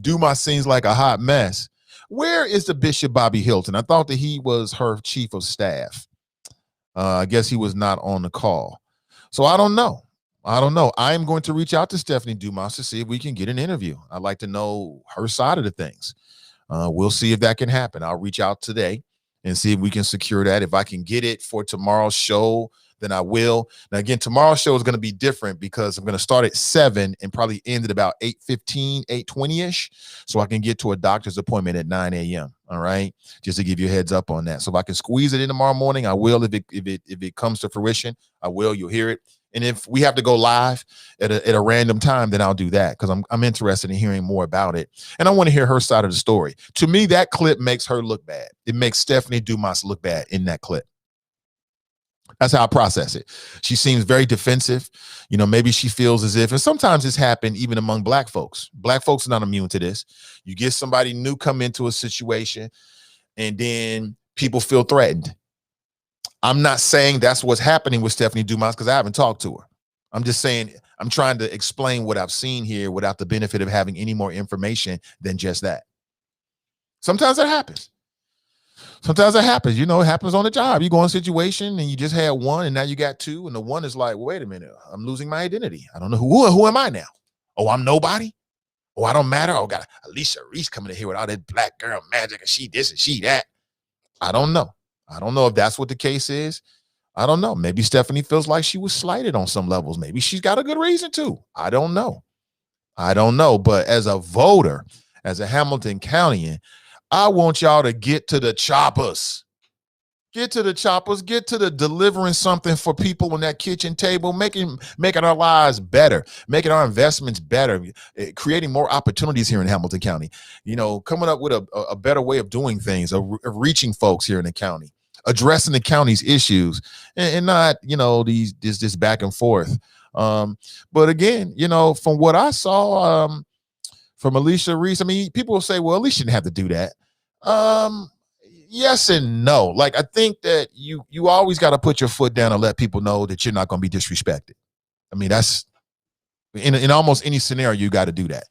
Dumas seems like a hot mess. Where is the Bishop Bobby Hilton? I thought that he was her chief of staff. I guess he was not on the call. So I don't know. I am going to reach out to Stephanie Dumas to see if we can get an interview. I'd like to know her side of the things. We'll see if that can happen. I'll reach out today and see if we can secure that. If I can get it for tomorrow's show, then I will. Now, again, tomorrow's show is going to be different because I'm going to start at 7 and probably end at about 8:15, 8:20-ish, so I can get to a doctor's appointment at 9 a.m. All right, just to give you a heads up on that. So if I can squeeze it in tomorrow morning, I will. If it comes to fruition, I will. You'll hear it. And if we have to go live at a random time, then I'll do that because I'm interested in hearing more about it. And I want to hear her side of the story. To me, that clip makes her look bad. It makes Stephanie Dumas look bad in that clip. That's how I process it. She seems very defensive. You know, maybe she feels as if, and sometimes it's happened even among black folks. Black folks are not immune to this. You get somebody new come into a situation and then people feel threatened. I'm not saying that's what's happening with Stephanie Dumas because I haven't talked to her. I'm just saying I'm trying to explain what I've seen here without the benefit of having any more information than just that. Sometimes that happens. Sometimes it happens, it happens on the job. You go in a situation and you just had one and now you got two, and the one is like, wait a minute, I'm losing my identity. I don't know who am I now? Oh, I'm nobody. Oh, I don't matter. Oh, got Alicia Reese coming in here with all that black girl magic and she this and she that. I don't know. I don't know if that's what the case is. I don't know. Maybe Stephanie feels like she was slighted on some levels. Maybe she's got a good reason to. I don't know. But as a voter, as a Hamilton Countyan, I want y'all to get to the choppers. Get to the choppers. Get to the delivering something for people on that kitchen table, making our lives better, making our investments better, creating more opportunities here in Hamilton County. Coming up with a better way of doing things, of reaching folks here in the county, addressing the county's issues, and not this back and forth. But again, from what I saw from Alicia Reese, I mean, people will say, well, Alicia didn't have to do that. Yes and no. Like, I think that you always got to put your foot down and let people know that you're not going to be disrespected. I mean, that's in almost any scenario, you got to do that.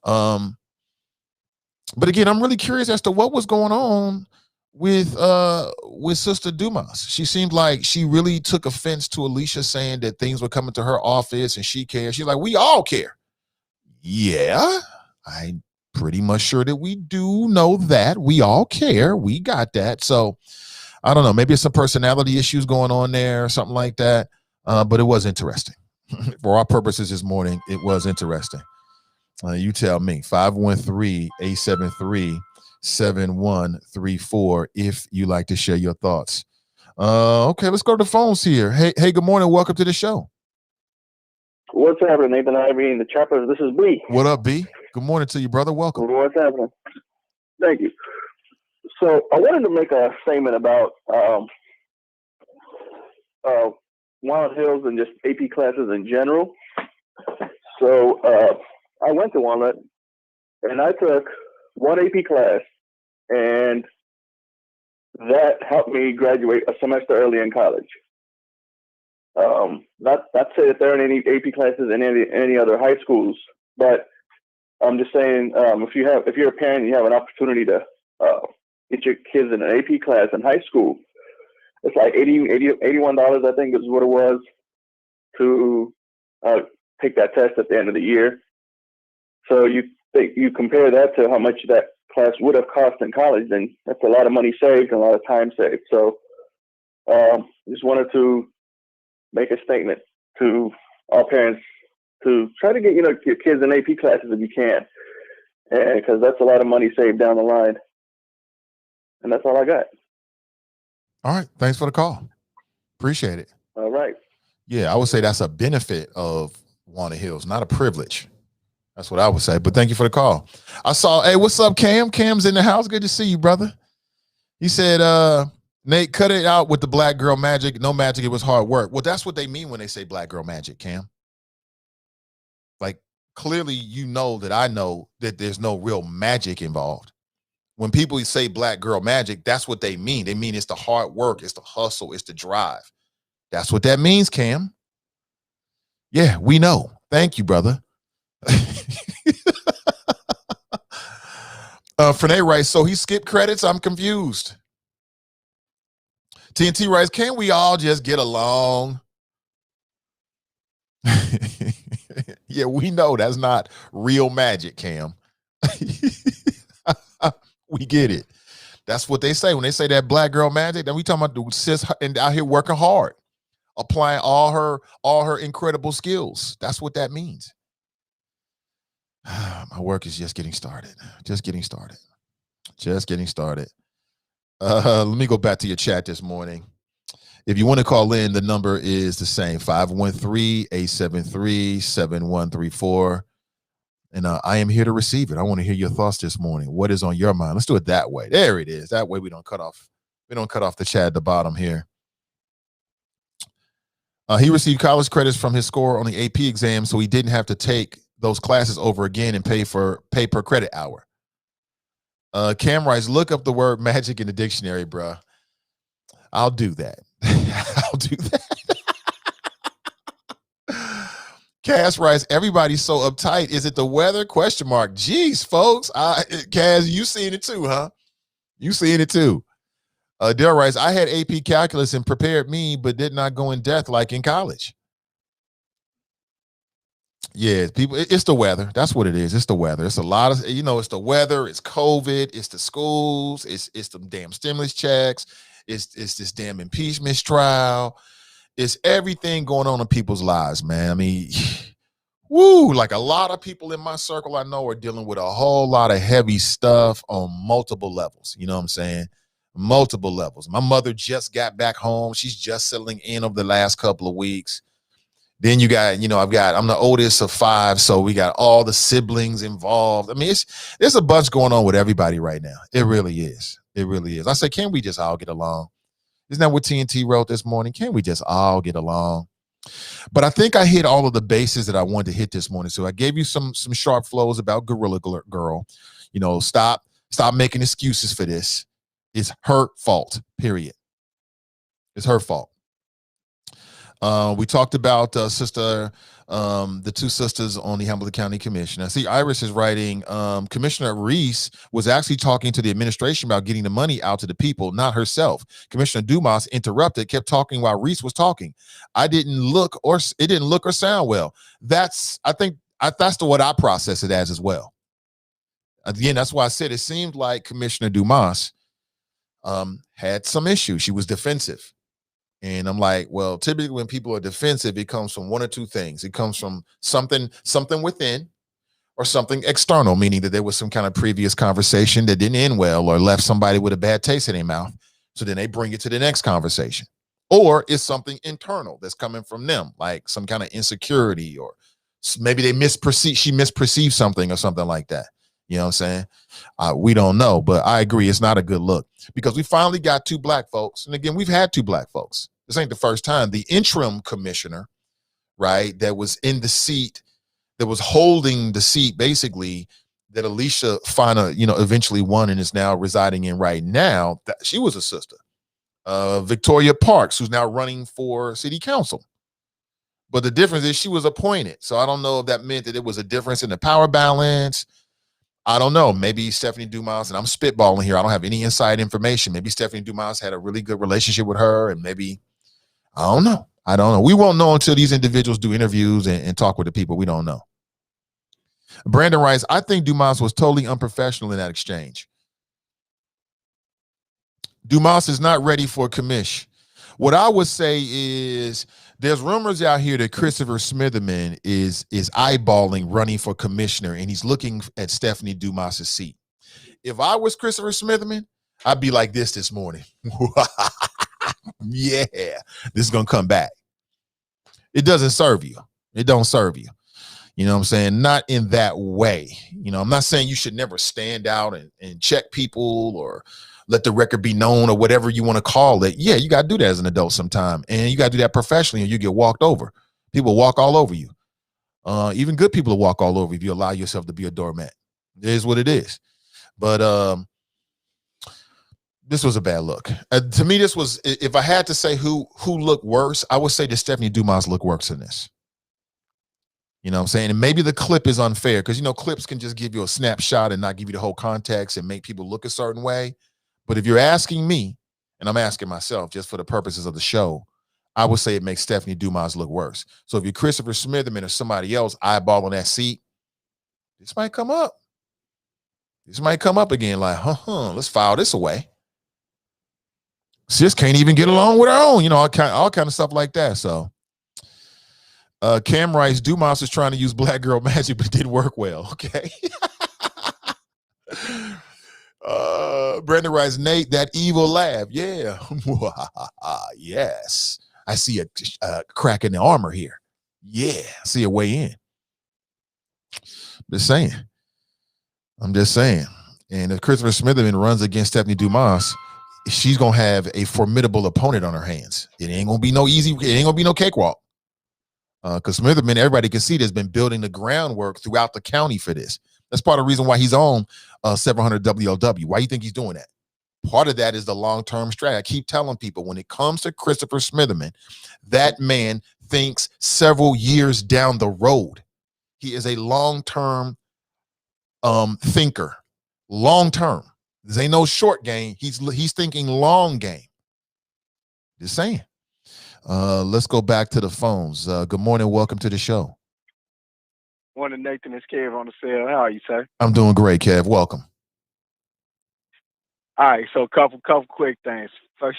But again, I'm really curious as to what was going on with Sister Dumas. She seemed like she really took offense to Alicia saying that things were coming to her office and she cares. She's like, we all care. Yeah, I'm pretty much sure that we do know that. We all care. We got that. So I don't know. Maybe it's some personality issues going on there or something like that. But it was interesting. For our purposes this morning, it was interesting. You tell me. 513-873-7134 if you like to share your thoughts. Okay, let's go to the phones here. Hey, good morning. Welcome to the show. What's happening, Nathan Ivy and the Choppers? This is B. What up, B? Good morning to you, brother. Welcome. What's happening? Thank you. So I wanted to make a statement about Walnut Hills and just AP classes in general. So I went to Walnut and I took one AP class, and that helped me graduate a semester early in college. Not to say that there aren't any AP classes in any other high schools, but I'm just saying, if you're a parent and you have an opportunity to get your kids in an AP class in high school, it's like $81, I think is what it was, to take that test at the end of the year. So you compare that to how much that class would have cost in college, then that's a lot of money saved and a lot of time saved. So just wanted to make a statement to all parents to try to get your kids in AP classes if you can, and because that's a lot of money saved down the line. And that's all I got. All right, thanks for the call. Appreciate it. All right. Yeah, I would say that's a benefit of Walnut Hills, not a privilege. That's what I would say. But thank you for the call. I saw, hey, what's up, Cam? Cam's in the house. Good to see you, brother. He said, Nate, cut it out with the black girl magic. No magic, it was hard work. Well, that's what they mean when they say black girl magic, Cam. Like, clearly you know that I know that there's no real magic involved. When people say black girl magic, that's what they mean. They mean it's the hard work, it's the hustle, it's the drive. That's what that means, Cam. Yeah, we know. Thank you, brother. Frenay writes, so he skipped credits? I'm confused. TNT writes, can't we all just get along? Yeah, we know that's not real magic, Cam. We get it. That's what they say. When they say that black girl magic, then we talking about the sis and out here working hard, applying all her incredible skills. That's what that means. My work is just getting started. Just getting started. Let me go back to your chat this morning. If you want to call in, the number is the same, 513-873-7134. And I am here to receive it. I want to hear your thoughts this morning. What is on your mind? Let's do it that way. There it is. That way we don't cut off the chat at the bottom here. He received college credits from his score on the AP exam, so he didn't have to take those classes over again and pay per credit hour. Cam writes, look up the word magic in the dictionary, bruh. I'll do that. I'll do that. Cass writes, everybody's so uptight. Is it the weather? Question mark. Jeez, folks. Cass, you seeing it too, huh? You seeing it too. Dale writes, I had AP calculus and prepared me, but did not go in depth like in college. Yeah, people, it's the weather. That's what it is. It's the weather. It's a lot of, it's the weather, it's COVID, it's the schools, it's the damn stimulus checks, it's this damn impeachment trial. It's everything going on in people's lives, man. I mean, woo, like a lot of people in my circle I know are dealing with a whole lot of heavy stuff on multiple levels. You know what I'm saying? Multiple levels. My mother just got back home. She's just settling in over the last couple of weeks. Then you got, I'm the oldest of 5, so we got all the siblings involved. I mean, there's a bunch going on with everybody right now. It really is. It really is. I said, can we just all get along? Isn't that what TNT wrote this morning? Can we just all get along? But I think I hit all of the bases that I wanted to hit this morning. So I gave you some sharp flows about Gorilla Girl. Stop making excuses for this. It's her fault, period. It's her fault. We talked about the two sisters on the Hamilton County Commission. I see Iris is writing, Commissioner Reese was actually talking to the administration about getting the money out to the people, not herself. Commissioner Dumas interrupted, kept talking while Reese was talking. It didn't look or sound well. That's what I process it as well. Again, that's why I said it seemed like Commissioner Dumas had some issues. She was defensive. And I'm like, well, typically when people are defensive, it comes from one or two things. It comes from something within or something external, meaning that there was some kind of previous conversation that didn't end well or left somebody with a bad taste in their mouth. So then they bring it to the next conversation. Or it's something internal that's coming from them, like some kind of insecurity, or maybe she misperceived something or something like that. You know what I'm saying? We don't know, but I agree. It's not a good look because we finally got 2 black folks. And again, we've had 2 black folks. This ain't the first time. The interim commissioner, right, that was in the seat, that was holding the seat, basically, that Alicia eventually won and is now residing in right now. She was a sister. Victoria Parks, who's now running for city council. But the difference is she was appointed. So I don't know if that meant that it was a difference in the power balance. I don't know. Maybe Stephanie Dumas, and I'm spitballing here. I don't have any inside information. Maybe Stephanie Dumas had a really good relationship with her, and maybe, I don't know. We won't know until these individuals do interviews and talk with the people. We don't know. Brandon writes, I think Dumas was totally unprofessional in that exchange. Dumas is not ready for a commish. What I would say is there's rumors out here that Christopher Smitherman is eyeballing running for commissioner, and he's looking at Stephanie Dumas's seat. If I was Christopher Smitherman, I'd be like this morning. Yeah, this is going to come back. It doesn't serve you. It don't serve you. You know what I'm saying? Not in that way. I'm not saying you should never stand out and check people or let the record be known or whatever you want to call it. Yeah, you got to do that as an adult sometime. And you got to do that professionally or you get walked over. People walk all over you. Even good people will walk all over you if you allow yourself to be a doormat. It is what it is. But this was a bad look. To me, this was, if I had to say who looked worse, I would say that Stephanie Dumas looked worse in this. You know what I'm saying? And maybe the clip is unfair because, clips can just give you a snapshot and not give you the whole context and make people look a certain way. But if you're asking me, and I'm asking myself just for the purposes of the show, I would say it makes Stephanie Dumas look worse. So if you're Christopher Smitherman or somebody else eyeballing that seat, this might come up. This might come up again like, let's file this away. Sis can't even get along with her own, all kind of stuff like that. So Cam writes, Dumas was trying to use black girl magic, but it didn't work well. Okay. Brandon writes, Nate, that evil laugh. Yeah. Yes. I see a crack in the armor here. Yeah. I see a way in. I'm just saying. And if Christopher Smitherman runs against Stephanie Dumas, she's going to have a formidable opponent on her hands. It ain't going to be no easy. It ain't going to be no cakewalk. Because Smitherman, everybody can see, has been building the groundwork throughout the county for this. That's part of the reason why he's on 700 WLW. Why do you think he's doing that? Part of that is the long-term strategy. I keep telling people when it comes to Christopher Smitherman, that man thinks several years down the road. He is a long-term thinker. Long-term. This ain't no short game. He's thinking long game. Just saying. Let's go back to the phones. Good morning. Welcome to the show. Morning, Nathan. It's Kev on the cell. How are you, sir? I'm doing great, Kev. Welcome. All right, so couple quick things. First,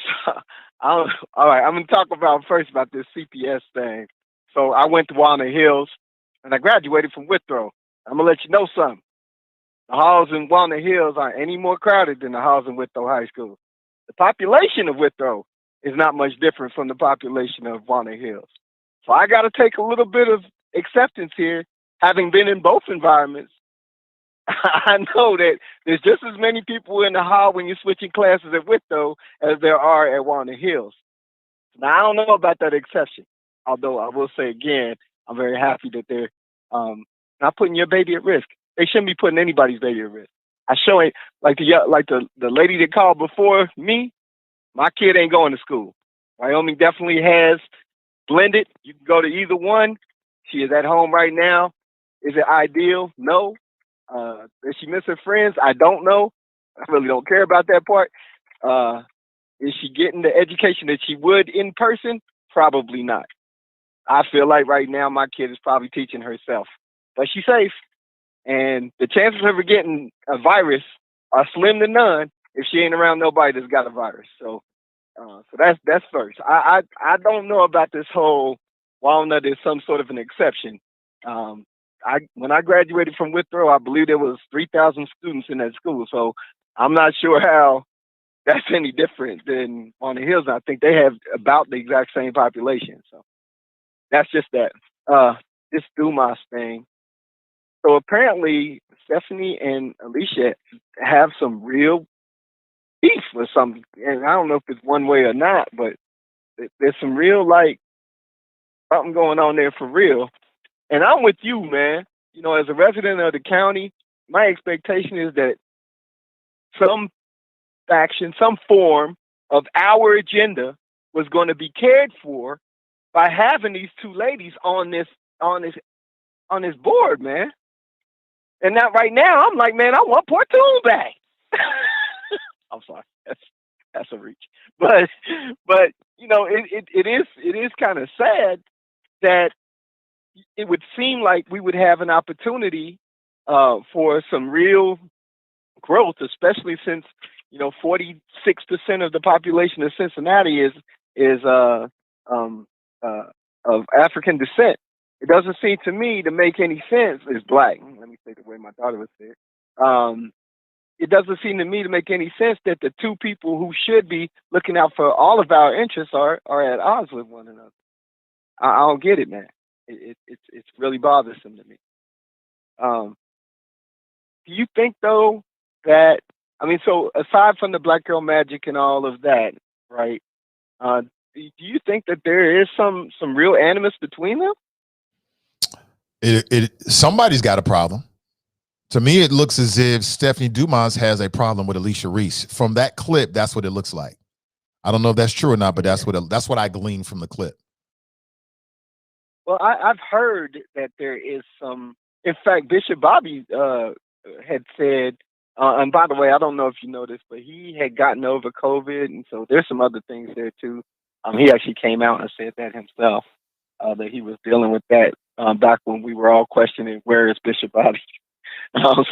all right, I'm gonna talk about this CPS thing. So I went to Walnut Hills, and I graduated from Withrow. I'm gonna let you know something. The halls in Walnut Hills aren't any more crowded than the halls in Withrow High School. The population of Withrow is not much different from the population of Walnut Hills. So I got to take a little bit of acceptance here, having been in both environments. I know that there's just as many people in the hall when you're switching classes at Withrow as there are at Walnut Hills. Now, I don't know about that exception, although I will say again, I'm very happy that they're not putting your baby at risk. They shouldn't be putting anybody's baby at risk. I show it like the lady that called before me. My kid ain't going to school. Wyoming definitely has blended. You can go to either one. She is at home right now. Is it ideal? No. Does she miss her friends? I don't know. I really don't care about that part. Is she getting the education that she would in person? Probably not. I feel like right now my kid is probably teaching herself, but she's safe. And the chances of her getting a virus are slim to none if she ain't around nobody that's got a virus. So that's first. I don't know about this whole Walnut is some sort of an exception. When I graduated from Withrow, I believe there was 3,000 students in that school. So I'm not sure how that's any different than on the Hills. I think they have about the exact same population. So that's just that. This Dumas thing. So apparently Stephanie and Alicia have some real beef or something. And I don't know if it's one way or not, but there's some real, like, something going on there for real. And I'm with you, man. You know, as a resident of the county, my expectation is that some faction, some form of our agenda was going to be cared for by having these two ladies on this board, man. And now, right now, I'm like, man, I want Portune back. I'm sorry, that's a reach, but you know, it is kind of sad that it would seem like we would have an opportunity for some real growth, especially since, you know, 46% of the population of Cincinnati is of African descent. It doesn't seem to me to make any sense. Is black. Let me say the way my daughter would say it. It doesn't seem to me to make any sense that the two people who should be looking out for all of our interests are at odds with one another. I don't get it, man. It's really bothersome to me. Do you think though that, I mean, so aside from the Black Girl Magic and all of that, right? Do you think that there is some real animus between them? Somebody's got a problem. To me, it looks as if Stephanie Dumas has a problem with Alicia Reese. From that clip, that's what it looks like. I don't know if that's true or not, but that's what I gleaned from the clip. Well, I've heard that there is some. In fact, Bishop Bobby had said, and by the way, I don't know if you know this, but he had gotten over COVID, and so there's some other things there too. He actually came out and said that himself, that he was dealing with that back when we were all questioning where is Bishop Bobby. It's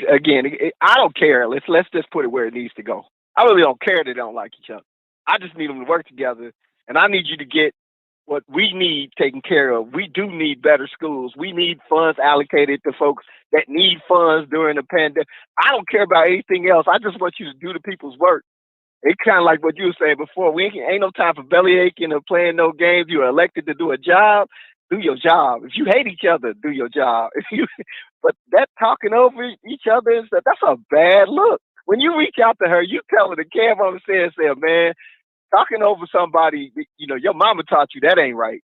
again, I don't care. Let's just put it where it needs to go. I really don't care they don't like each other. I just need them to work together, and I need you to get what we need taken care of. We do need better schools. We need funds allocated to folks that need funds during the pandemic. I don't care about anything else. I just want you to do the people's work. It's kind of like what you were saying before. We ain't no time for belly aching or playing no games. You are elected to do a job. Do your job. If you hate each other, do your job. But that talking over each other and stuff, that's a bad look. When you reach out to her, you tell her the cab on the say, man, talking over somebody, you know, your mama taught you that ain't right.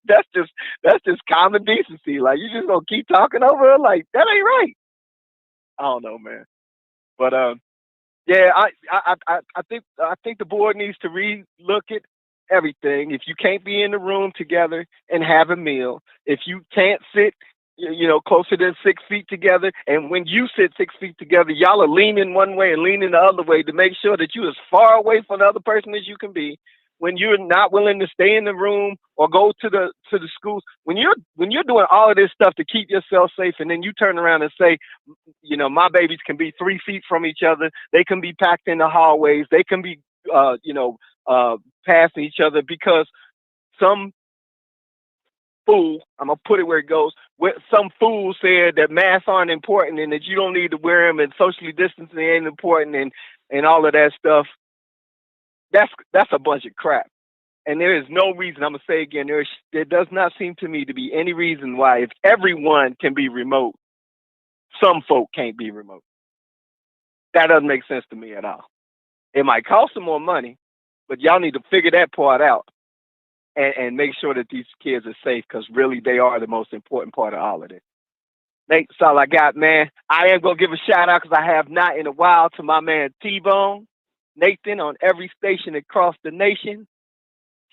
That's just common decency. Like, you just gonna keep talking over her? Like, that ain't right. I don't know, man. But yeah, I think the board needs to relook it. everything. If you can't be in the room together and have a meal, if you can't sit, closer than 6 feet together, and when you sit 6 feet together, y'all are leaning one way and leaning the other way to make sure that you're as far away from the other person as you can be. When you're not willing to stay in the room or go to the schools, when you're doing all of this stuff to keep yourself safe, and then you turn around and say, my babies can be 3 feet from each other, they can be packed in the hallways, they can be passing each other because some fool, I'm gonna put it where it goes, some fool said that masks aren't important and that you don't need to wear them and socially distancing ain't important and all of that stuff. That's a bunch of crap. And there is no reason, I'm gonna say again, there does not seem to me to be any reason why, if everyone can be remote, some folk can't be remote. That doesn't make sense to me at all. It might cost them more money, but y'all need to figure that part out and make sure that these kids are safe, because really they are the most important part of all of this. Nate, that's all I got, man. I am going to give a shout out, because I have not in a while, to my man T-Bone, Nathan, on every station across the nation.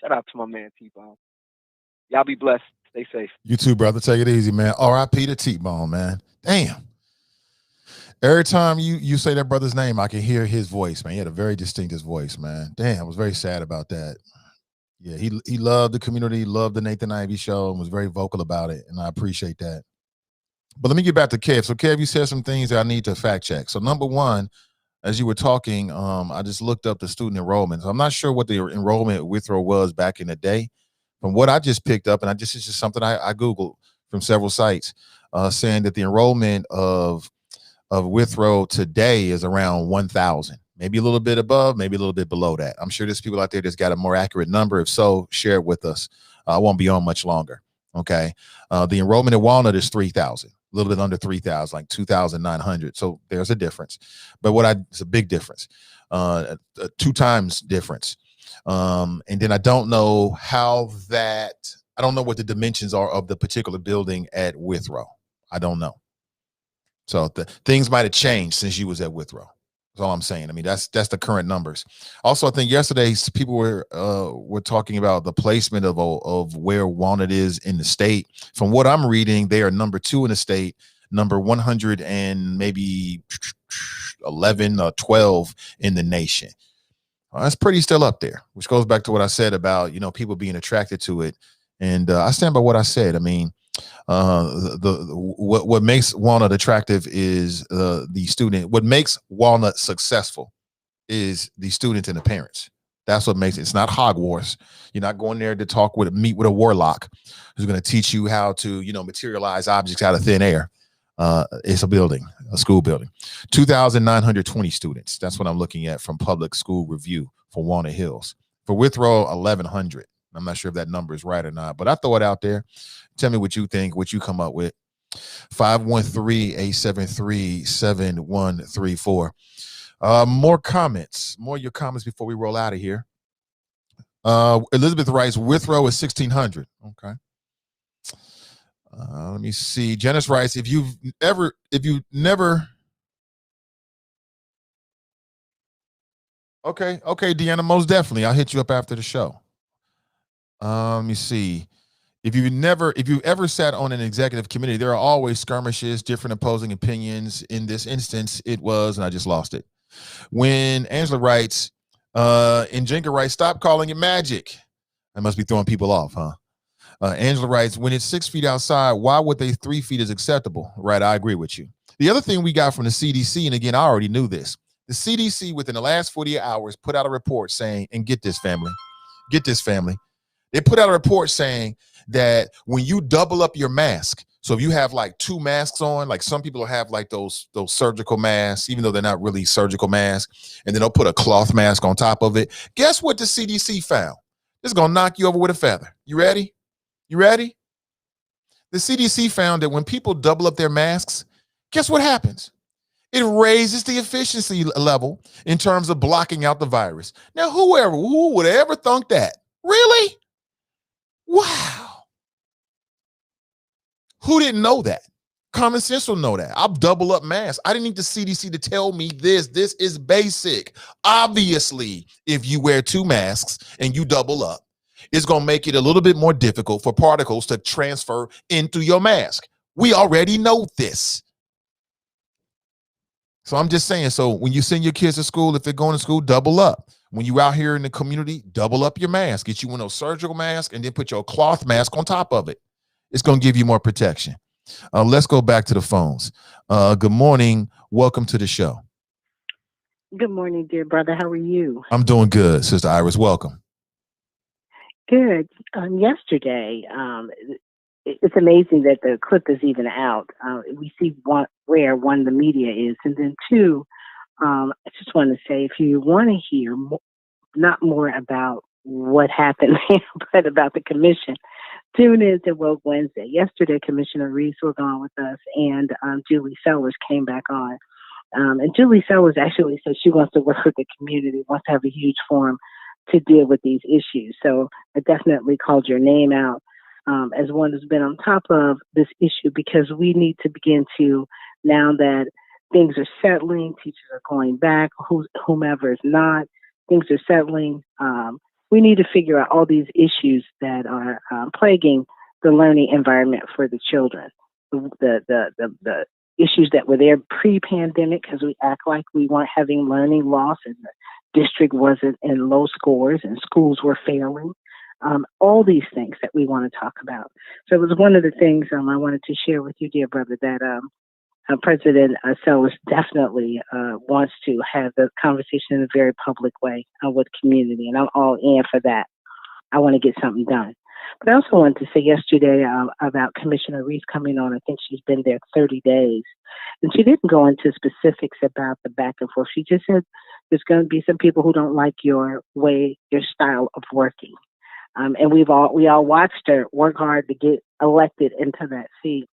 Shout out to my man T-Bone. Y'all be blessed. Stay safe. You too, brother. Take it easy, man. R.I.P. to T-Bone, man. Damn. Every time you say that brother's name, I can hear his voice, man. He had a very distinctive voice, man. Damn, I was very sad about that. Yeah, he loved the community, loved the Nathan Ivey show, and was very vocal about it, and I appreciate that. But let me get back to Kev. So, Kev, you said some things that I need to fact check. So, number one, as you were talking, I just looked up the student enrollment. So I'm not sure what the enrollment at Withrow was back in the day. From what I just picked up, and it's just something I Googled from several sites, saying that the enrollment of Withrow today is around 1,000. Maybe a little bit above, maybe a little bit below that. I'm sure there's people out there that's got a more accurate number. If so, share it with us. I won't be on much longer. Okay. The enrollment at Walnut is 3,000, a little bit under 3,000, like 2,900. So there's a difference. But it's a big difference, 2 times difference. And then I don't know I don't know what the dimensions are of the particular building at Withrow. I don't know. So things might have changed since you was at Withrow. That's all I'm saying. I mean, that's the current numbers. Also, I think yesterday people were talking about the placement of where Walnut is in the state. From what I'm reading, they are number 2 in the state, number 100 and maybe 11 or 12 in the nation. That's pretty still up there, which goes back to what I said about people being attracted to it. And I stand by what I said. I mean, what makes Walnut attractive is the student. What makes Walnut successful is the students and the parents. That's what makes it. It's not Hogwarts. You're not going there to meet with a warlock who's going to teach you how to materialize objects out of thin air. It's a school building. 2,920 students. That's what I'm looking at from Public School Review for Walnut Hills. For Withrow, 1,100. I'm not sure if that number is right or not, but I throw it out there. Tell me what you think, what you come up with. 513-873-7134. More your comments before we roll out of here. Elizabeth writes, Withrow is 1,600. Okay. Let me see. Janice writes, if you've never. Okay, Deanna, most definitely. I'll hit you up after the show. Let me see. If you've ever sat on an executive committee, there are always skirmishes, different opposing opinions. In this instance, it was, and I just lost it. When Angela writes, and Jenka writes, stop calling it magic. I must be throwing people off, huh? Angela writes, when it's 6 feet outside, why would they 3 feet is acceptable? Right, I agree with you. The other thing we got from the CDC, and again, I already knew this, the CDC within the last 48 hours put out a report saying, and get this family, they put out a report saying that when you double up your mask, so if you have like 2 masks on, like some people have like those surgical masks, even though they're not really surgical masks, and then they'll put a cloth mask on top of it. Guess what the CDC found? It's going to knock you over with a feather. You ready? The CDC found that when people double up their masks, guess what happens? It raises the efficiency level in terms of blocking out the virus. Now, who would ever thunk that? Really? Wow. Who didn't know that? Common sense will know that. I'll double up masks. I didn't need the CDC to tell me this. This is basic. Obviously, if you wear 2 masks and you double up, it's going to make it a little bit more difficult for particles to transfer into your mask. We already know this. So I'm just saying, so when you send your kids to school, if they're going to school, double up. When you're out here in the community, double up your mask. Get you one of those surgical masks and then put your cloth mask on top of it. It's going to give you more protection. Let's go back to the phones. Good morning. Welcome to the show. Good morning, dear brother. How are you? I'm doing good, Sister Iris. Welcome. Good. Yesterday, it's amazing that the clip is even out. We see where the media is, and then 2, I just want to say, if you want to hear not more about what happened, but about the commission, tune in to Woke Wednesday. Yesterday, Commissioner Reese was on with us, and Julie Sellers came back on. And Julie Sellers actually said she wants to work with the community, wants to have a huge forum to deal with these issues. So I definitely called your name out as one who's been on top of this issue, because we need to begin to, now that things are settling, teachers are going back, whomever is not, things are settling, we need to figure out all these issues that are plaguing the learning environment for the children. The issues that were there pre-pandemic, because we act like we weren't having learning loss and the district wasn't in low scores and schools were failing. All these things that we want to talk about. So it was one of the things I wanted to share with you, dear brother, that President Sellers definitely wants to have the conversation in a very public way with community, and I'm all in for that. I want to get something done. But I also wanted to say yesterday about Commissioner Reese coming on. I think she's been there 30 days. And she didn't go into specifics about the back and forth. She just said there's going to be some people who don't like your style of working. And we all watched her work hard to get elected into that seat.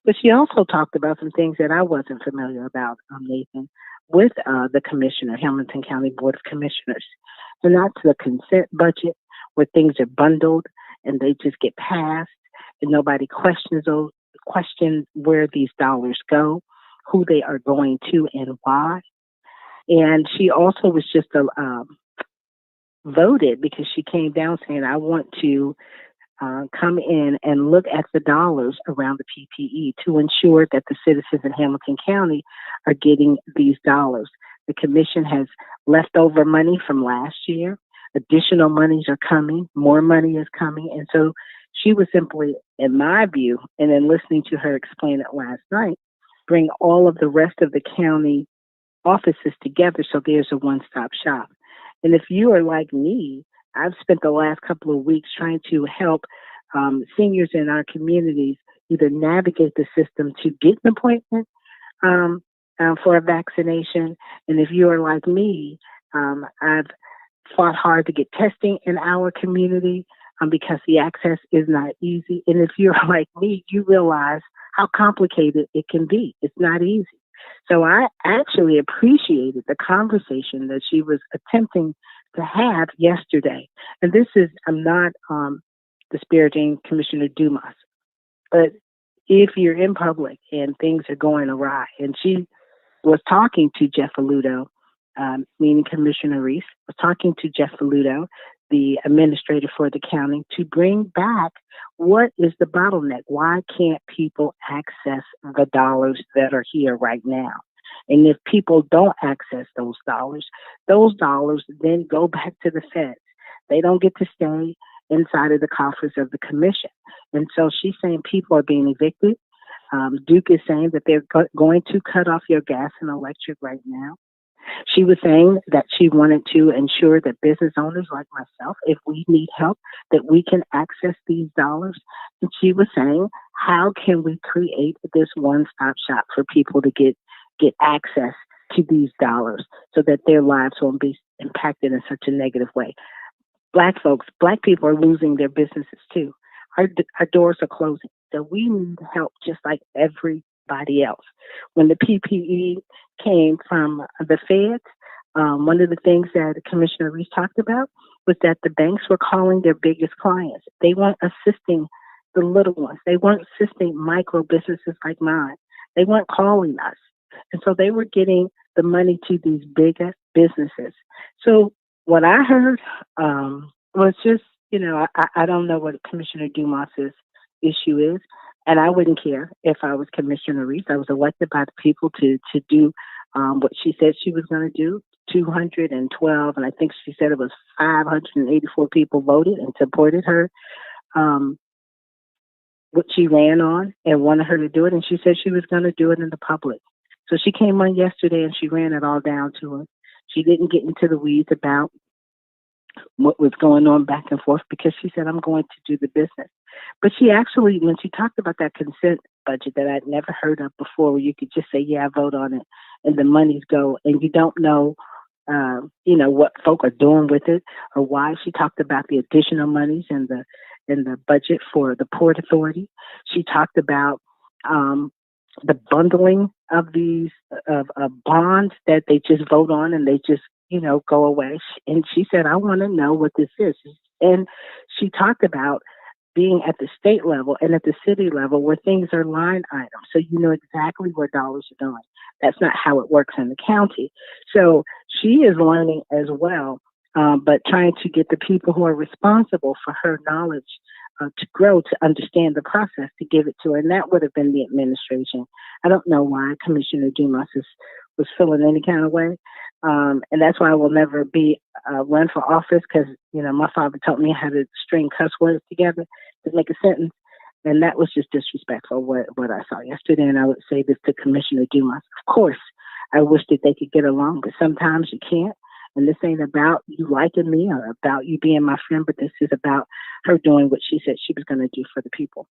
But she also talked about some things that I wasn't familiar about, Nathan, with the commissioner, Hamilton County Board of Commissioners. And that's the consent budget, where things are bundled and they just get passed and nobody questions where these dollars go, who they are going to, and why. And she also was just voted because she came down saying, I want to come in and look at the dollars around the PPE to ensure that the citizens in Hamilton County are getting these dollars. The commission has leftover money from last year. Additional monies are coming. More money is coming. And so she was simply, in my view, and then listening to her explain it last night, bring all of the rest of the county offices together so there's a one-stop shop. And if you are like me, I've spent the last couple of weeks trying to help seniors in our communities either navigate the system to get an appointment for a vaccination. And if you are like me, I've fought hard to get testing in our community because the access is not easy. And if you're like me, you realize how complicated it can be. It's not easy. So I actually appreciated the conversation that she was attempting to have yesterday. And this is, I'm not disparaging Commissioner Dumas, but if you're in public and things are going awry, and she was talking to Jeff Alludo, meaning Commissioner Reese, was talking to Jeff Alludo, the administrator for the county, to bring back what is the bottleneck? Why can't people access the dollars that are here right now? And if people don't access those dollars then go back to the feds. They don't get to stay inside of the coffers of the commission. And so she's saying people are being evicted. Duke is saying that they're going to cut off your gas and electric right now. She was saying that she wanted to ensure that business owners like myself, if we need help, that we can access these dollars. And she was saying, how can we create this one-stop shop for people to get access to these dollars so that their lives won't be impacted in such a negative way? Black people are losing their businesses too. Our doors are closing. So we need help just like everybody else. When the PPE came from the feds, one of the things that Commissioner Reese talked about was that the banks were calling their biggest clients. They weren't assisting the little ones. They weren't assisting micro businesses like mine. They weren't calling us. And so they were getting the money to these bigger businesses. So what I heard was just, I don't know what Commissioner Dumas's issue is. And I wouldn't care if I was Commissioner Reese. I was elected by the people to do what she said she was going to do. 212, and I think she said it was 584 people voted and supported her, what she ran on and wanted her to do it. And she said she was going to do it in the public. So she came on yesterday and she ran it all down to us. She didn't get into the weeds about what was going on back and forth because she said, I'm going to do the business. But she actually, when she talked about that consent budget that I'd never heard of before, where you could just say, yeah, I vote on it, and the monies go, and you don't know, what folk are doing with it or why. She talked about the additional monies in the budget for the Port Authority. She talked about the bundling of these of bonds that they just vote on and they just go away. And she said, I want to know what this is. And she talked about being at the state level and at the city level where things are line items. So you know exactly where dollars are going. That's not how it works in the county. So she is learning as well, but trying to get the people who are responsible for her knowledge to grow, to understand the process, to give it to her. And that would have been the administration. I don't know why Commissioner Dumas was feeling any kind of way. And that's why I will never be run for office because, my father taught me how to string cuss words together to make a sentence. And that was just disrespectful, what I saw yesterday. And I would say this to Commissioner Dumas. Of course, I wish that they could get along, but sometimes you can't. And this ain't about you liking me or about you being my friend, but this is about her doing what she said she was going to do for the people.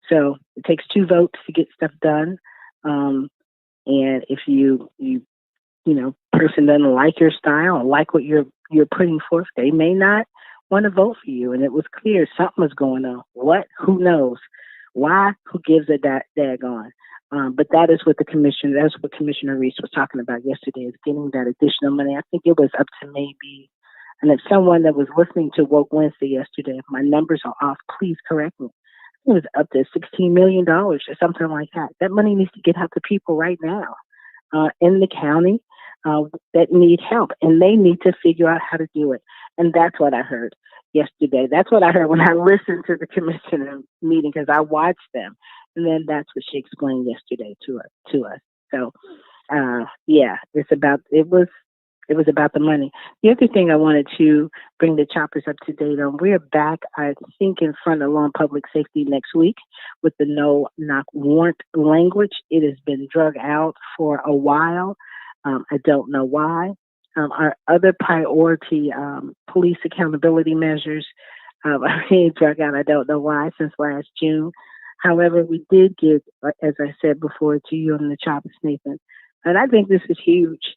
So it takes 2 votes to get stuff done. And if you person doesn't like your style or like what you're putting forth, they may not want to vote for you. And it was clear something was going on. What? Who knows? Why? Who gives a daggone? But that's what Commissioner Reese was talking about yesterday, is getting that additional money. I think it was up to maybe, and if someone that was listening to Woke Wednesday yesterday, if my numbers are off, please correct me. It was up to $16 million or something like that. That money needs to get out to people right now in the county that need help, and they need to figure out how to do it. And that's what I heard yesterday. That's what I heard when I listened to the commissioner meeting, because I watched them. And then that's what she explained yesterday to us. So, it was about the money. The other thing I wanted to bring the choppers up to date on, we're back, I think, in front of Law and Public Safety next week with the no-knock warrant language. It has been drug out for a while. I don't know why. Our other priority police accountability measures are being drug out. I don't know why, since last June. However, we did get, as I said before to you on the choppers, Nathan, and I think this is huge.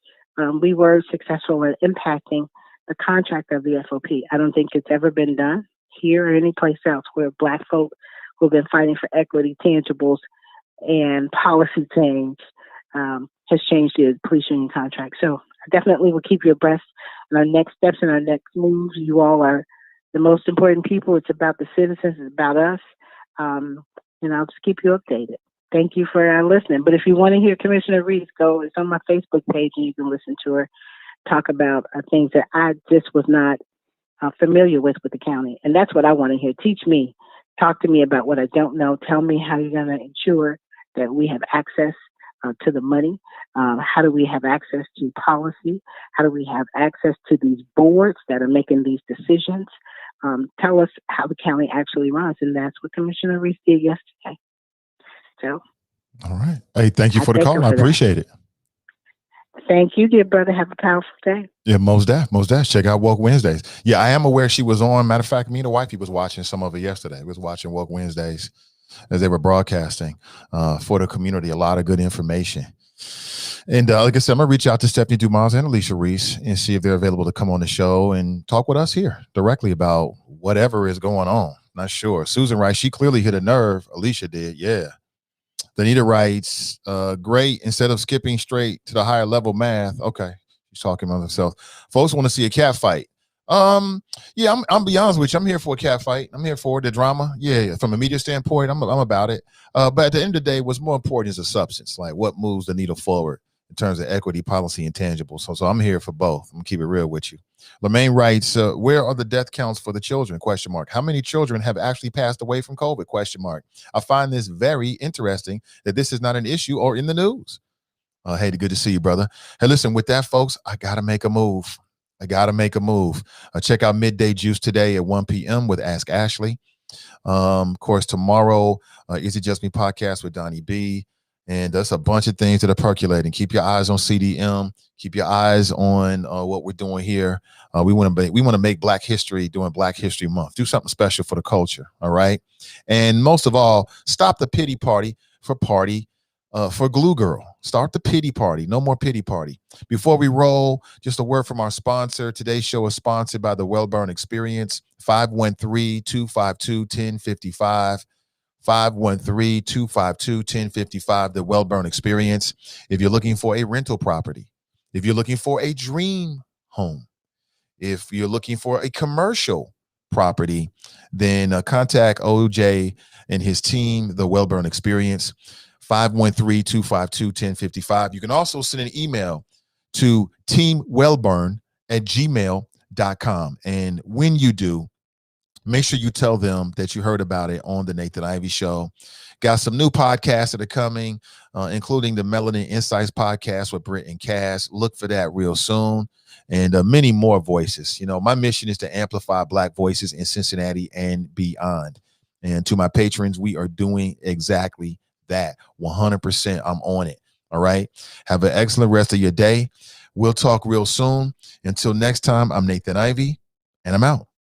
We were successful in impacting the contract of the FOP. I don't think it's ever been done here or any place else where Black folk who have been fighting for equity, tangibles, and policy change has changed the police union contract. So I definitely will keep you abreast on our next steps and our next moves. You all are the most important people. It's about the citizens. It's about us. And I'll just keep you updated. Thank you for listening. But if you want to hear Commissioner Reese, it's on my Facebook page, and you can listen to her talk about things that I just was not familiar with the county. And that's what I want to hear. Teach me. Talk to me about what I don't know. Tell me how you're going to ensure that we have access to the money. How do we have access to policy? How do we have access to these boards that are making these decisions? Tell us how the county actually runs. And that's what Commissioner Reese did yesterday. So, all right. Hey, thank you for the call. I appreciate it. Thank you, dear brother. Have a powerful day. Yeah, most def. Check out Woke Wednesdays. Yeah, I am aware she was on. Matter of fact, me and the wifey was watching some of it yesterday. We was watching Woke Wednesdays as they were broadcasting for the community. A lot of good information. And like I said, I'm going to reach out to Stephanie Dumas and Alicia Reese and see if they're available to come on the show and talk with us here directly about whatever is going on. Not sure. Susan writes, she clearly hit a nerve. Alicia did. Yeah. Danita writes, great. Instead of skipping straight to the higher level math. Okay. She's talking about herself. Folks want to see a cat fight. Yeah, I'm be honest with you. I'm here for a cat fight. I'm here for the drama. Yeah, from a media standpoint, I'm about it. But at the end of the day, what's more important is the substance, like what moves the needle forward in terms of equity, policy, and tangible. So I'm here for both. I'm gonna keep it real with you. Lemaine writes, where are the death counts for the children? Question mark. How many children have actually passed away from COVID? Question mark. I find this very interesting that this is not an issue or in the news. Hey, good to see you, brother. Hey, listen, with that, folks, I gotta make a move. Check out Midday Juice today at 1 p.m. with Ask Ashley. Of course, tomorrow, Is It Just Me podcast with Donnie B. And there's a bunch of things that are percolating. Keep your eyes on CDM. Keep your eyes on what we're doing here. We want to make Black History during Black History Month. Do something special for the culture. All right. And most of all, stop the pity party for Glue Girl. Start the pity party. No more pity party. Before we roll, just a word from our sponsor. Today's show is sponsored by the Wellburn Experience. 513-252-1055. 513-252-1055. The Wellburn Experience. If you're looking for a rental property, if you're looking for a dream home, if you're looking for a commercial property, then contact OJ and his team, the Wellburn Experience. 513-252-1055. You can also send an email to teamwellburn@gmail.com. And when you do, make sure you tell them that you heard about it on the Nathan Ivey Show. Got some new podcasts that are coming, including the Melanin Insights podcast with Britt and Cass. Look for that real soon. And many more voices. You know, my mission is to amplify Black voices in Cincinnati and beyond. And to my patrons, we are doing exactly that. 100%. I'm on it. All right. Have an excellent rest of your day. We'll talk real soon. Until next time, I'm Nathan Ivey, and I'm out.